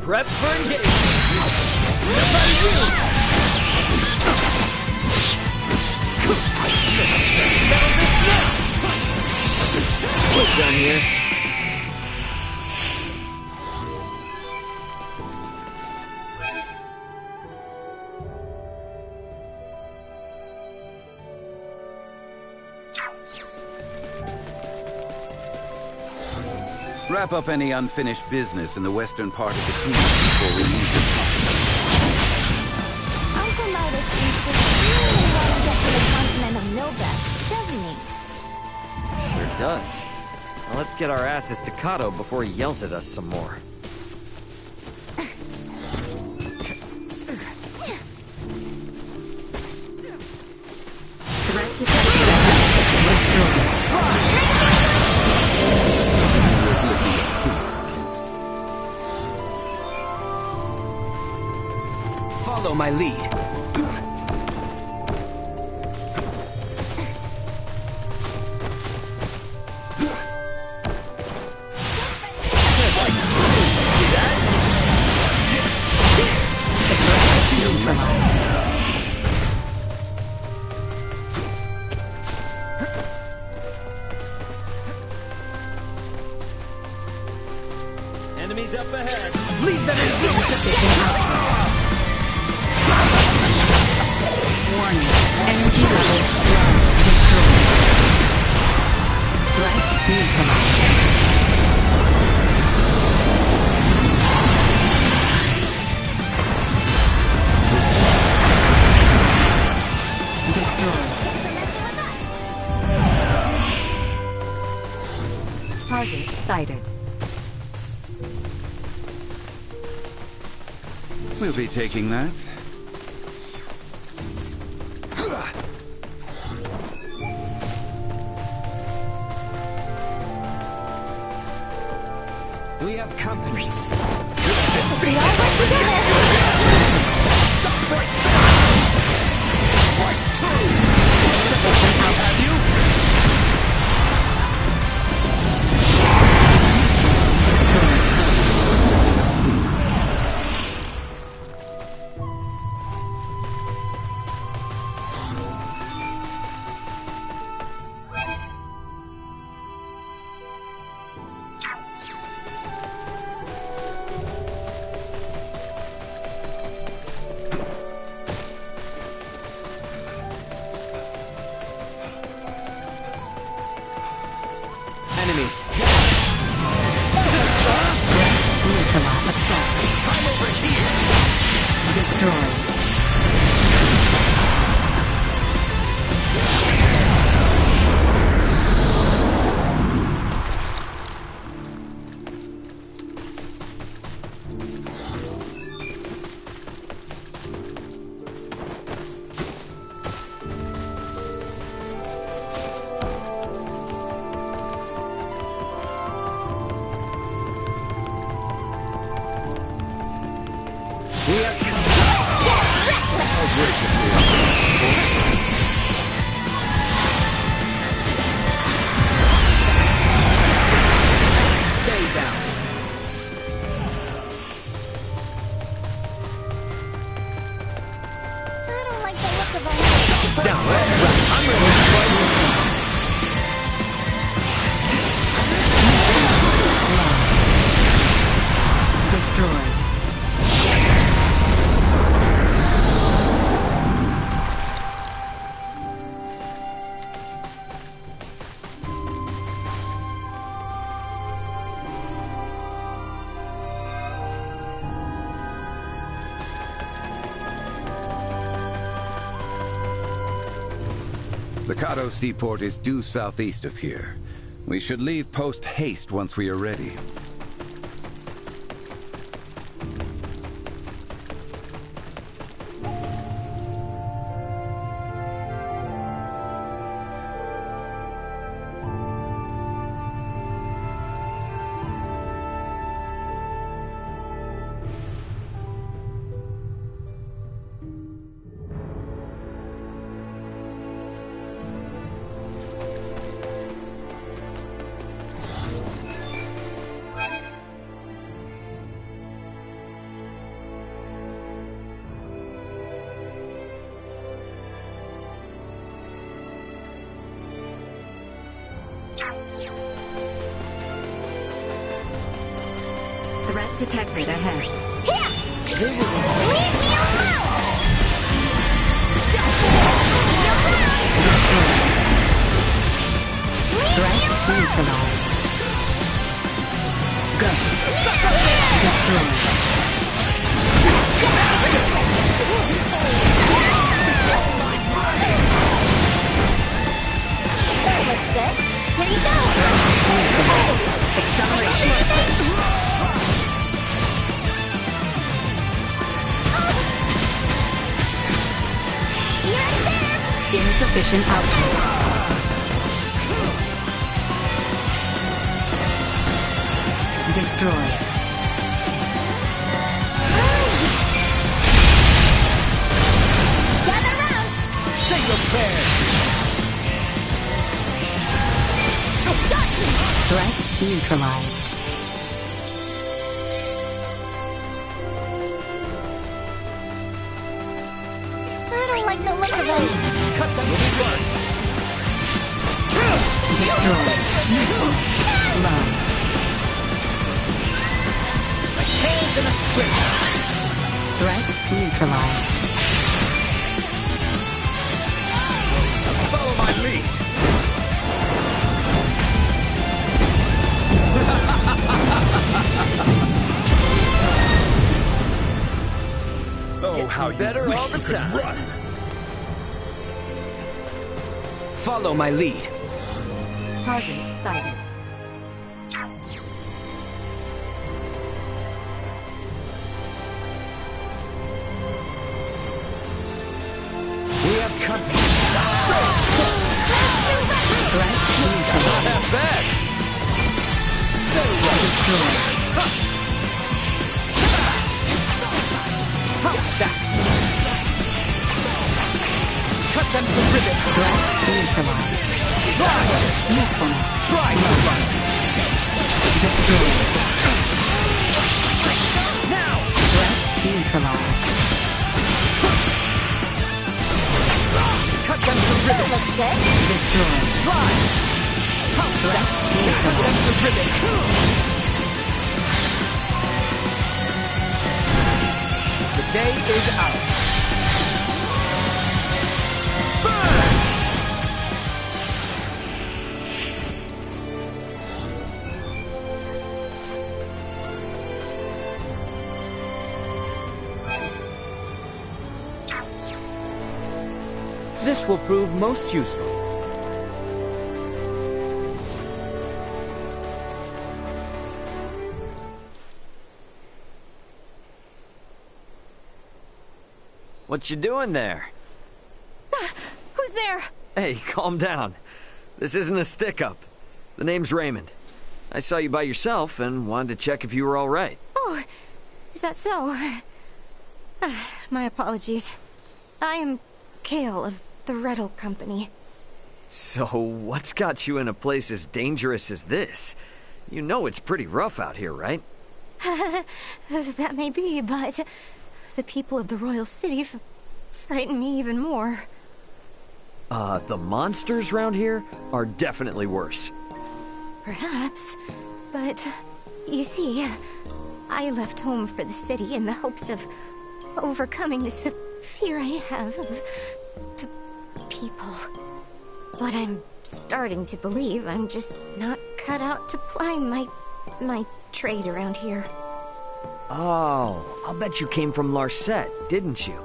Prep for engagement! Everybody move! Settle this now! We're done here. Wrap up any unfinished business in the western part of the kingdom before we leave the top. Uncle Midas seems to really want to get to the continent of Milbeck, doesn't he? Sure does. Well, let's get our asses to Kato before he yells at us some more. Threat detected. Destroyed. Follow my lead. See that? Enemies up ahead. Leave them in room to take them out. Warning. Energy levels low. Destroyed. Threat neutralized. Destroyed. Target sighted. We'll be taking that. We have company. We all work together! enemies. Neutralize. Assault. I'm over here. Destroy. Stay down. I don't like the look of all Down, let's run. I'm ready to fight. Destroy. The Kato seaport is due southeast of here. We should leave post haste once we are ready. Threat detected ahead. Leave me alone! Threat neutralized. Go. Destroy. That looks good. Here you go! Acceleration. Insufficient output. Destroy. Gather round! Single pair. Threat neutralized. I don't like the look of them. Cut them with guns. Destroy. Missiles. Love. Hands in a sprint. Threat neutralized. Follow my lead. Oh, how you better wish all the you could time. run! Follow my lead. Target sighted. We have company. Threat neutralized. Not bad. Destroy. How's that? Cut them to ribbons. Threat neutralized. Usefulness. Try to run. Destroy. Now. Threat neutralized. Cut them to ribbons. Looks good. Destroy. Fly. How's that? Cut them to ribbons. The day is out. Burn! This will prove most useful. What you doing there? Who's there? Hey, calm down. This isn't a stick-up. The name's Raymond. I saw you by yourself and wanted to check if you were all right. Oh, is that so? My apologies. I am Kale of the Rettle Company. So, what's got you in a place as dangerous as this? You know it's pretty rough out here, right? That may be, but the people of the Royal City frighten me even more. The monsters around here are definitely worse. Perhaps, but you see, I left home for the city in the hopes of overcoming this fear I have of the people. But I'm starting to believe I'm just not cut out to ply my trade around here. Oh, I'll bet you came from Larset, didn't you?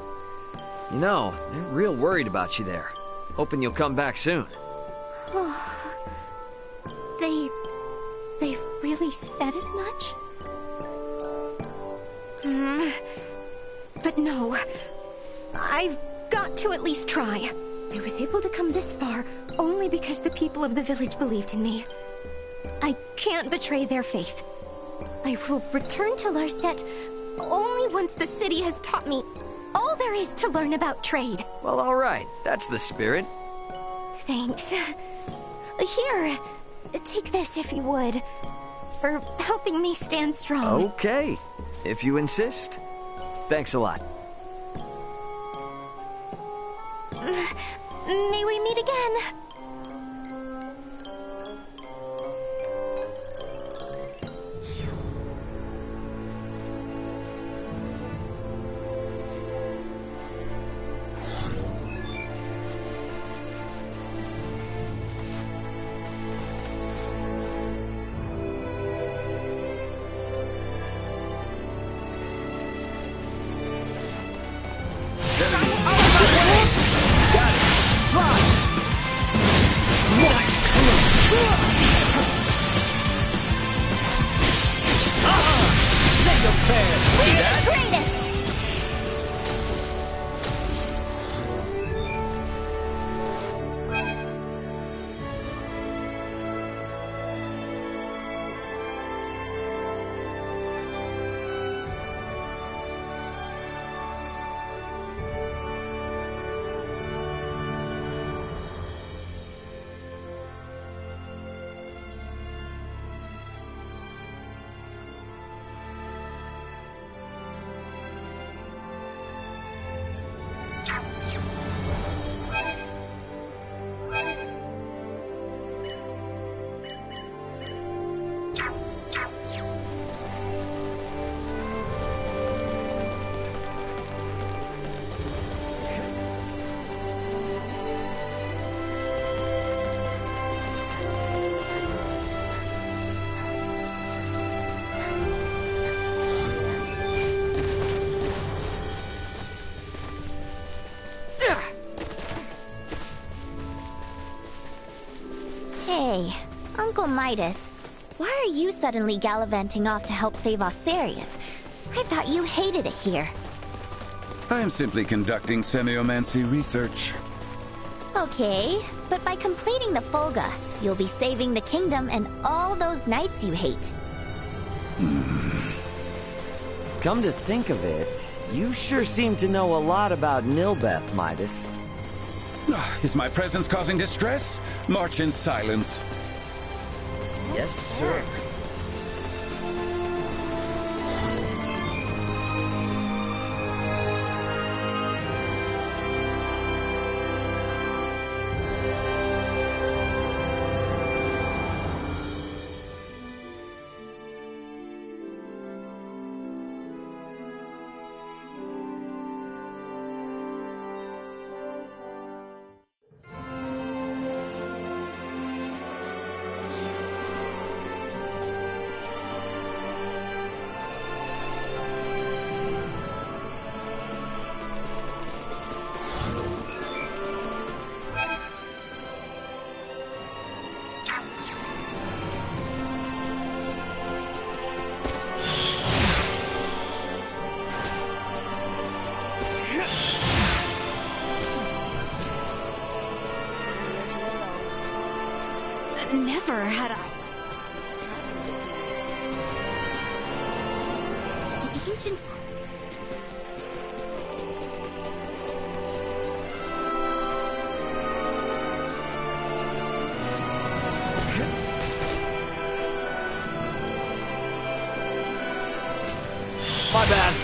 You know, they're real worried about you there. Hoping you'll come back soon. They really said as much? But no, I've got to at least try. I was able to come this far only because the people of the village believed in me. I can't betray their faith. I will return to Larset only once the city has taught me all there is to learn about trade. Well, all right. That's the spirit. Thanks. Here, take this if you would, for helping me stand strong. Okay, if you insist. Thanks a lot. May we meet again? Hey, Uncle Midas, why are you suddenly gallivanting off to help save Osarius? I thought you hated it here. I am simply conducting semiomancy research. Okay, but by completing the Folga, you'll be saving the kingdom and all those knights you hate. Come to think of it, you sure seem to know a lot about Nilbeth, Midas. Is my presence causing distress? March in silence. Yes, sir. Never had I. The ancient... My bad.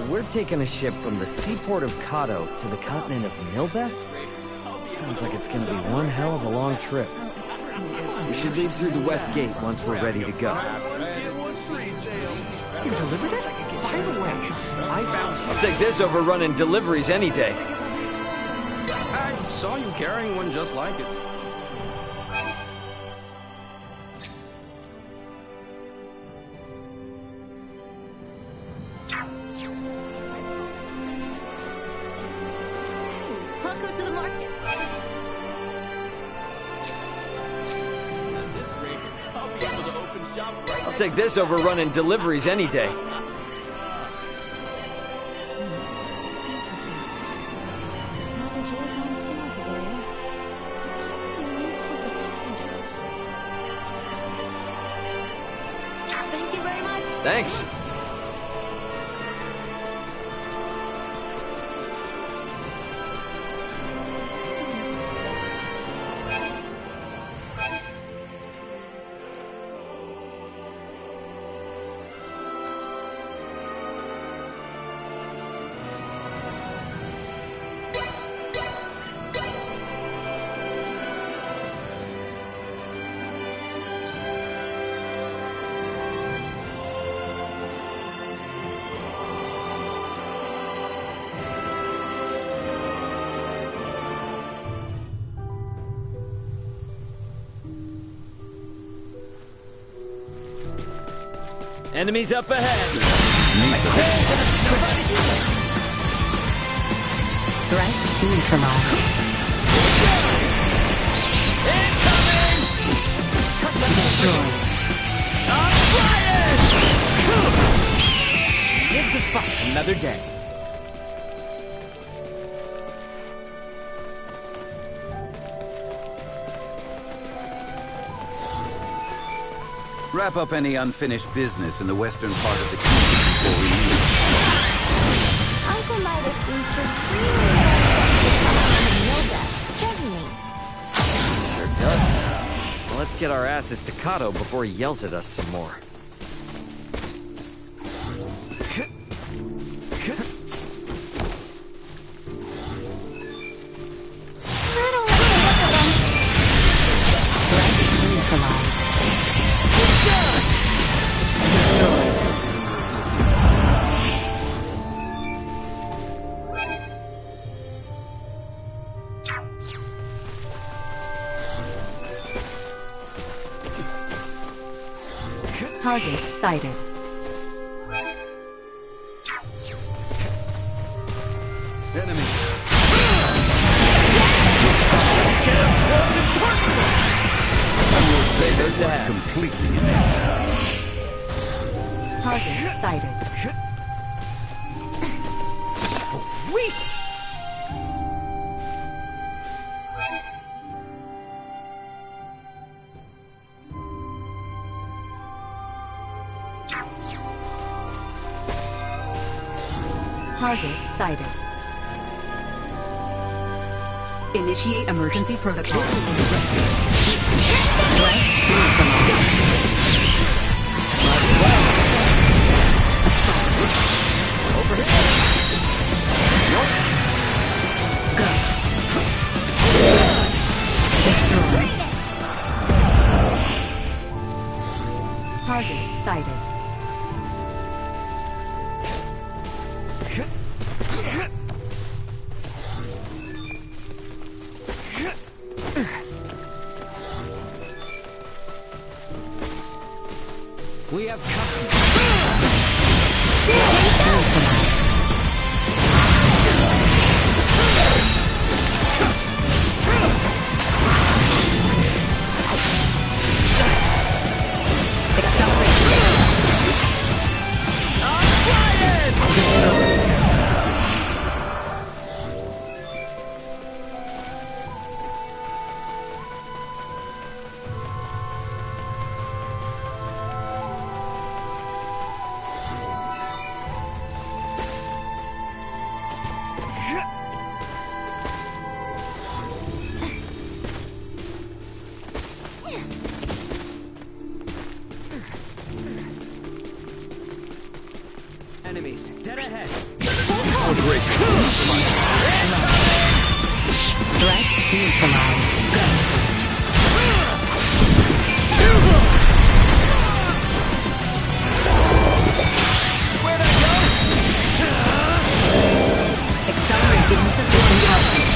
We're taking a ship from the seaport of Kato to the continent of Nilbeth? Sounds like it's gonna be one hell of a long trip. We should leave through the west gate once we're ready to go. You delivered it? By the way, I found... I'll take this over running deliveries any day. I saw you carrying one just like it. Welcome to the market. I'll take this over running deliveries any day. Thank you very much. Thanks. Enemies up ahead. Threat neutralized. Incoming! Destroyed. I'm flying! Live to fight another day. Wrap up any unfinished business in the western part of the kingdom before we leave. Uncle Midas seems to really doesn't he? Sure does. Well, let's get our asses to Kato before he yells at us some more. Target sighted. Enemy. I will say that was completely inept. Target sighted. Sweet! Target sighted. Initiate emergency protocol. Over here. sighted. We have company. Enemies, dead ahead. Threat neutralized. Where'd I go? Accelerate the insufficient output.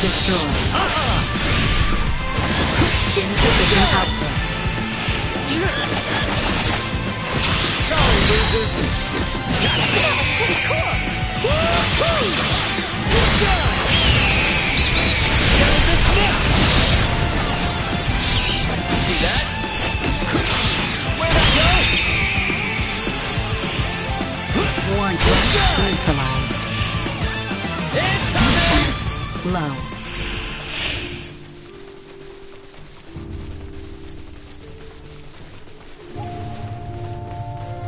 Destroy. Insufficient output. Sorry, loser. See that? Where'd I go? Warn neutralized. Defense low.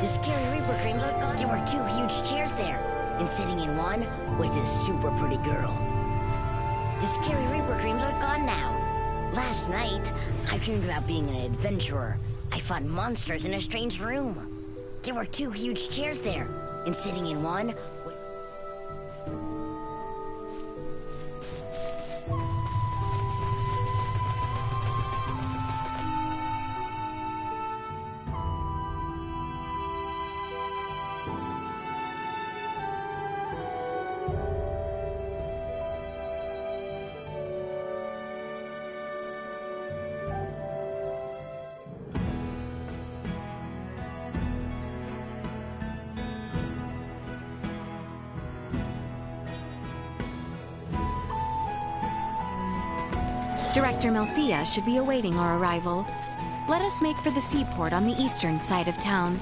The Scary Reaper dream looked like there were 2 huge chairs there, and sitting in one was this super pretty girl. The Scary Reaper dreams are gone now. Last night, I dreamed about being an adventurer. I fought monsters in a strange room. There were 2 huge chairs there, and sitting in one Director Melthea should be awaiting our arrival. Let us make for the seaport on the eastern side of town.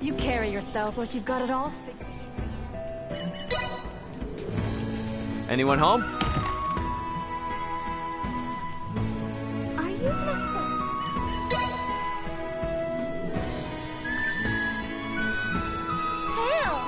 You carry yourself like you've got it all figured. Anyone home? Are you missing? Help!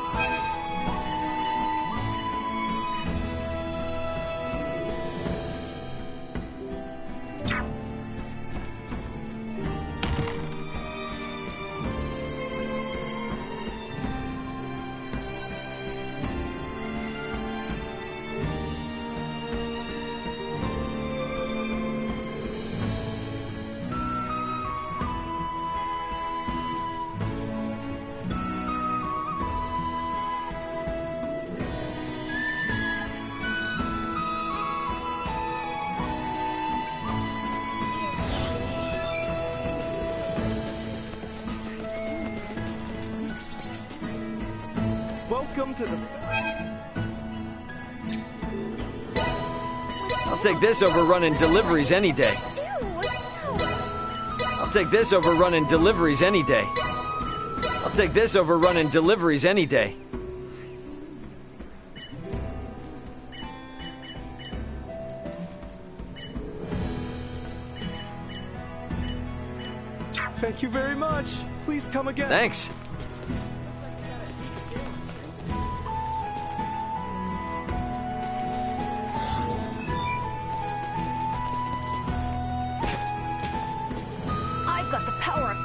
Welcome to the... I'll take this over running deliveries any day. I'll take this over running deliveries any day. I'll take this over running deliveries any day. Thank you very much. Please come again. Thanks. I've got the power of...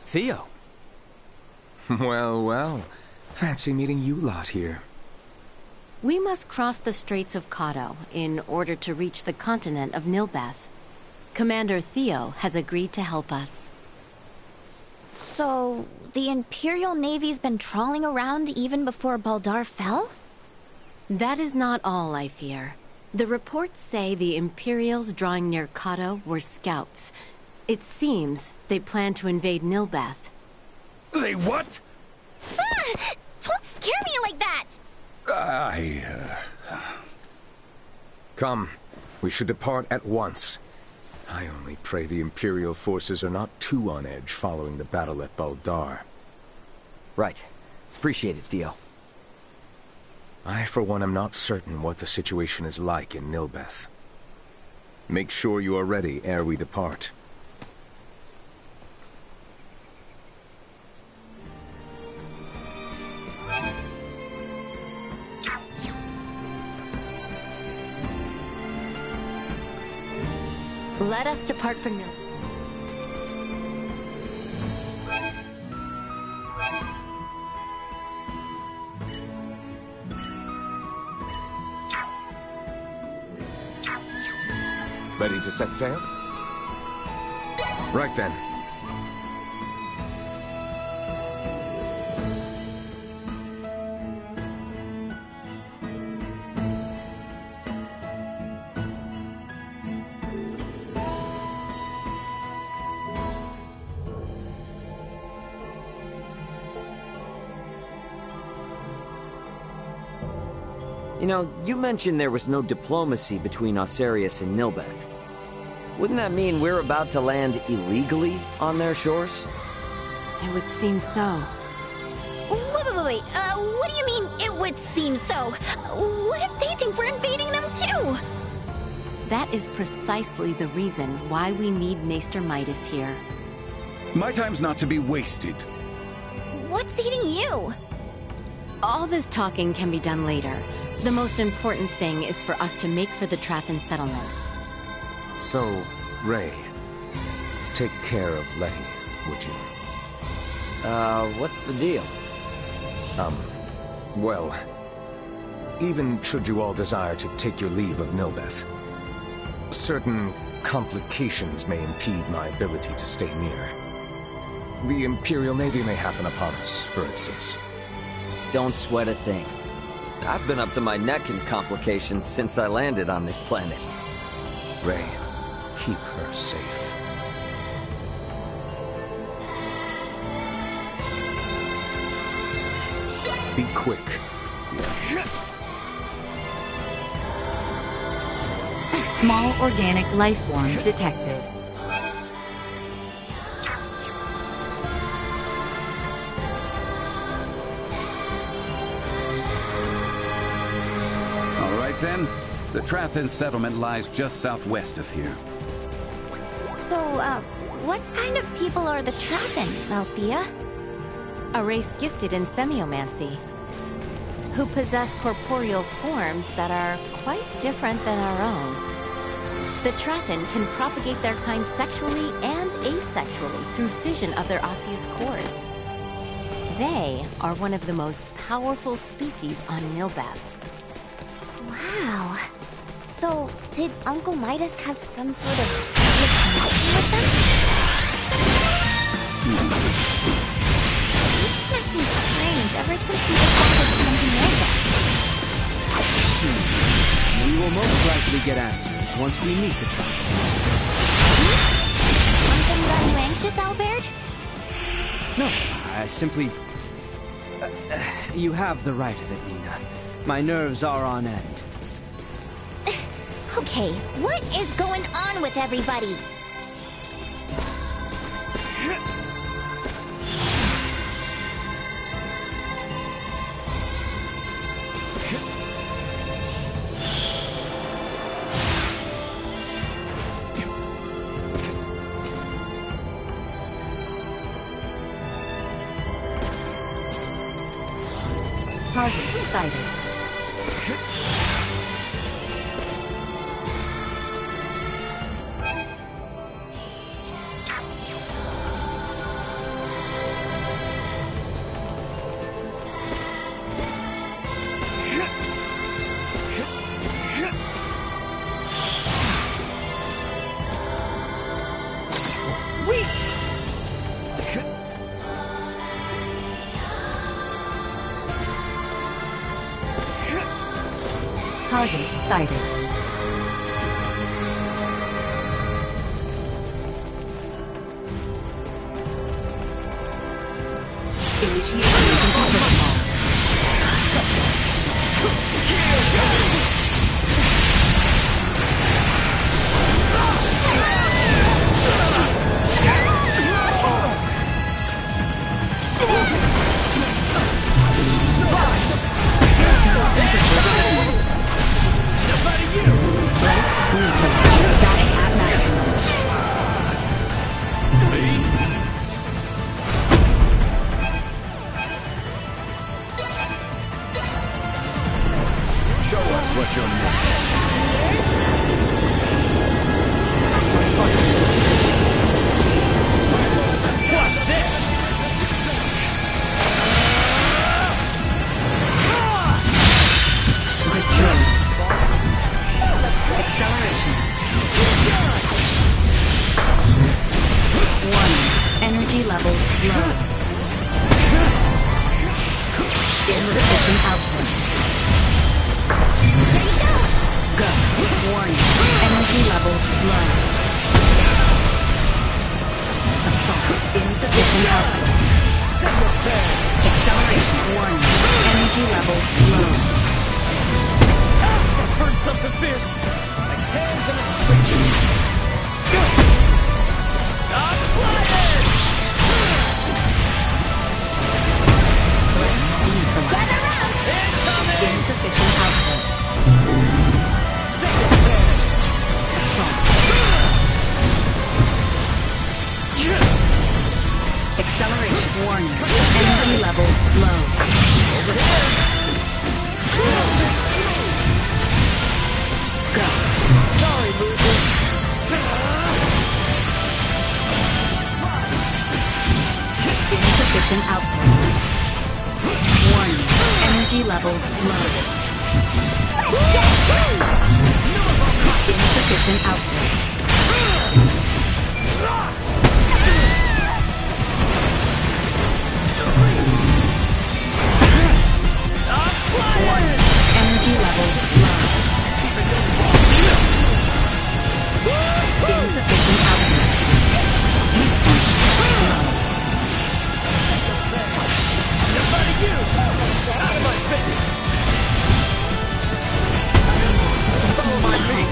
Theo. Well, well. Fancy meeting you lot here. We must cross the Straits of Kato in order to reach the continent of Nilbeth. Commander Theo has agreed to help us. So, the Imperial Navy's been trawling around even before Baldar fell? That is not all, I fear. The reports say the Imperials drawing near Kato were scouts. It seems they plan to invade Nilbeth. They what? Ah! Don't scare me like that! Come, we should depart at once. I only pray the Imperial forces are not too on edge following the battle at Baldar. Right. Appreciate it, Theo. I, for one, am not certain what the situation is like in Nilbeth. Make sure you are ready ere we depart. Let us depart for Nilbeth. Ready to set sail? Right then. You know, you mentioned there was no diplomacy between Osarius and Nilbeth. Wouldn't that mean we're about to land illegally on their shores? It would seem so. Wait. What do you mean, it would seem so? What if they think we're invading them too? That is precisely the reason why we need Maester Midas here. My time's not to be wasted. What's eating you? All this talking can be done later. The most important thing is for us to make for the Trathan settlement. So, Ray, take care of Letty, would you? What's the deal? Well, even should you all desire to take your leave of Nilbeth, certain complications may impede my ability to stay near. The Imperial Navy may happen upon us, for instance. Don't sweat a thing. I've been up to my neck in complications since I landed on this planet. Ray, keep her safe. Be quick. Small organic life form detected. All right then. The Trathan settlement lies just southwest of here. So, what kind of people are the Trathan, Althea? A race gifted in semiomancy, who possess corporeal forms that are quite different than our own. The Trathan can propagate their kind sexually and asexually through fission of their osseous cores. They are one of the most powerful species on Nilbeth. Wow. So, did Uncle Midas have some sort of connection with them? He's acting strange ever since he decided to come to Nilbeth. We will most likely get answers once we meet the Trathan. Something got you anxious, Albert? No, I simply... you have the right of it, Nina. My nerves are on end. Okay, what is going on with everybody? Target sighted. Target sighted. Energy levels low. Insufficient output. Go. Warning. Energy levels low. Assault. Insufficient output. Acceleration. Warning. Energy levels low. I heard something fierce. Like hands on a switch. Go. I'm flying! Gather round! Insufficient output. Assault. Acceleration. Warning. Energy levels low. Go. Sorry, loser. Insufficient output. Warning. Energy levels low. Insufficient output. Warning. Energy levels low. Insufficient output. Out of my face! Follow my lead!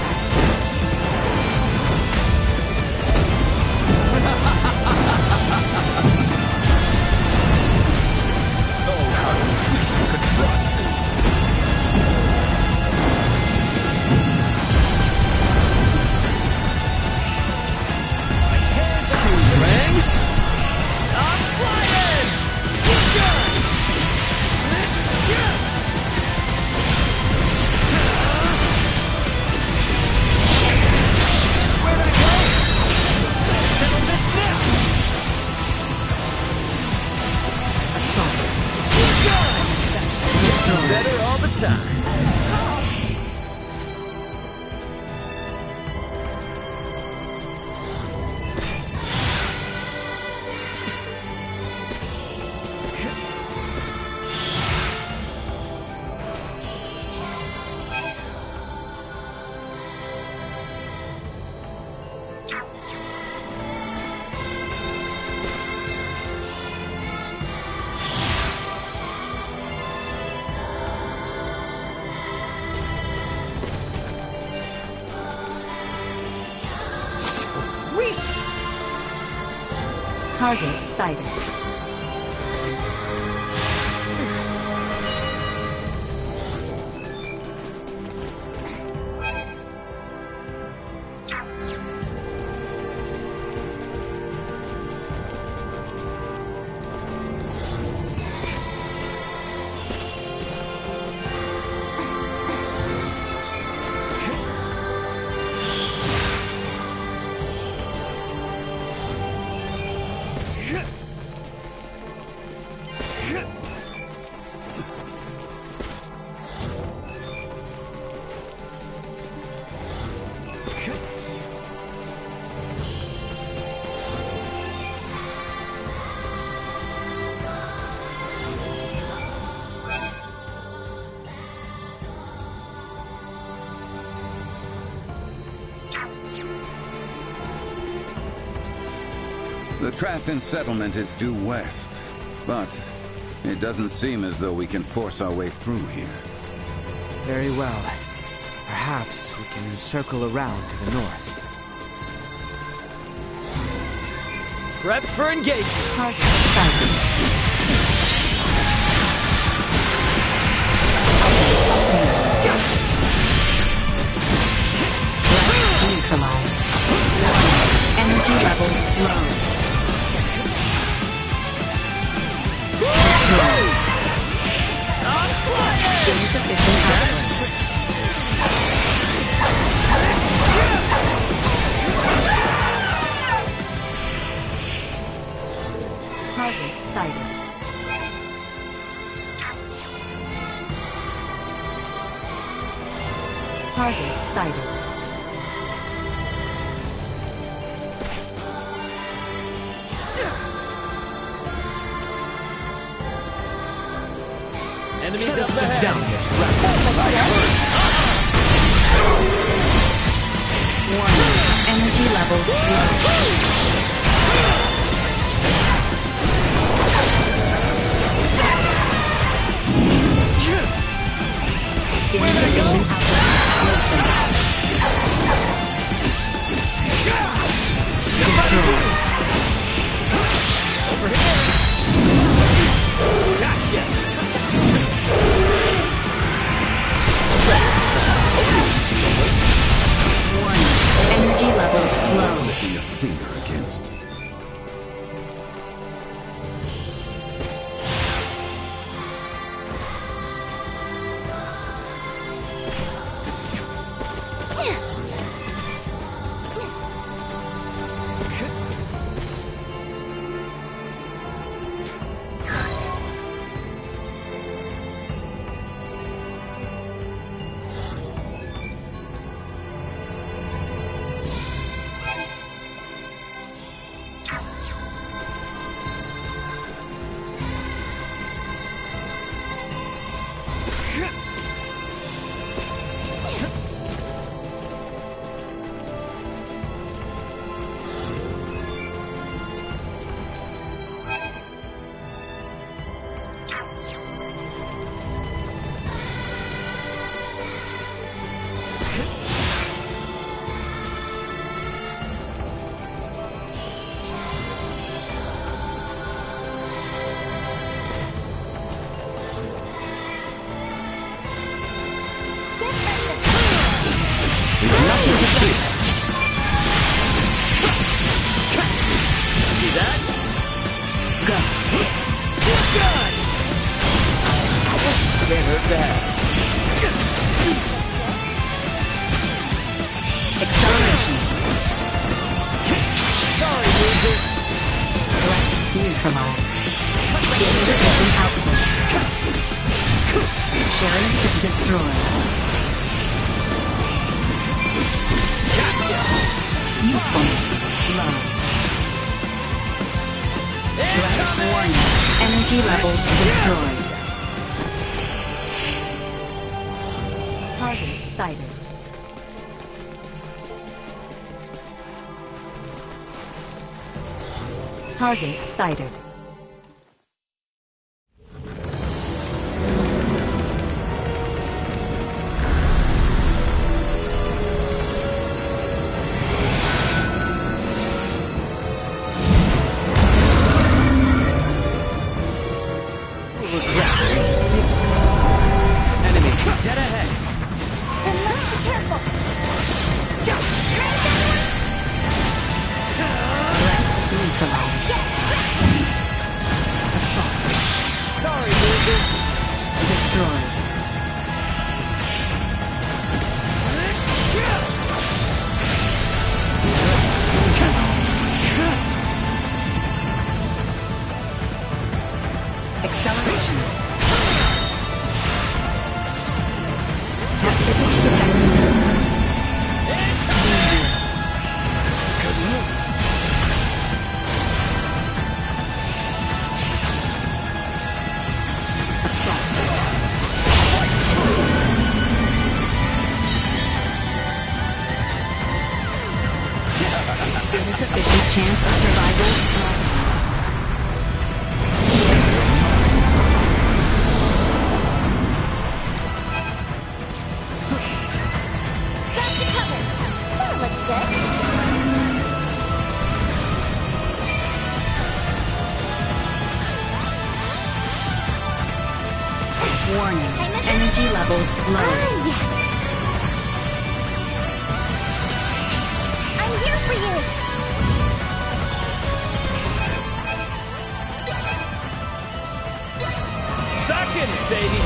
time. Target sighted. The Trathin settlement is due west, but it doesn't seem as though we can force our way through here. Very well. Perhaps we can circle around to the north. Prep for engagement. Target sighted. Neutralized. Energy levels low. Insufficient output. Target sighted. Target sighted. Enemies up ahead. Down this route. Warning. Energy levels low. Insufficient output. Destroy. Over here. Gotcha. Warning. Energy levels low. Lifting a finger against. See that? Go. Done! Can't hurt that. Acceleration. Sorry, loser. Threat neutralized. Insufficient output. Chariots destroyed. Usefulness low. Threat warning. Energy levels destroyed. Target sighted. Target sighted. Enemies dead ahead. Sorry, loser. Destroyed. Acceleration. Toxicity detected. Insufficient chance of survival. Warning. Energy levels low. Yes. I'm here for you. Back in it, baby.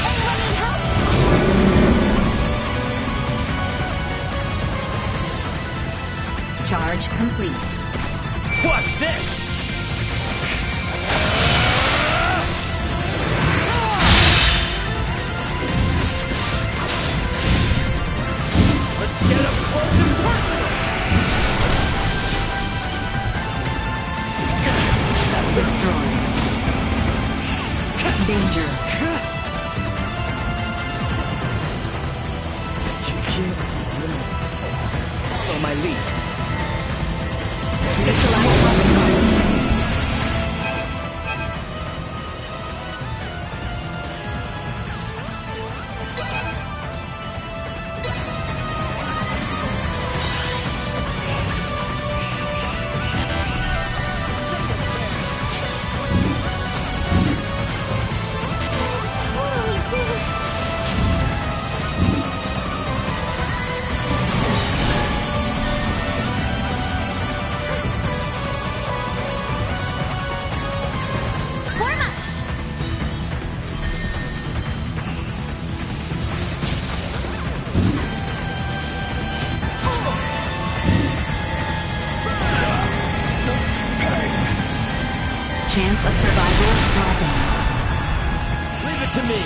Anyone need help? Charge complete. Watch this. Let's get up close and personal. Destroyed. Danger. Follow my lead. Chance of survival dropping. Leave it to me.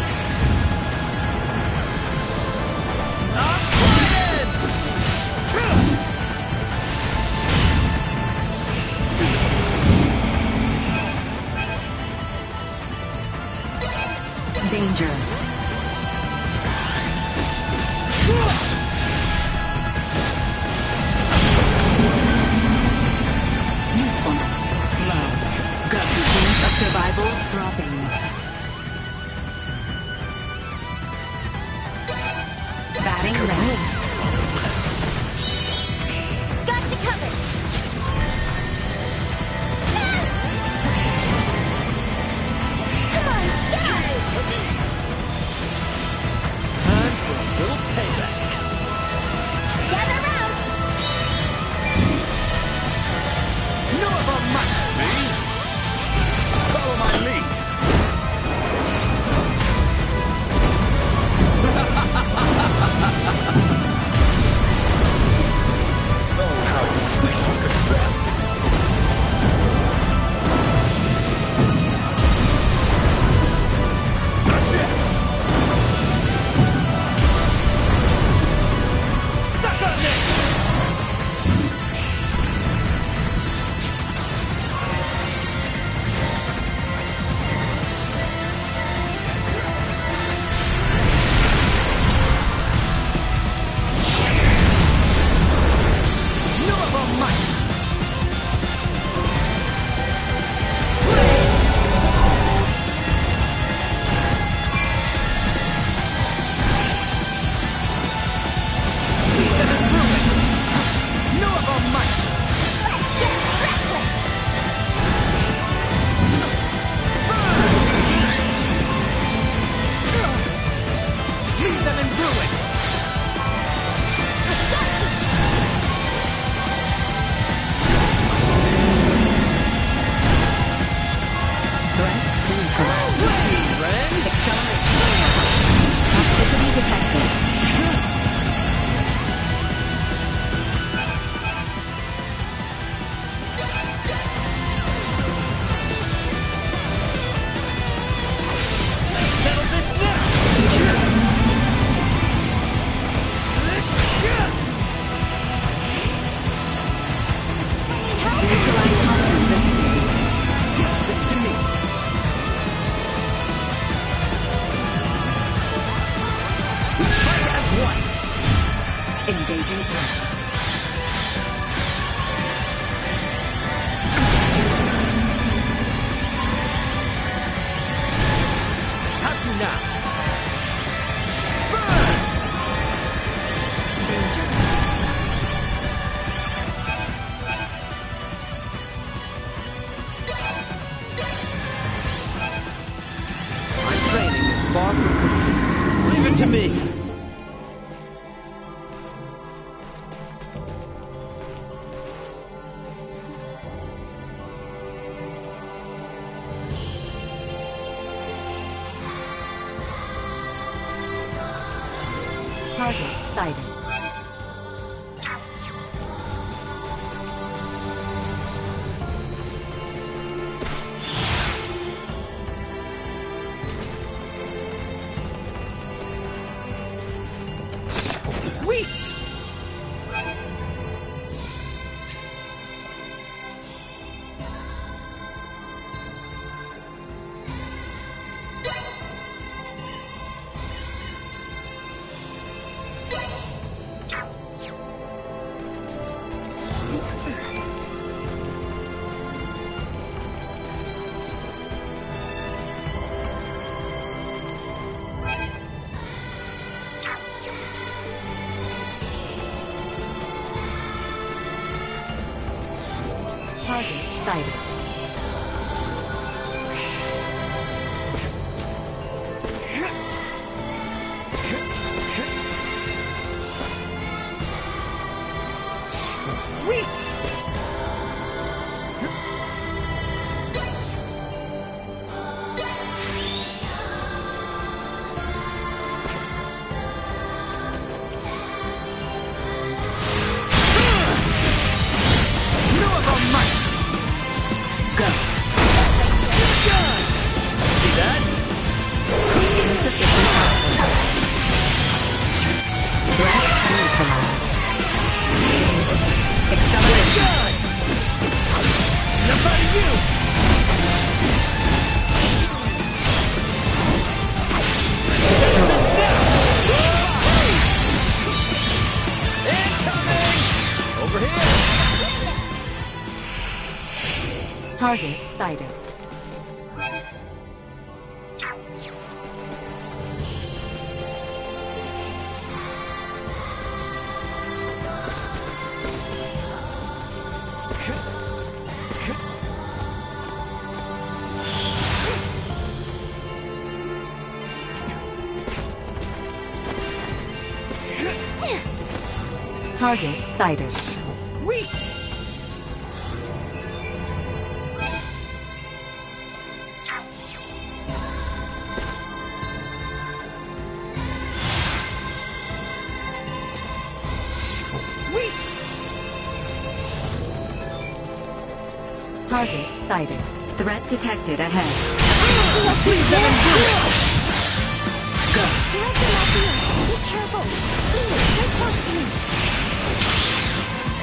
Danger. Usefulness low. Chance of survival dropping. Batting ready. Got you covered. Come on, get out. engaging threat. Have you now? My training is far from complete. Leave it to me! Target sighted. Sweet! Target sighted. Sweet! Target sighted. Target sighted. Sweet! Target sighted. Threat detected ahead. Be careful. Please, stay close to me.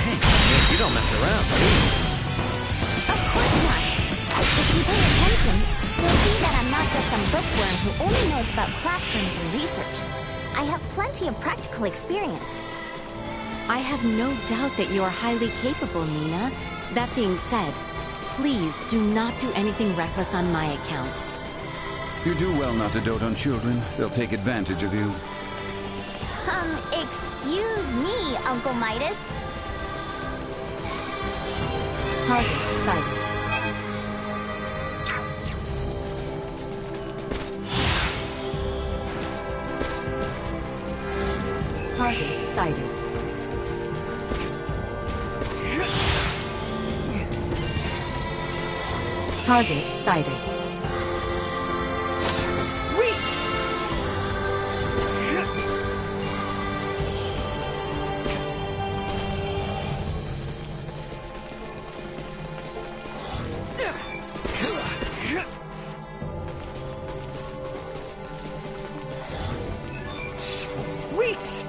Hey, you don't mess around. Of course not. If you pay attention, you'll see that I'm not just some bookworm who only knows about classrooms and research. I have plenty of practical experience. I have no doubt that you are highly capable, Nina. That being said, please do not do anything reckless on my account. You do well not to dote on children. They'll take advantage of you. Excuse me, Uncle Midas. Target sighted. Target sighted. Target sighted. Sweet! Sweet!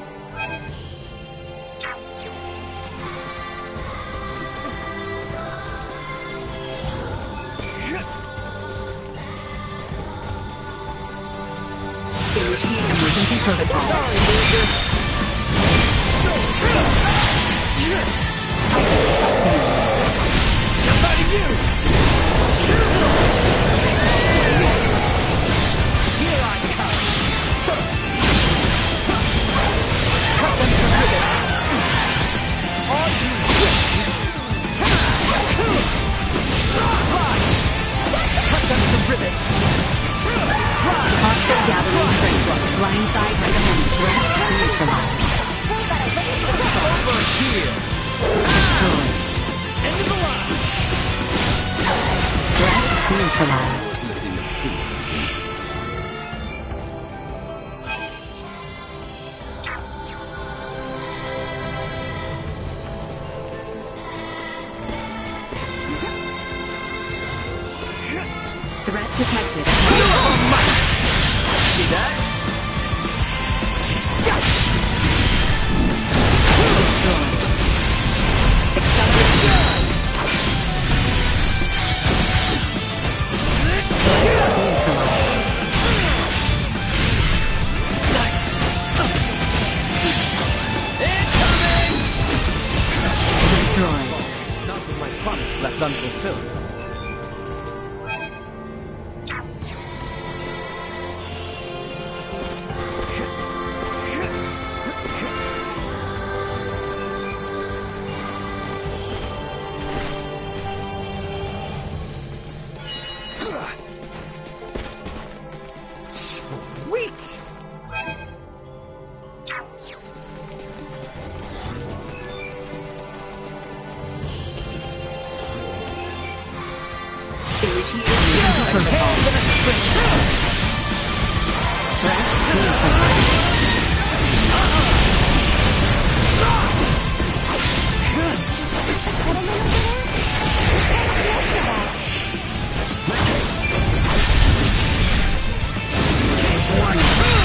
Emergency protocol. Sorry, Major. neutralized. Threat detected. See that? Destroyed. Accelerate. Destroyed. Not with my promise left unfulfilled. Sweet!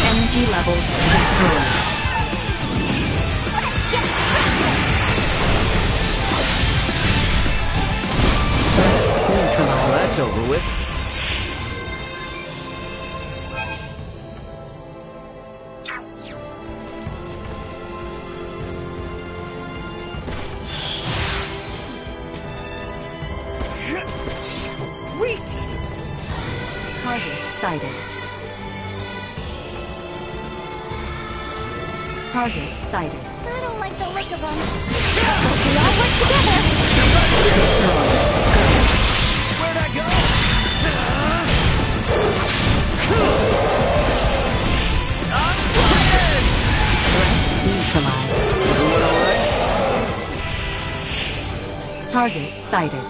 Energy levels destroyed. Well, that's over with. Sweet! Target sighted. Target sighted. I don't like the look of them. But we all work together. Where'd I go? I'm flying! Threat neutralized. Everyone alright? Target sighted.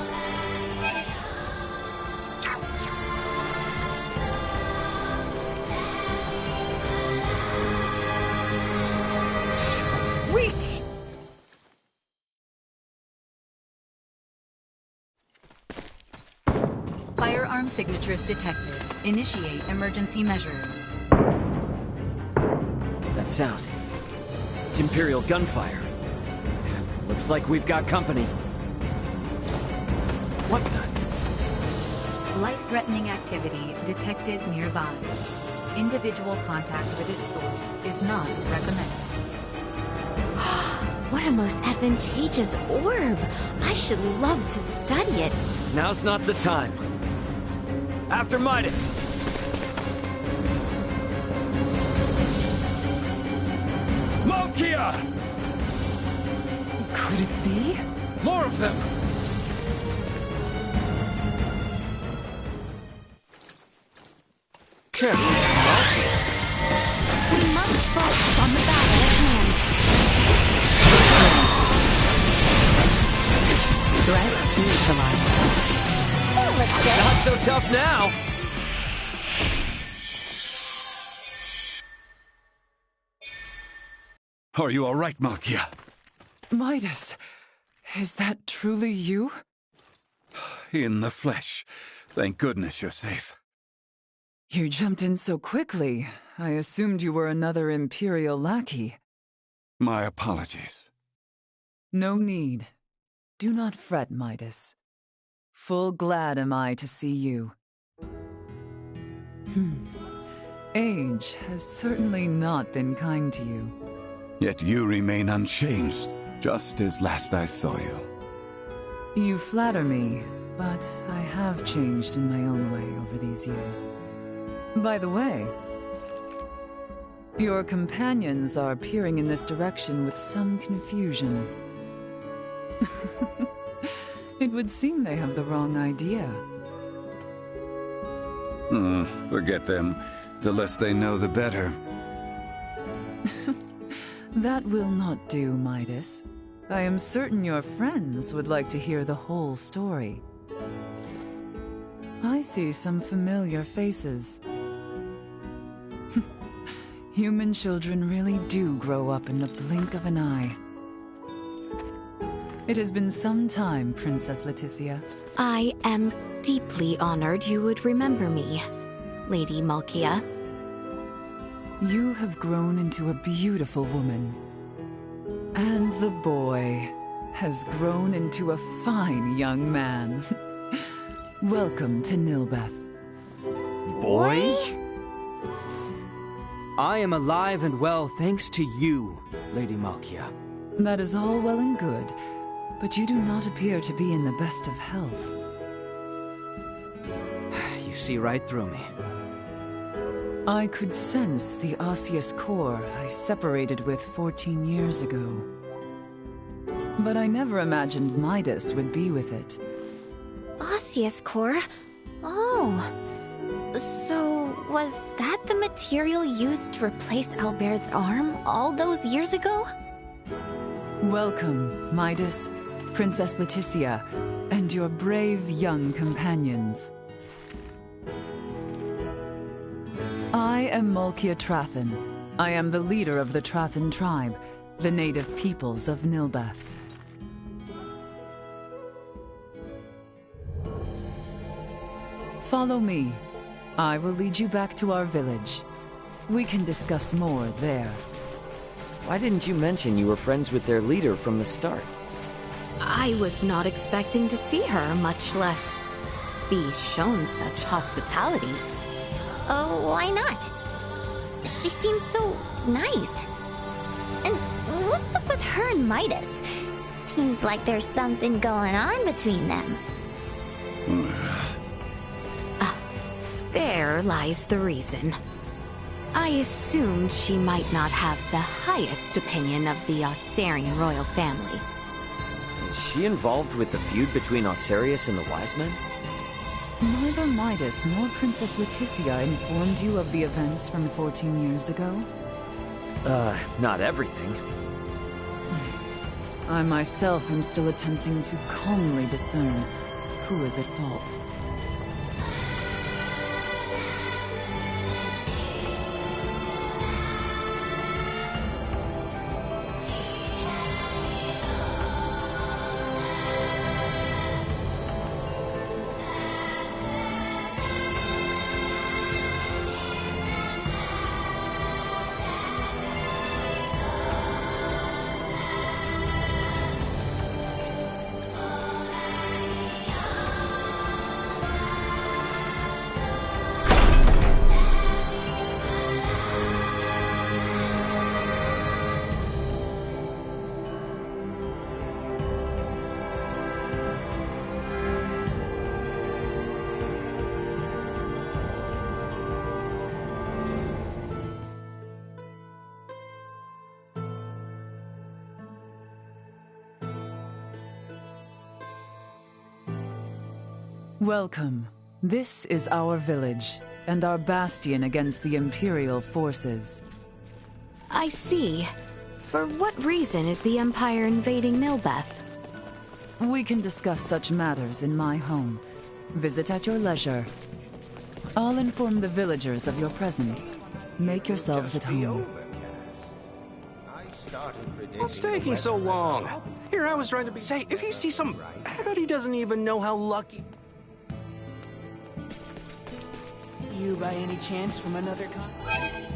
Sweet! Firearm signatures detected. Initiate emergency measures. That sound. It's Imperial gunfire. Looks like we've got company. What the? Life-threatening activity detected nearby. Individual contact with its source is not recommended. What a most advantageous orb! I should love to study it. Now's not the time. After Midas! Malkia! Could it be? More of them! Careful. We must focus on the battle at hand. Threat neutralized. That looks good. Not so tough now! Are you all right, Malkia? Midas, is that truly you? In the flesh. Thank goodness you're safe. You jumped in so quickly. I assumed you were another Imperial lackey. My apologies. No need. Do not fret, Midas. Full glad am I to see you. Age has certainly not been kind to you. Yet you remain unchanged, just as last I saw you. You flatter me, but I have changed in my own way over these years. By the way, your companions are peering in this direction with some confusion. It would seem they have the wrong idea. Forget them. The less they know, the better. That will not do, Midas. I am certain your friends would like to hear the whole story. I see some familiar faces. Human children really do grow up in the blink of an eye. It has been some time, Princess Leticia. I am deeply honored you would remember me, Lady Malkia. You have grown into a beautiful woman. And the boy has grown into a fine young man. Welcome to Nilbeth. Boy? I am alive and well thanks to you, Lady Malkia. That is all well and good, but you do not appear to be in the best of health. You see right through me. I could sense the osseous core I separated with 14 years ago. But I never imagined Midas would be with it. Osseous core? Oh. So, was that the material used to replace Albert's arm all those years ago? Welcome, Midas, Princess Leticia, and your brave young companions. I am Malkia Trathen. I am the leader of the Trathen tribe, the native peoples of Nilbeth. Follow me. I will lead you back to our village. We can discuss more there. Why didn't you mention you were friends with their leader from the start? I was not expecting to see her, much less be shown such hospitality. Oh, why not? She seems so nice. And what's up with her and Midas? Seems like there's something going on between them. There lies the reason. I assumed she might not have the highest opinion of the Ossarian royal family. Is she involved with the feud between Ossarius and the Wise Men? Neither Midas nor Princess Leticia informed you of the events from 14 years ago? Not everything. I myself am still attempting to calmly discern who is at fault. Welcome. This is our village, and our bastion against the Imperial forces. I see. For what reason is the Empire invading Nilbeth? We can discuss such matters in my home. Visit at your leisure. I'll inform the villagers of your presence. Make yourselves at home. What's taking so long? Here I was trying to say, if you see some... I bet he doesn't even know how lucky... You by any chance from another continent?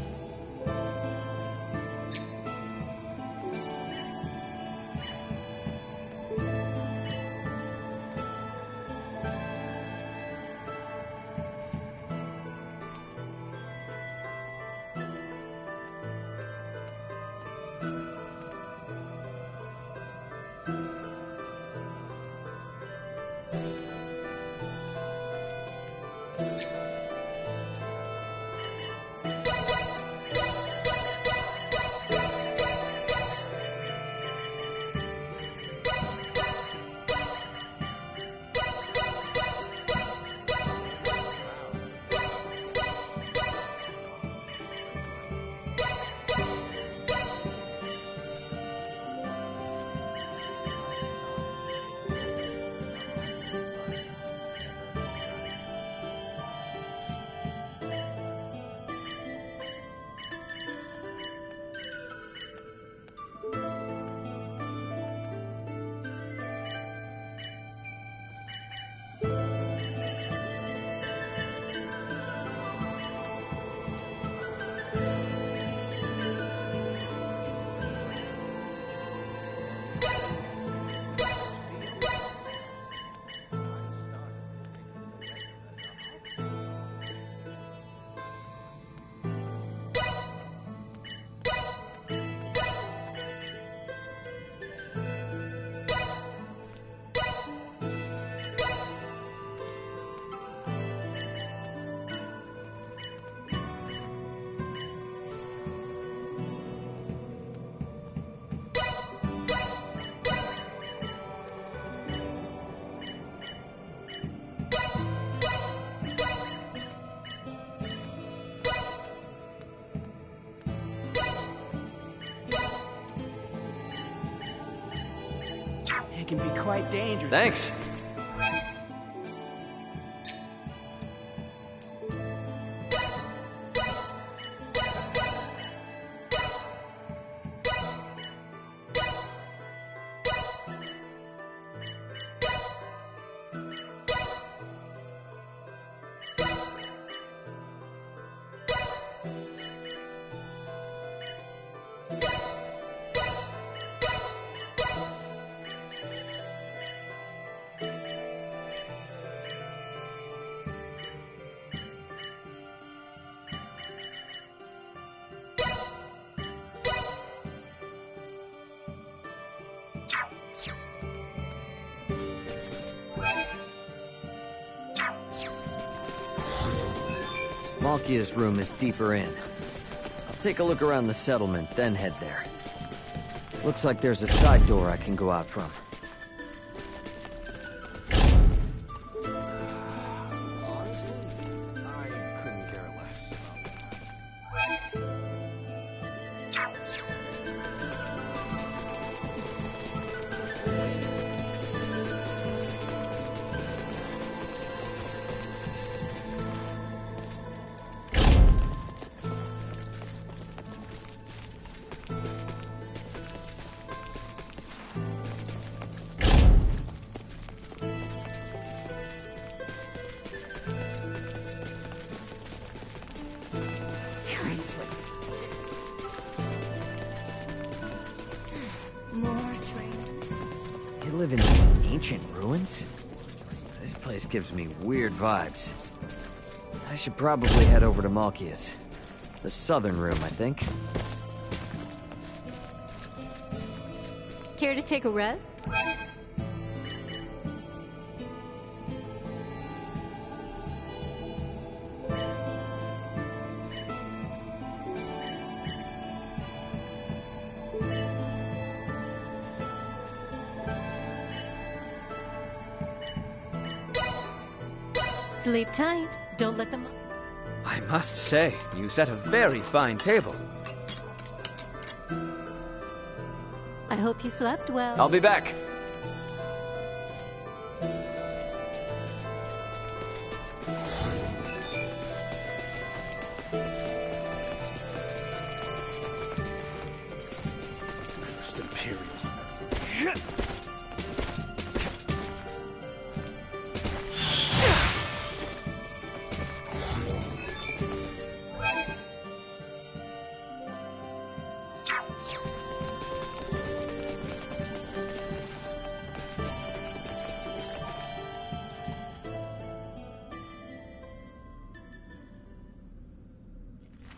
can be quite dangerous. Thanks. Malkia's room is deeper in. I'll take a look around the settlement, then head there. Looks like there's a side door I can go out from. Live in these ancient ruins? This place gives me weird vibes. I should probably head over to Malkia's. The southern room, I think. Care to take a rest? Sleep tight. Don't let them... I must say, you set a very fine table. I hope you slept well. I'll be back. Just Imperials.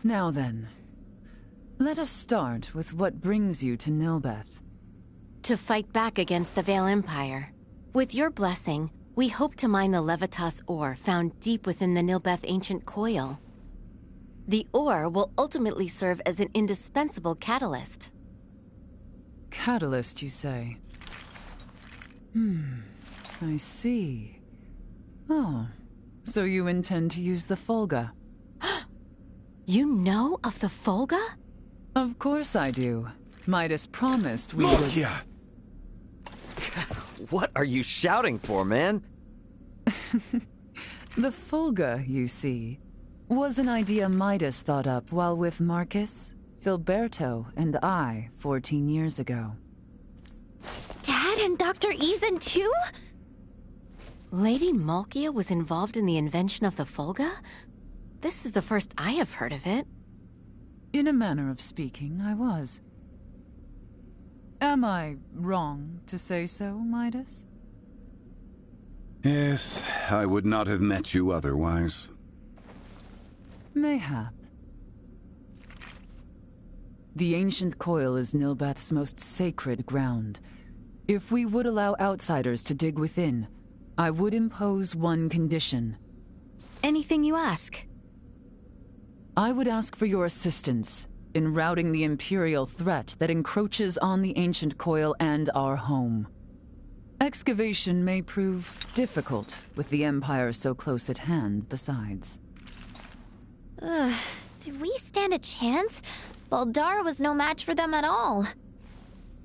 Now then, let us start with what brings you to Nilbeth. To fight back against the Vale Empire. With your blessing, we hope to mine the Levitas ore found deep within the Nilbeth ancient coil. The ore will ultimately serve as an indispensable catalyst. Catalyst, you say? I see. Oh, so you intend to use the Folga? You know of the Folga? Of course I do. Midas promised we would... Malkia! What are you shouting for, man? The Folga, you see, was an idea Midas thought up while with Marcus, Filberto, and I 14 years ago. Dad and Dr. Eason too? Lady Malkia was involved in the invention of the Folga? This is the first I have heard of it. In a manner of speaking, I was. Am I wrong to say so, Midas? Yes, I would not have met you otherwise. Mayhap. The ancient coil is Nilbeth's most sacred ground. If we would allow outsiders to dig within, I would impose one condition. Anything you ask. I would ask for your assistance in routing the Imperial threat that encroaches on the ancient coil and our home. Excavation may prove difficult with the Empire so close at hand besides. Do we stand a chance? Baldar was no match for them at all.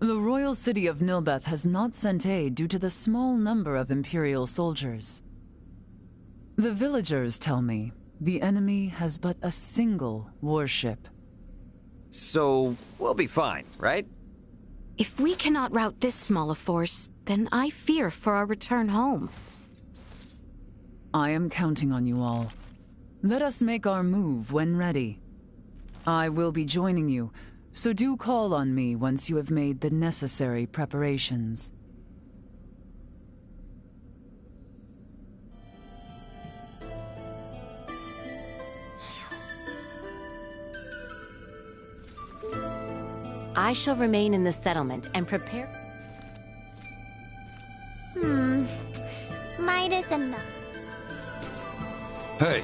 The royal city of Nilbeth has not sent aid due to the small number of Imperial soldiers. The villagers tell me the enemy has but a single warship. So, we'll be fine, right? If we cannot rout this small a force, then I fear for our return home. I am counting on you all. Let us make our move when ready. I will be joining you, so do call on me once you have made the necessary preparations. I shall remain in the settlement and prepare... Midas and... Hey!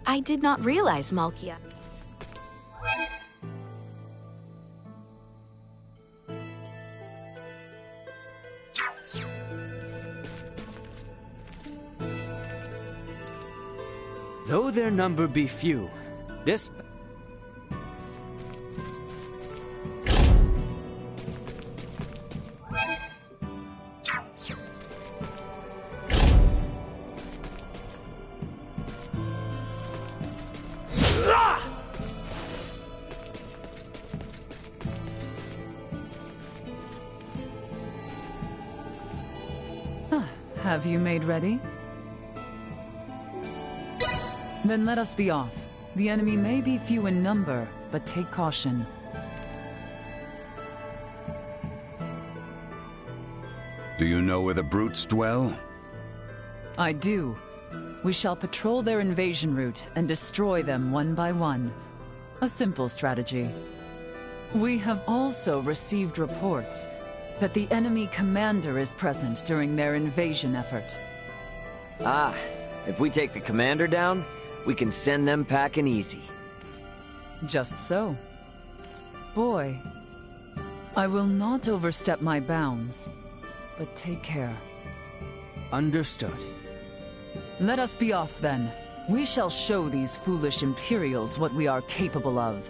I did not realize Malkia. Though their number be few, this... Have you made ready? Then let us be off. The enemy may be few in number, but take caution. Do you know where the brutes dwell? I do. We shall patrol their invasion route and destroy them one by one. A simple strategy. We have also received reports that the enemy commander is present during their invasion effort. Ah, if we take the commander down, we can send them packing easy. Just so. Boy, I will not overstep my bounds, but take care. Understood. Let us be off then. We shall show these foolish Imperials what we are capable of.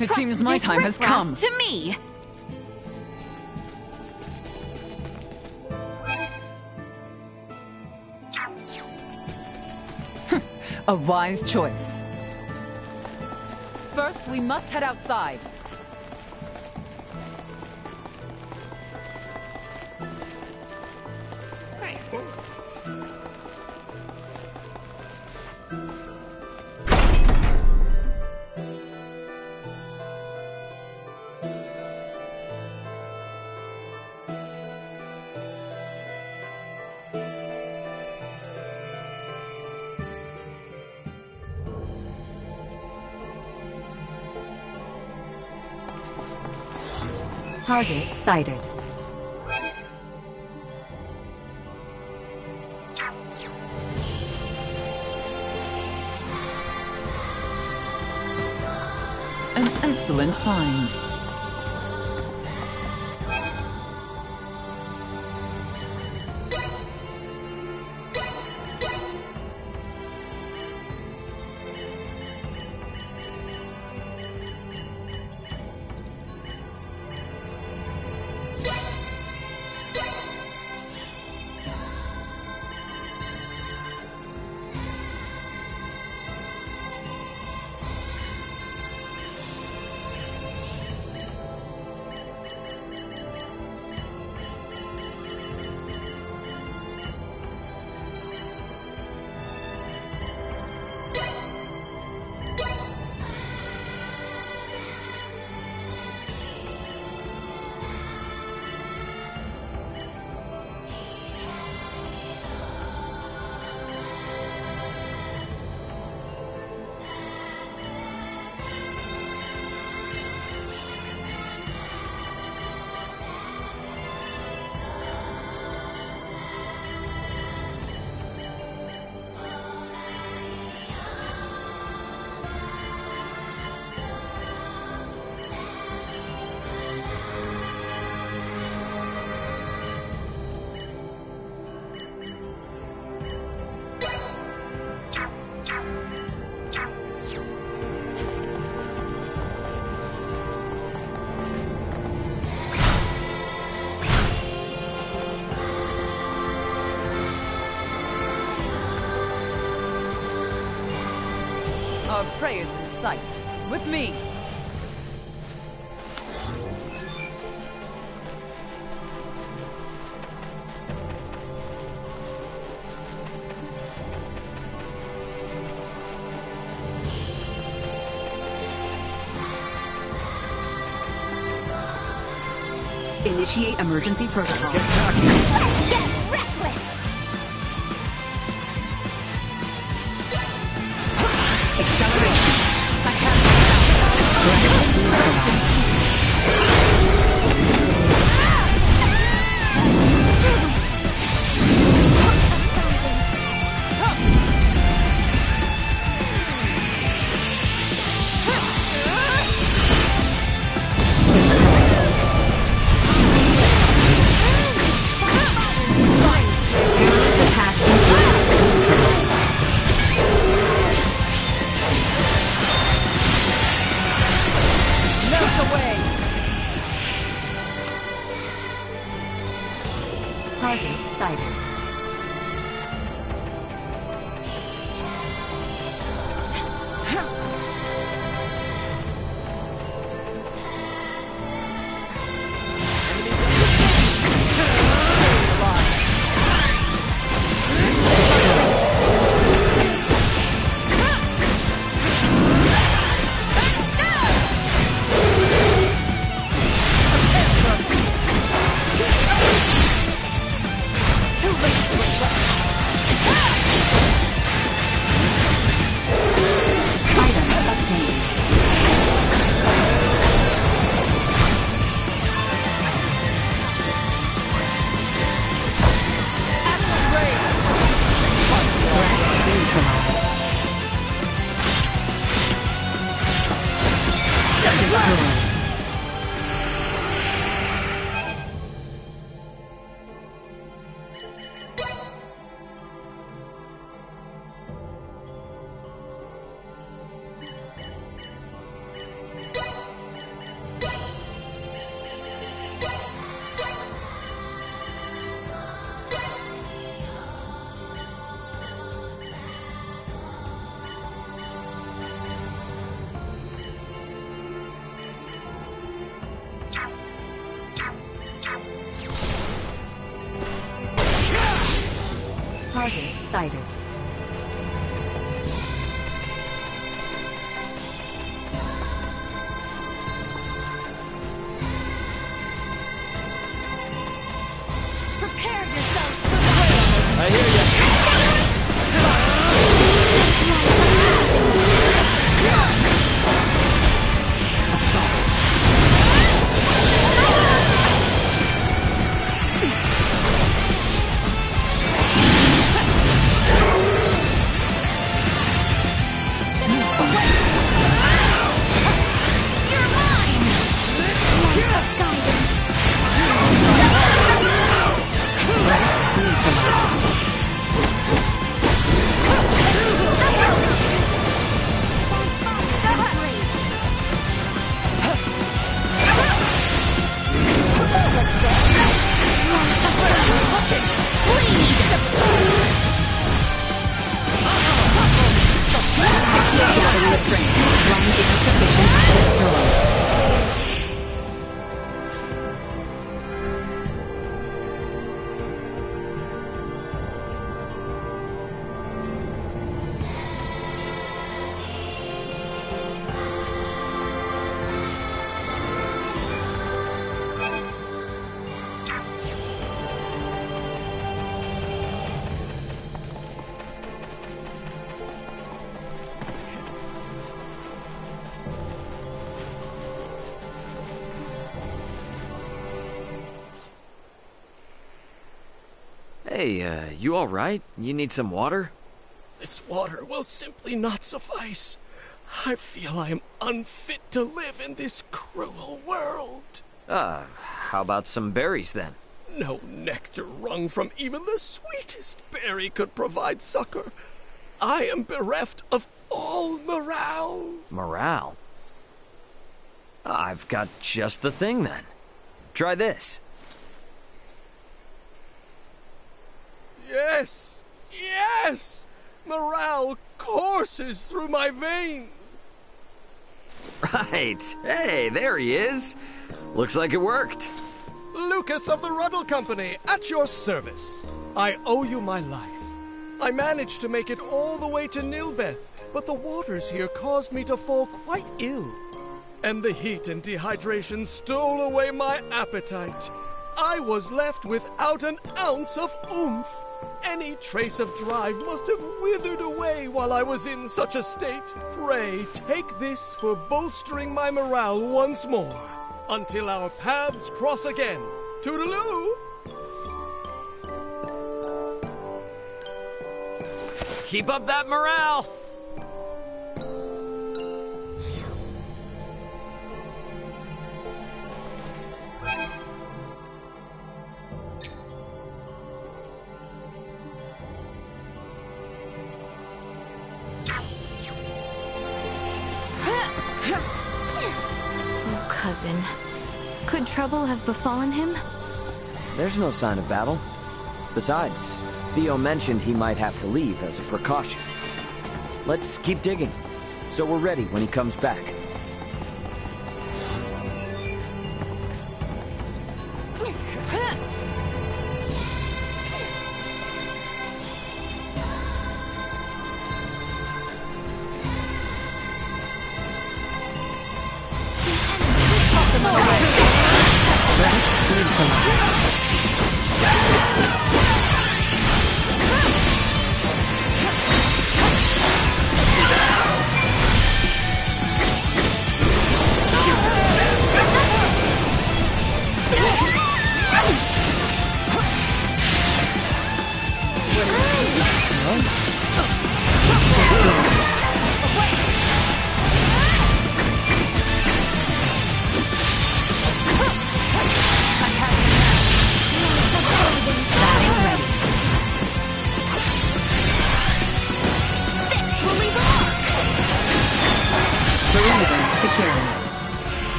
It seems my time has come. To me. A wise choice. First, we must head outside. Target sighted. An excellent find. Our prey is in sight. With me! Initiate emergency protocol. Get reckless! Acceleration. Target sighted. Target sighted. Prepare yourselves for battle! I hear ya. Hey, you alright? You need some water? This water will simply not suffice. I feel I am unfit to live in this cruel world. How about some berries then? No nectar wrung from even the sweetest berry could provide succor. I am bereft of all morale. Morale? I've got just the thing then. Try this. Yes! Yes! Morale courses through my veins! Right. Hey, there he is. Looks like it worked. Lucas of the Ruddle Company, at your service. I owe you my life. I managed to make it all the way to Nilbeth, but the waters here caused me to fall quite ill. And the heat and dehydration stole away my appetite. I was left without an ounce of oomph. Any trace of drive must have withered away while I was in such a state. Pray, take this for bolstering my morale once more, until our paths cross again. Toodaloo! Keep up that morale! Oh, cousin. Could trouble have befallen him? There's no sign of battle. Besides, Theo mentioned he might have to leave as a precaution. Let's keep digging, so we're ready when he comes back.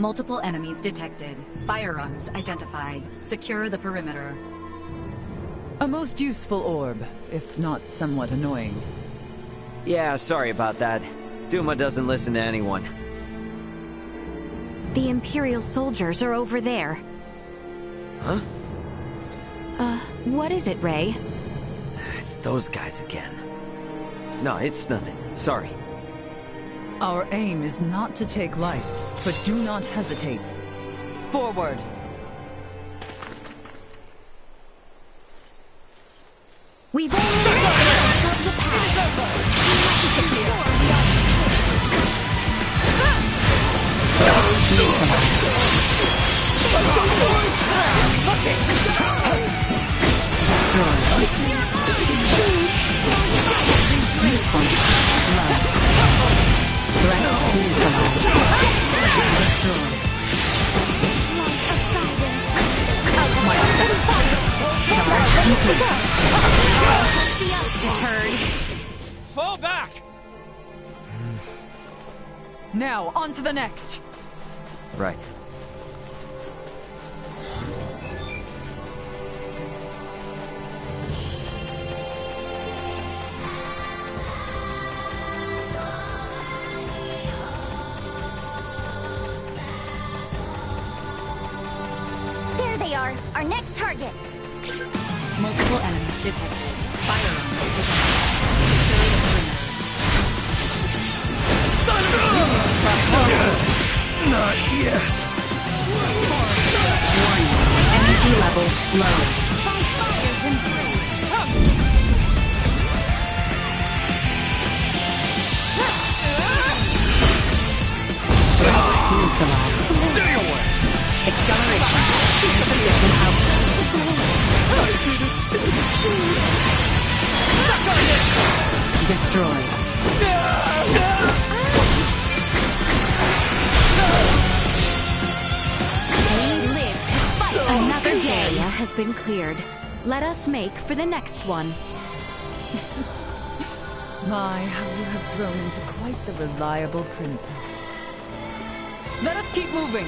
Multiple enemies detected. Firearms identified. Secure the perimeter. A most useful orb, if not somewhat annoying. Yeah, sorry about that. Duma doesn't listen to anyone. The Imperial soldiers are over there. Huh? What is it, Ray? It's those guys again. No, it's nothing. Sorry. Our aim is not to take life, but do not hesitate. Forward! We've only ourselves a Fall back! Now, on to the next! Right. There they are, our next target. Multiple enemies detected. Firearms detected. Not yet. Warning. Energy levels low. Stay away! Acceleration. Insufficient output. Destroy. We live to fight another day. This area has been cleared. Let us make for the next one. My, how you have grown into quite the reliable princess. Let us keep moving!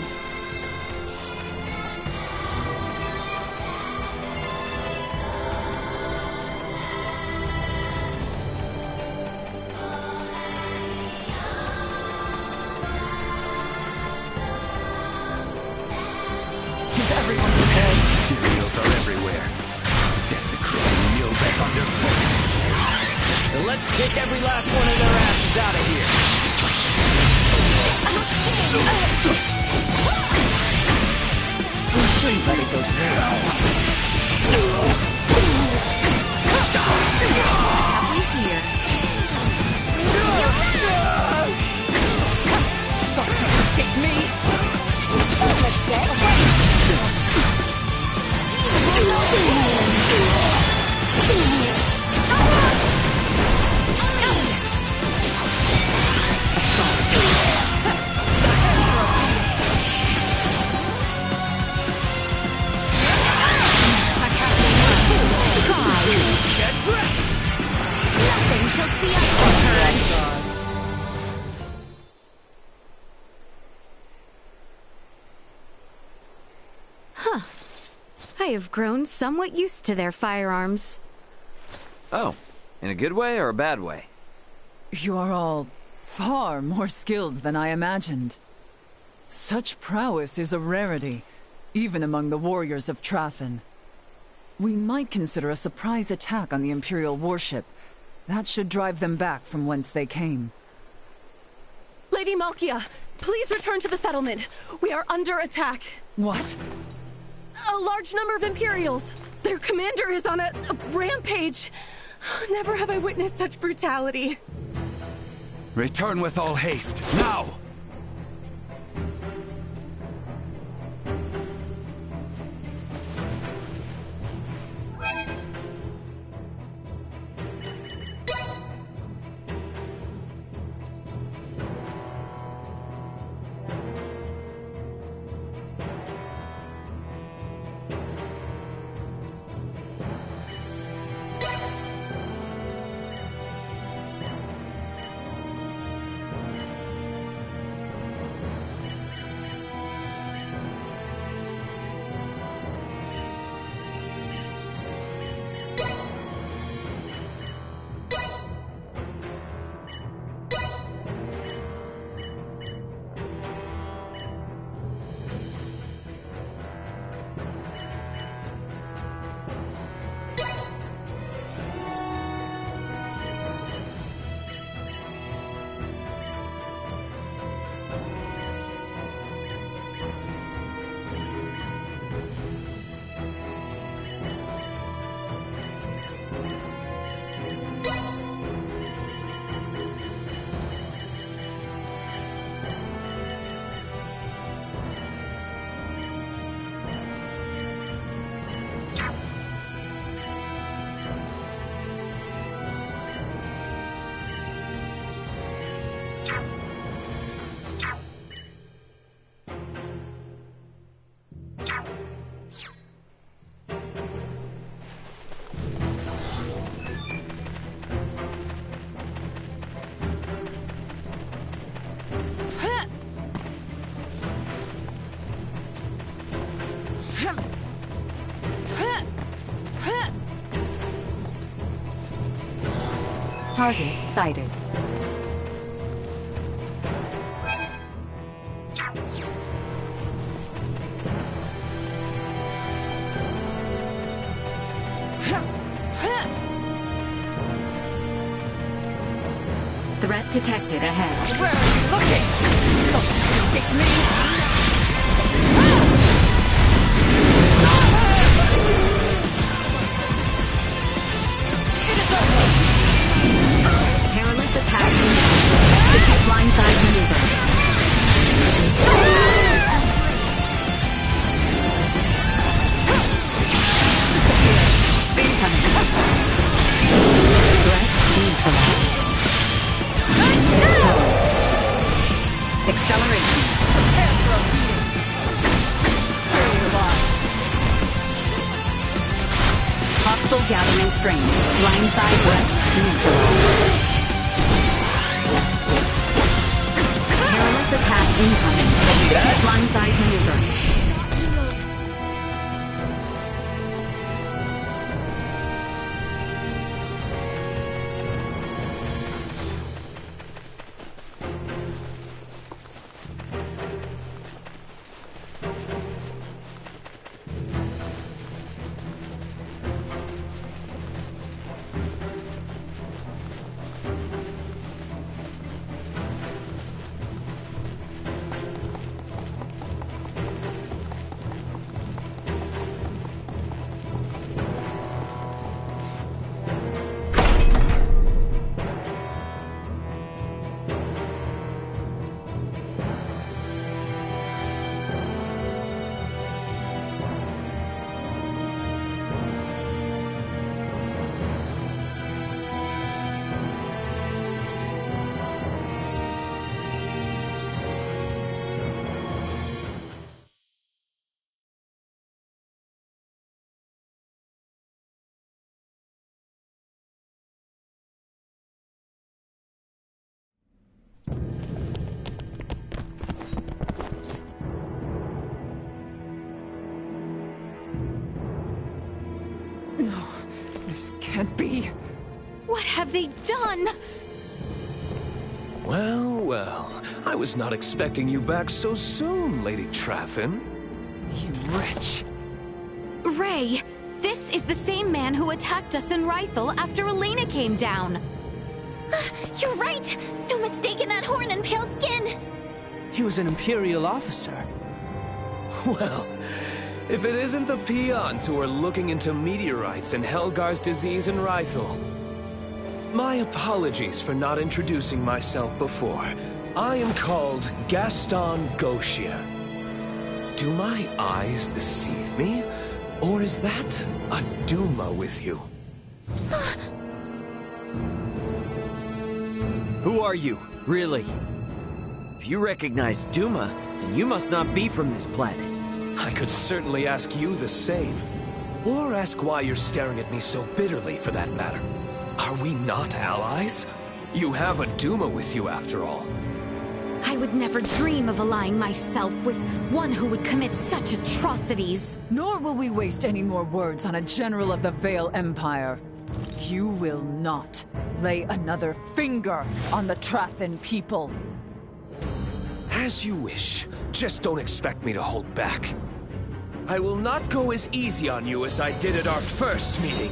Materials are everywhere. Desecrating Nilbeth underfoot. Then let's kick every last one of their asses out of here. We shouldn't let it go through. Have we here? Escape me! Let's get away. Nothing shall see us return. Huh. I have grown somewhat used to their firearms. Oh, in a good way or a bad way? You are all far more skilled than I imagined. Such prowess is a rarity, even among the warriors of Trathen. We might consider a surprise attack on the Imperial warship. That should drive them back from whence they came. Lady Malkia, please return to the settlement. We are under attack. What? A large number of Imperials. Their commander is on a rampage. Never have I witnessed such brutality. Return with all haste, now! Target sighted. Threat detected ahead. Where are you looking? Don't escape me! Perilous attack. Detect blindside maneuver. Incoming. Threat neutralized. Destroy. Acceleration. Hostile gathering strain. Blindside west neutralized. Perilous attack incoming. Blindside maneuver. No, this can't be. What have they done? Well, well. I was not expecting you back so soon, Lady Trathin. You wretch. Ray, this is the same man who attacked us in Rythel after Elena came down. You're right! No mistaking that horn and pale skin! He was an Imperial officer. Well, if it isn't the peons who are looking into meteorites and Helgar's disease in Rythel. My apologies for not introducing myself before. I am called Gaston Gauchier. Do my eyes deceive me? Or is that a Duma with you? Who are you, really? If you recognize Duma, then you must not be from this planet. I could certainly ask you the same. Or ask why you're staring at me so bitterly, for that matter. Are we not allies? You have a Duma with you, after all. I would never dream of allying myself with one who would commit such atrocities. Nor will we waste any more words on a general of the Vale Empire. You will not lay another finger on the Trathin people. As you wish. Just don't expect me to hold back. I will not go as easy on you as I did at our first meeting.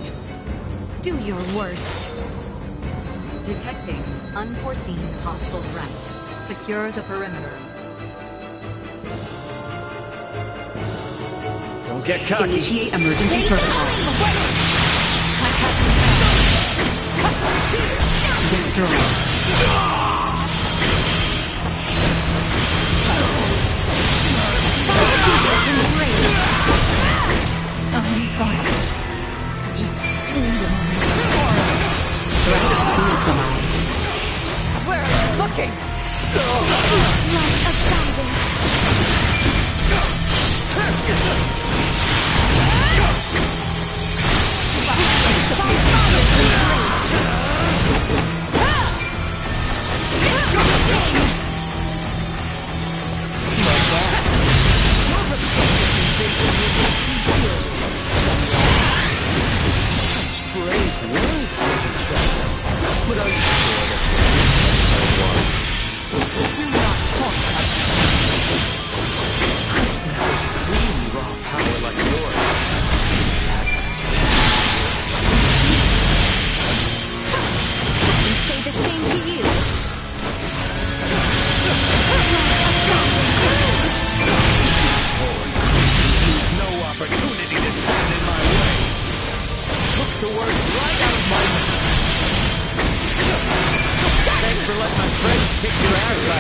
Do your worst. Detecting unforeseen hostile threat. Secure the perimeter. Don't get cocky. Initiate emergency protocol. Destroy. I'm fine. Just Threat neutralized. where are you looking? Brave words, Lady Trathin. But are you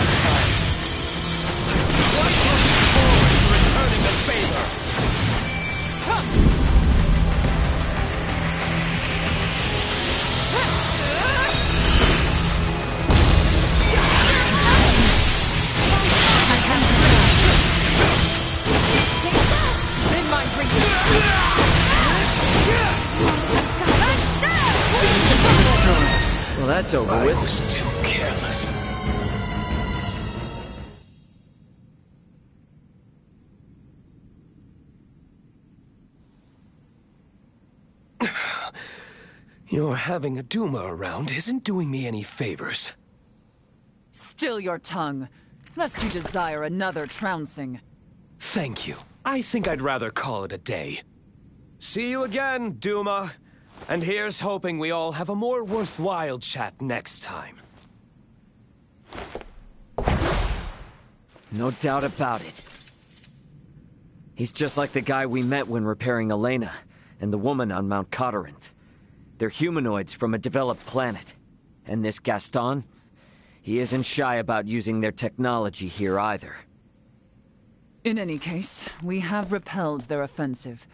last time. I'm quite looking forward to returning the favor. Well, that's over with. I was too careless. Your having a Duma around isn't doing me any favors. Still your tongue, lest you desire another trouncing. Thank you. I think I'd rather call it a day. See you again, Duma. And here's hoping we all have a more worthwhile chat next time. No doubt about it. He's just like the guy we met when repairing Elena, and the woman on Mount Cotarant. They're humanoids from a developed planet. And this Gaston? He isn't shy about using their technology here either. In any case, we have repelled their offensive.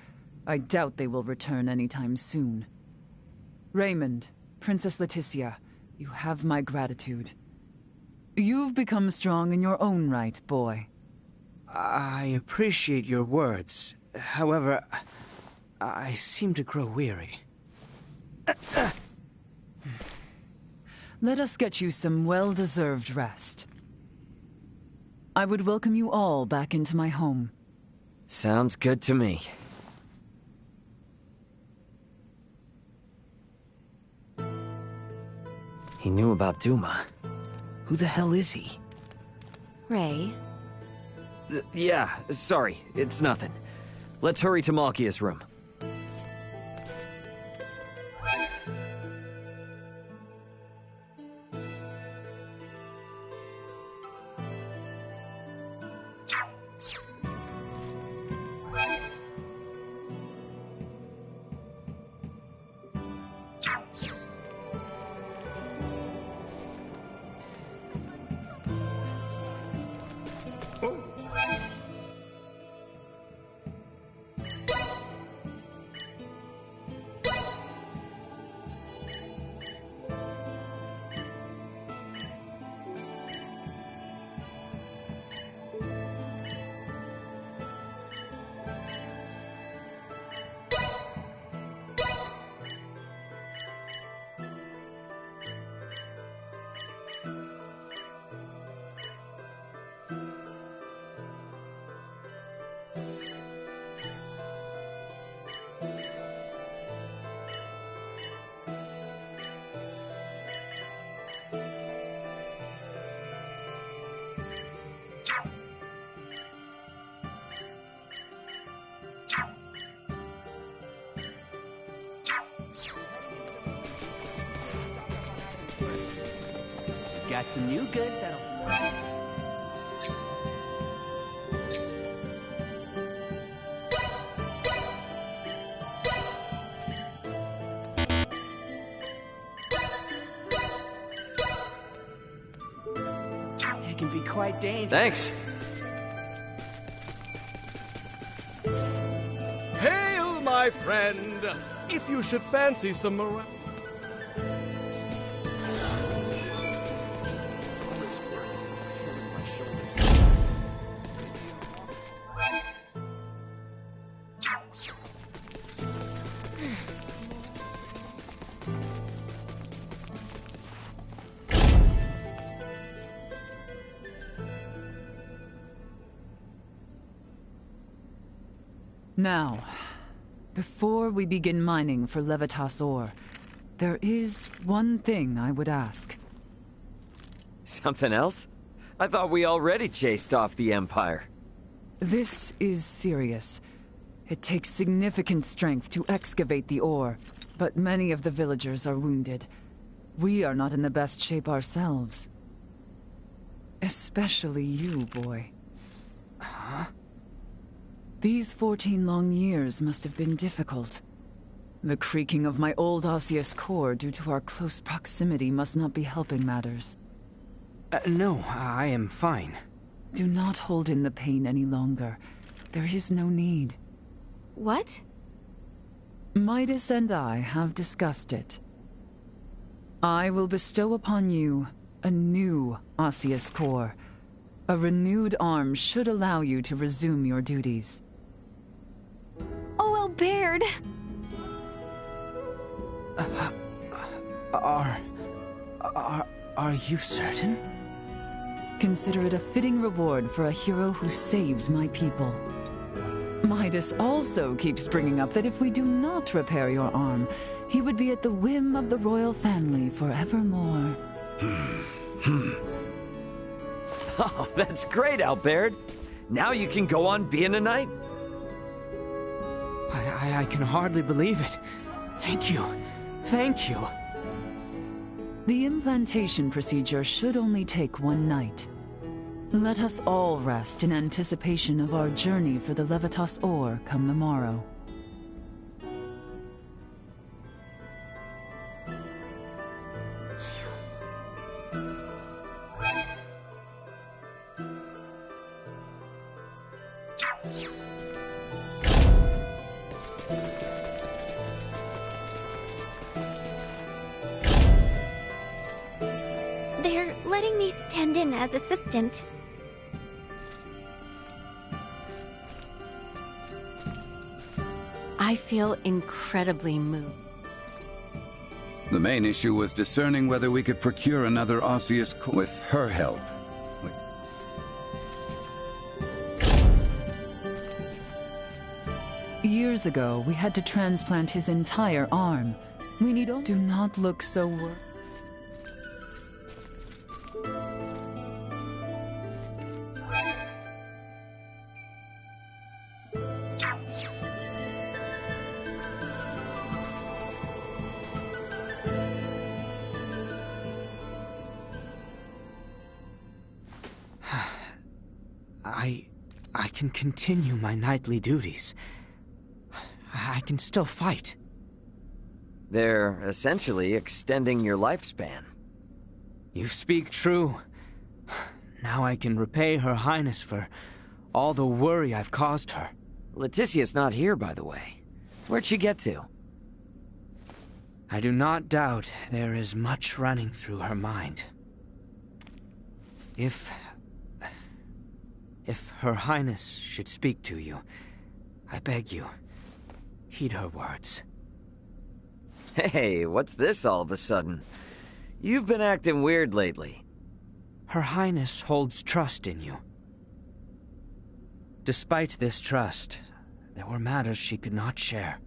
I doubt they will return anytime soon. Raymond, Princess Leticia, you have my gratitude. You've become strong in your own right, boy. I appreciate your words. However, I seem to grow weary. Let us get you some well-deserved rest. I would welcome you all back into my home. Sounds good to me. He knew about Duma. Who the hell is he? Ray? Yeah, sorry, it's nothing. Let's hurry to Malkia's room. Got some new goods that'll... It can be quite dangerous. Thanks. Hail, my friend! If you should fancy some morale... Now, before we begin mining for Levitas ore, there is one thing I would ask. Something else? I thought we already chased off the Empire. This is serious. It takes significant strength to excavate the ore, but many of the villagers are wounded. We are not in the best shape ourselves. Especially you, boy. Huh? These 14 long years must have been difficult. The creaking of my old osseous core due to our close proximity must not be helping matters. No, I am fine. Do not hold in the pain any longer. There is no need. What? Midas and I have discussed it. I will bestow upon you a new osseous core. A renewed arm should allow you to resume your duties. Oh, Albert! Are you certain? Consider it a fitting reward for a hero who saved my people. Midas also keeps bringing up that if we do not repair your arm, he would be at the whim of the royal family forevermore. Oh, that's great, Albert. Now you can go on being a knight. I can hardly believe it. Thank you. Thank you. The implantation procedure should only take one night. Let us all rest in anticipation of our journey for the Levitas ore come the morrow. They're letting me stand in as assistant. I feel incredibly moved. The main issue was discerning whether we could procure another osseous core with her help. Years ago, we had to transplant his entire arm. We need only... Do not look so worried. I can continue my knightly duties. I can still fight. They're essentially extending your lifespan. You speak true. Now I can repay Her Highness for all the worry I've caused her. Leticia's not here, by the way. Where'd she get to? I do not doubt there is much running through her mind. If Her Highness should speak to you, I beg you, heed her words. Hey, what's this all of a sudden? You've been acting weird lately. Her Highness holds trust in you. Despite this trust, there were matters she could not share.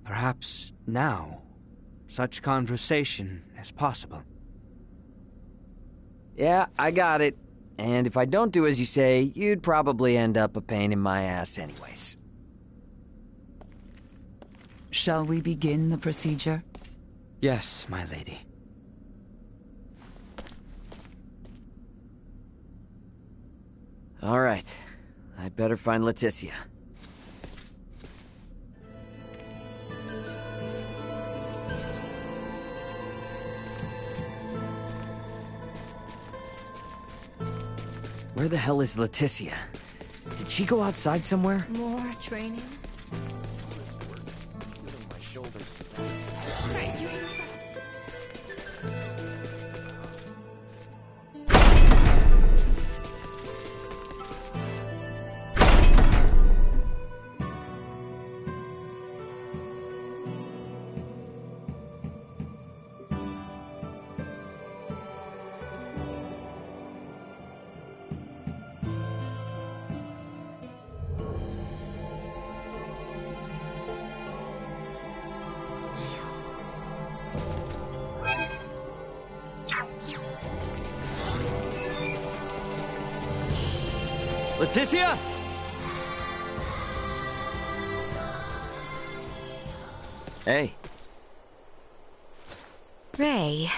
Perhaps now, such conversation is possible. Yeah, I got it. And if I don't do as you say, you'd probably end up a pain in my ass anyways. Shall we begin the procedure? Yes, my lady. All right. I'd better find Leticia. Where the hell is Leticia? Did she go outside somewhere? More training? My shoulders. Leticia? Hey. Ray.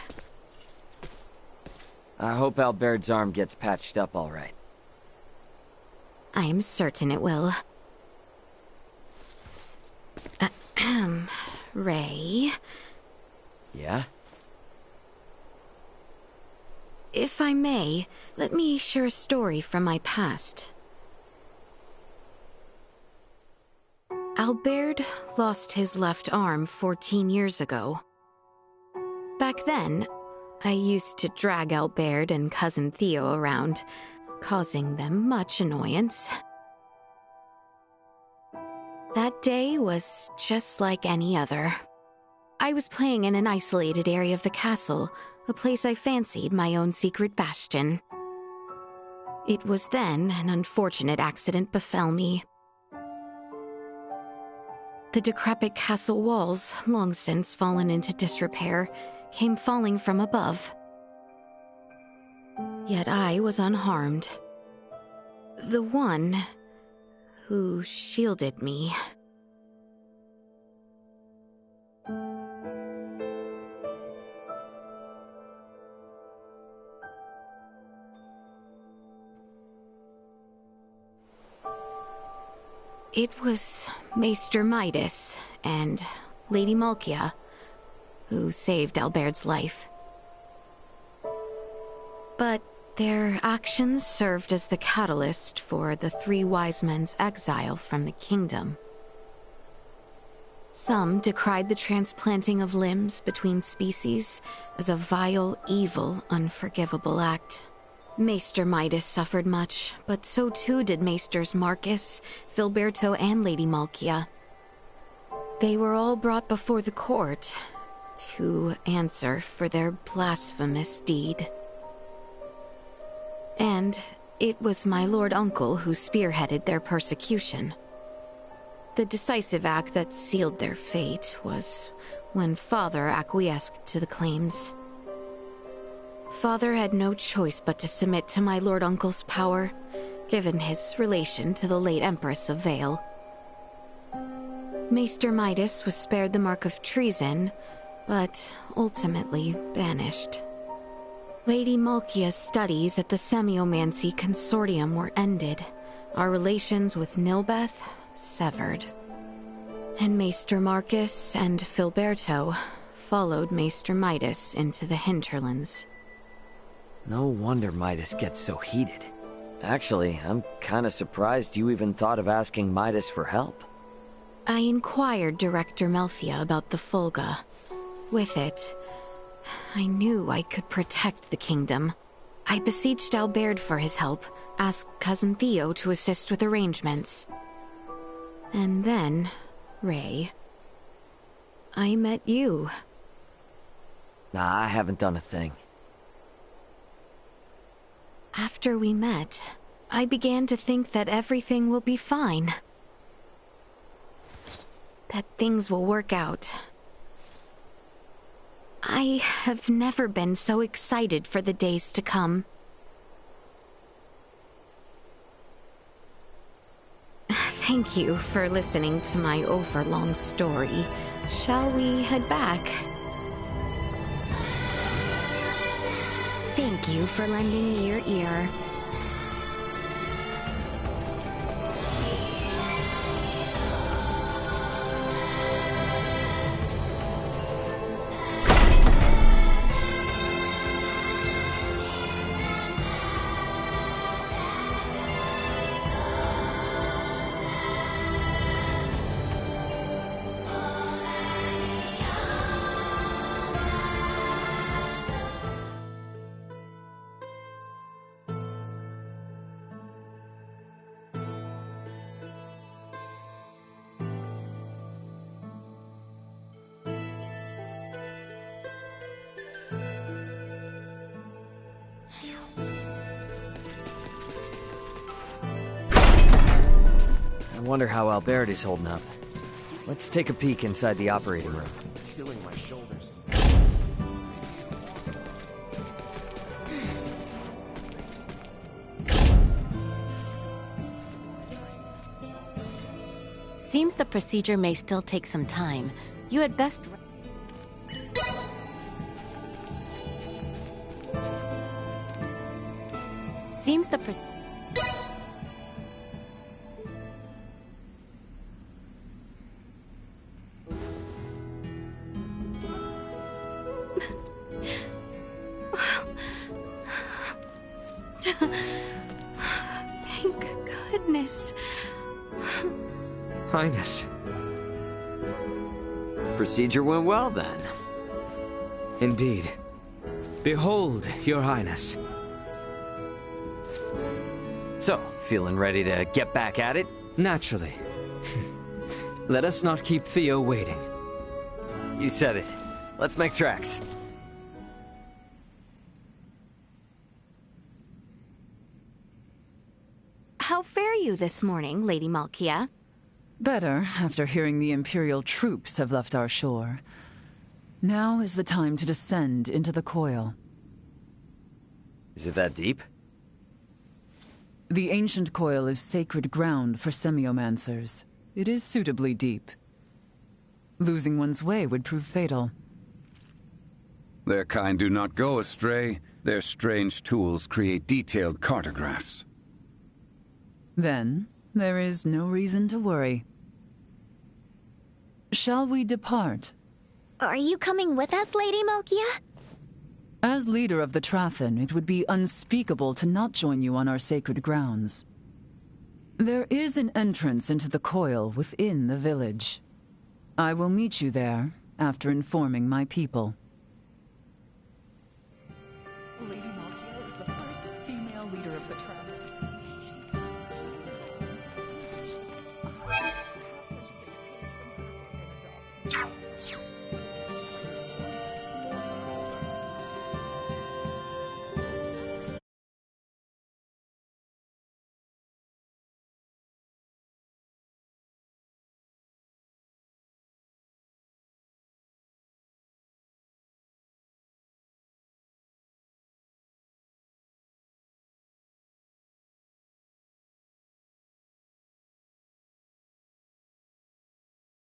I hope Albert's arm gets patched up all right. I am certain it will. Ray. Yeah? If I may, let me share a story from my past. Albert lost his left arm 14 years ago. Back then, I used to drag Albert and Cousin Theo around, causing them much annoyance. That day was just like any other. I was playing in an isolated area of the castle, a place I fancied my own secret bastion. It was then an unfortunate accident befell me. The decrepit castle walls, long since fallen into disrepair, came falling from above. Yet I was unharmed. The one who shielded me. It was Maester Midas and Lady Malkia who saved Albert's life. But their actions served as the catalyst for the three wise men's exile from the kingdom. Some decried the transplanting of limbs between species as a vile, evil, unforgivable act. Maester Midas suffered much, but so too did Maesters Marcus, Filberto, and Lady Malkia. They were all brought before the court to answer for their blasphemous deed. And it was my Lord Uncle who spearheaded their persecution. The decisive act that sealed their fate was when Father acquiesced to the claims. Father had no choice but to submit to my Lord Uncle's power, given his relation to the late Empress of Vale. Maester Midas was spared the mark of treason, but ultimately banished. Lady Malkia's studies at the Semiomancy Consortium were ended, our relations with Nilbeth severed. And Maester Marcus and Filberto followed Maester Midas into the hinterlands. No wonder Midas gets so heated. Actually, I'm kinda surprised you even thought of asking Midas for help. I inquired Director Melfia about the Fulga. With it, I knew I could protect the kingdom. I beseeched Albert for his help, asked Cousin Theo to assist with arrangements. And then, Ray, I met you. Nah, I haven't done a thing. After we met, I began to think that everything will be fine. That things will work out. I have never been so excited for the days to come. Thank you for listening to my overlong story. Shall we head back? Thank you for lending me your ear. I wonder how Albert is holding up. Let's take a peek inside the operating room. Killing my shoulders. Seems the procedure may still take some time. You had best... Seems the goodness. Highness. Procedure went well, then. Indeed. Behold, Your Highness. So, feeling ready to get back at it? Naturally. Let us not keep Theo waiting. You said it. Let's make tracks. How fare you this morning, Lady Malkia? Better, after hearing the Imperial troops have left our shore. Now is the time to descend into the coil. Is it that deep? The ancient coil is sacred ground for semiomancers. It is suitably deep. Losing one's way would prove fatal. Their kind do not go astray. Their strange tools create detailed cartographs. Then, there is no reason to worry. Shall we depart? Are you coming with us, Lady Malkia? As leader of the Trathen, it would be unspeakable to not join you on our sacred grounds. There is an entrance into the coil within the village. I will meet you there after informing my people.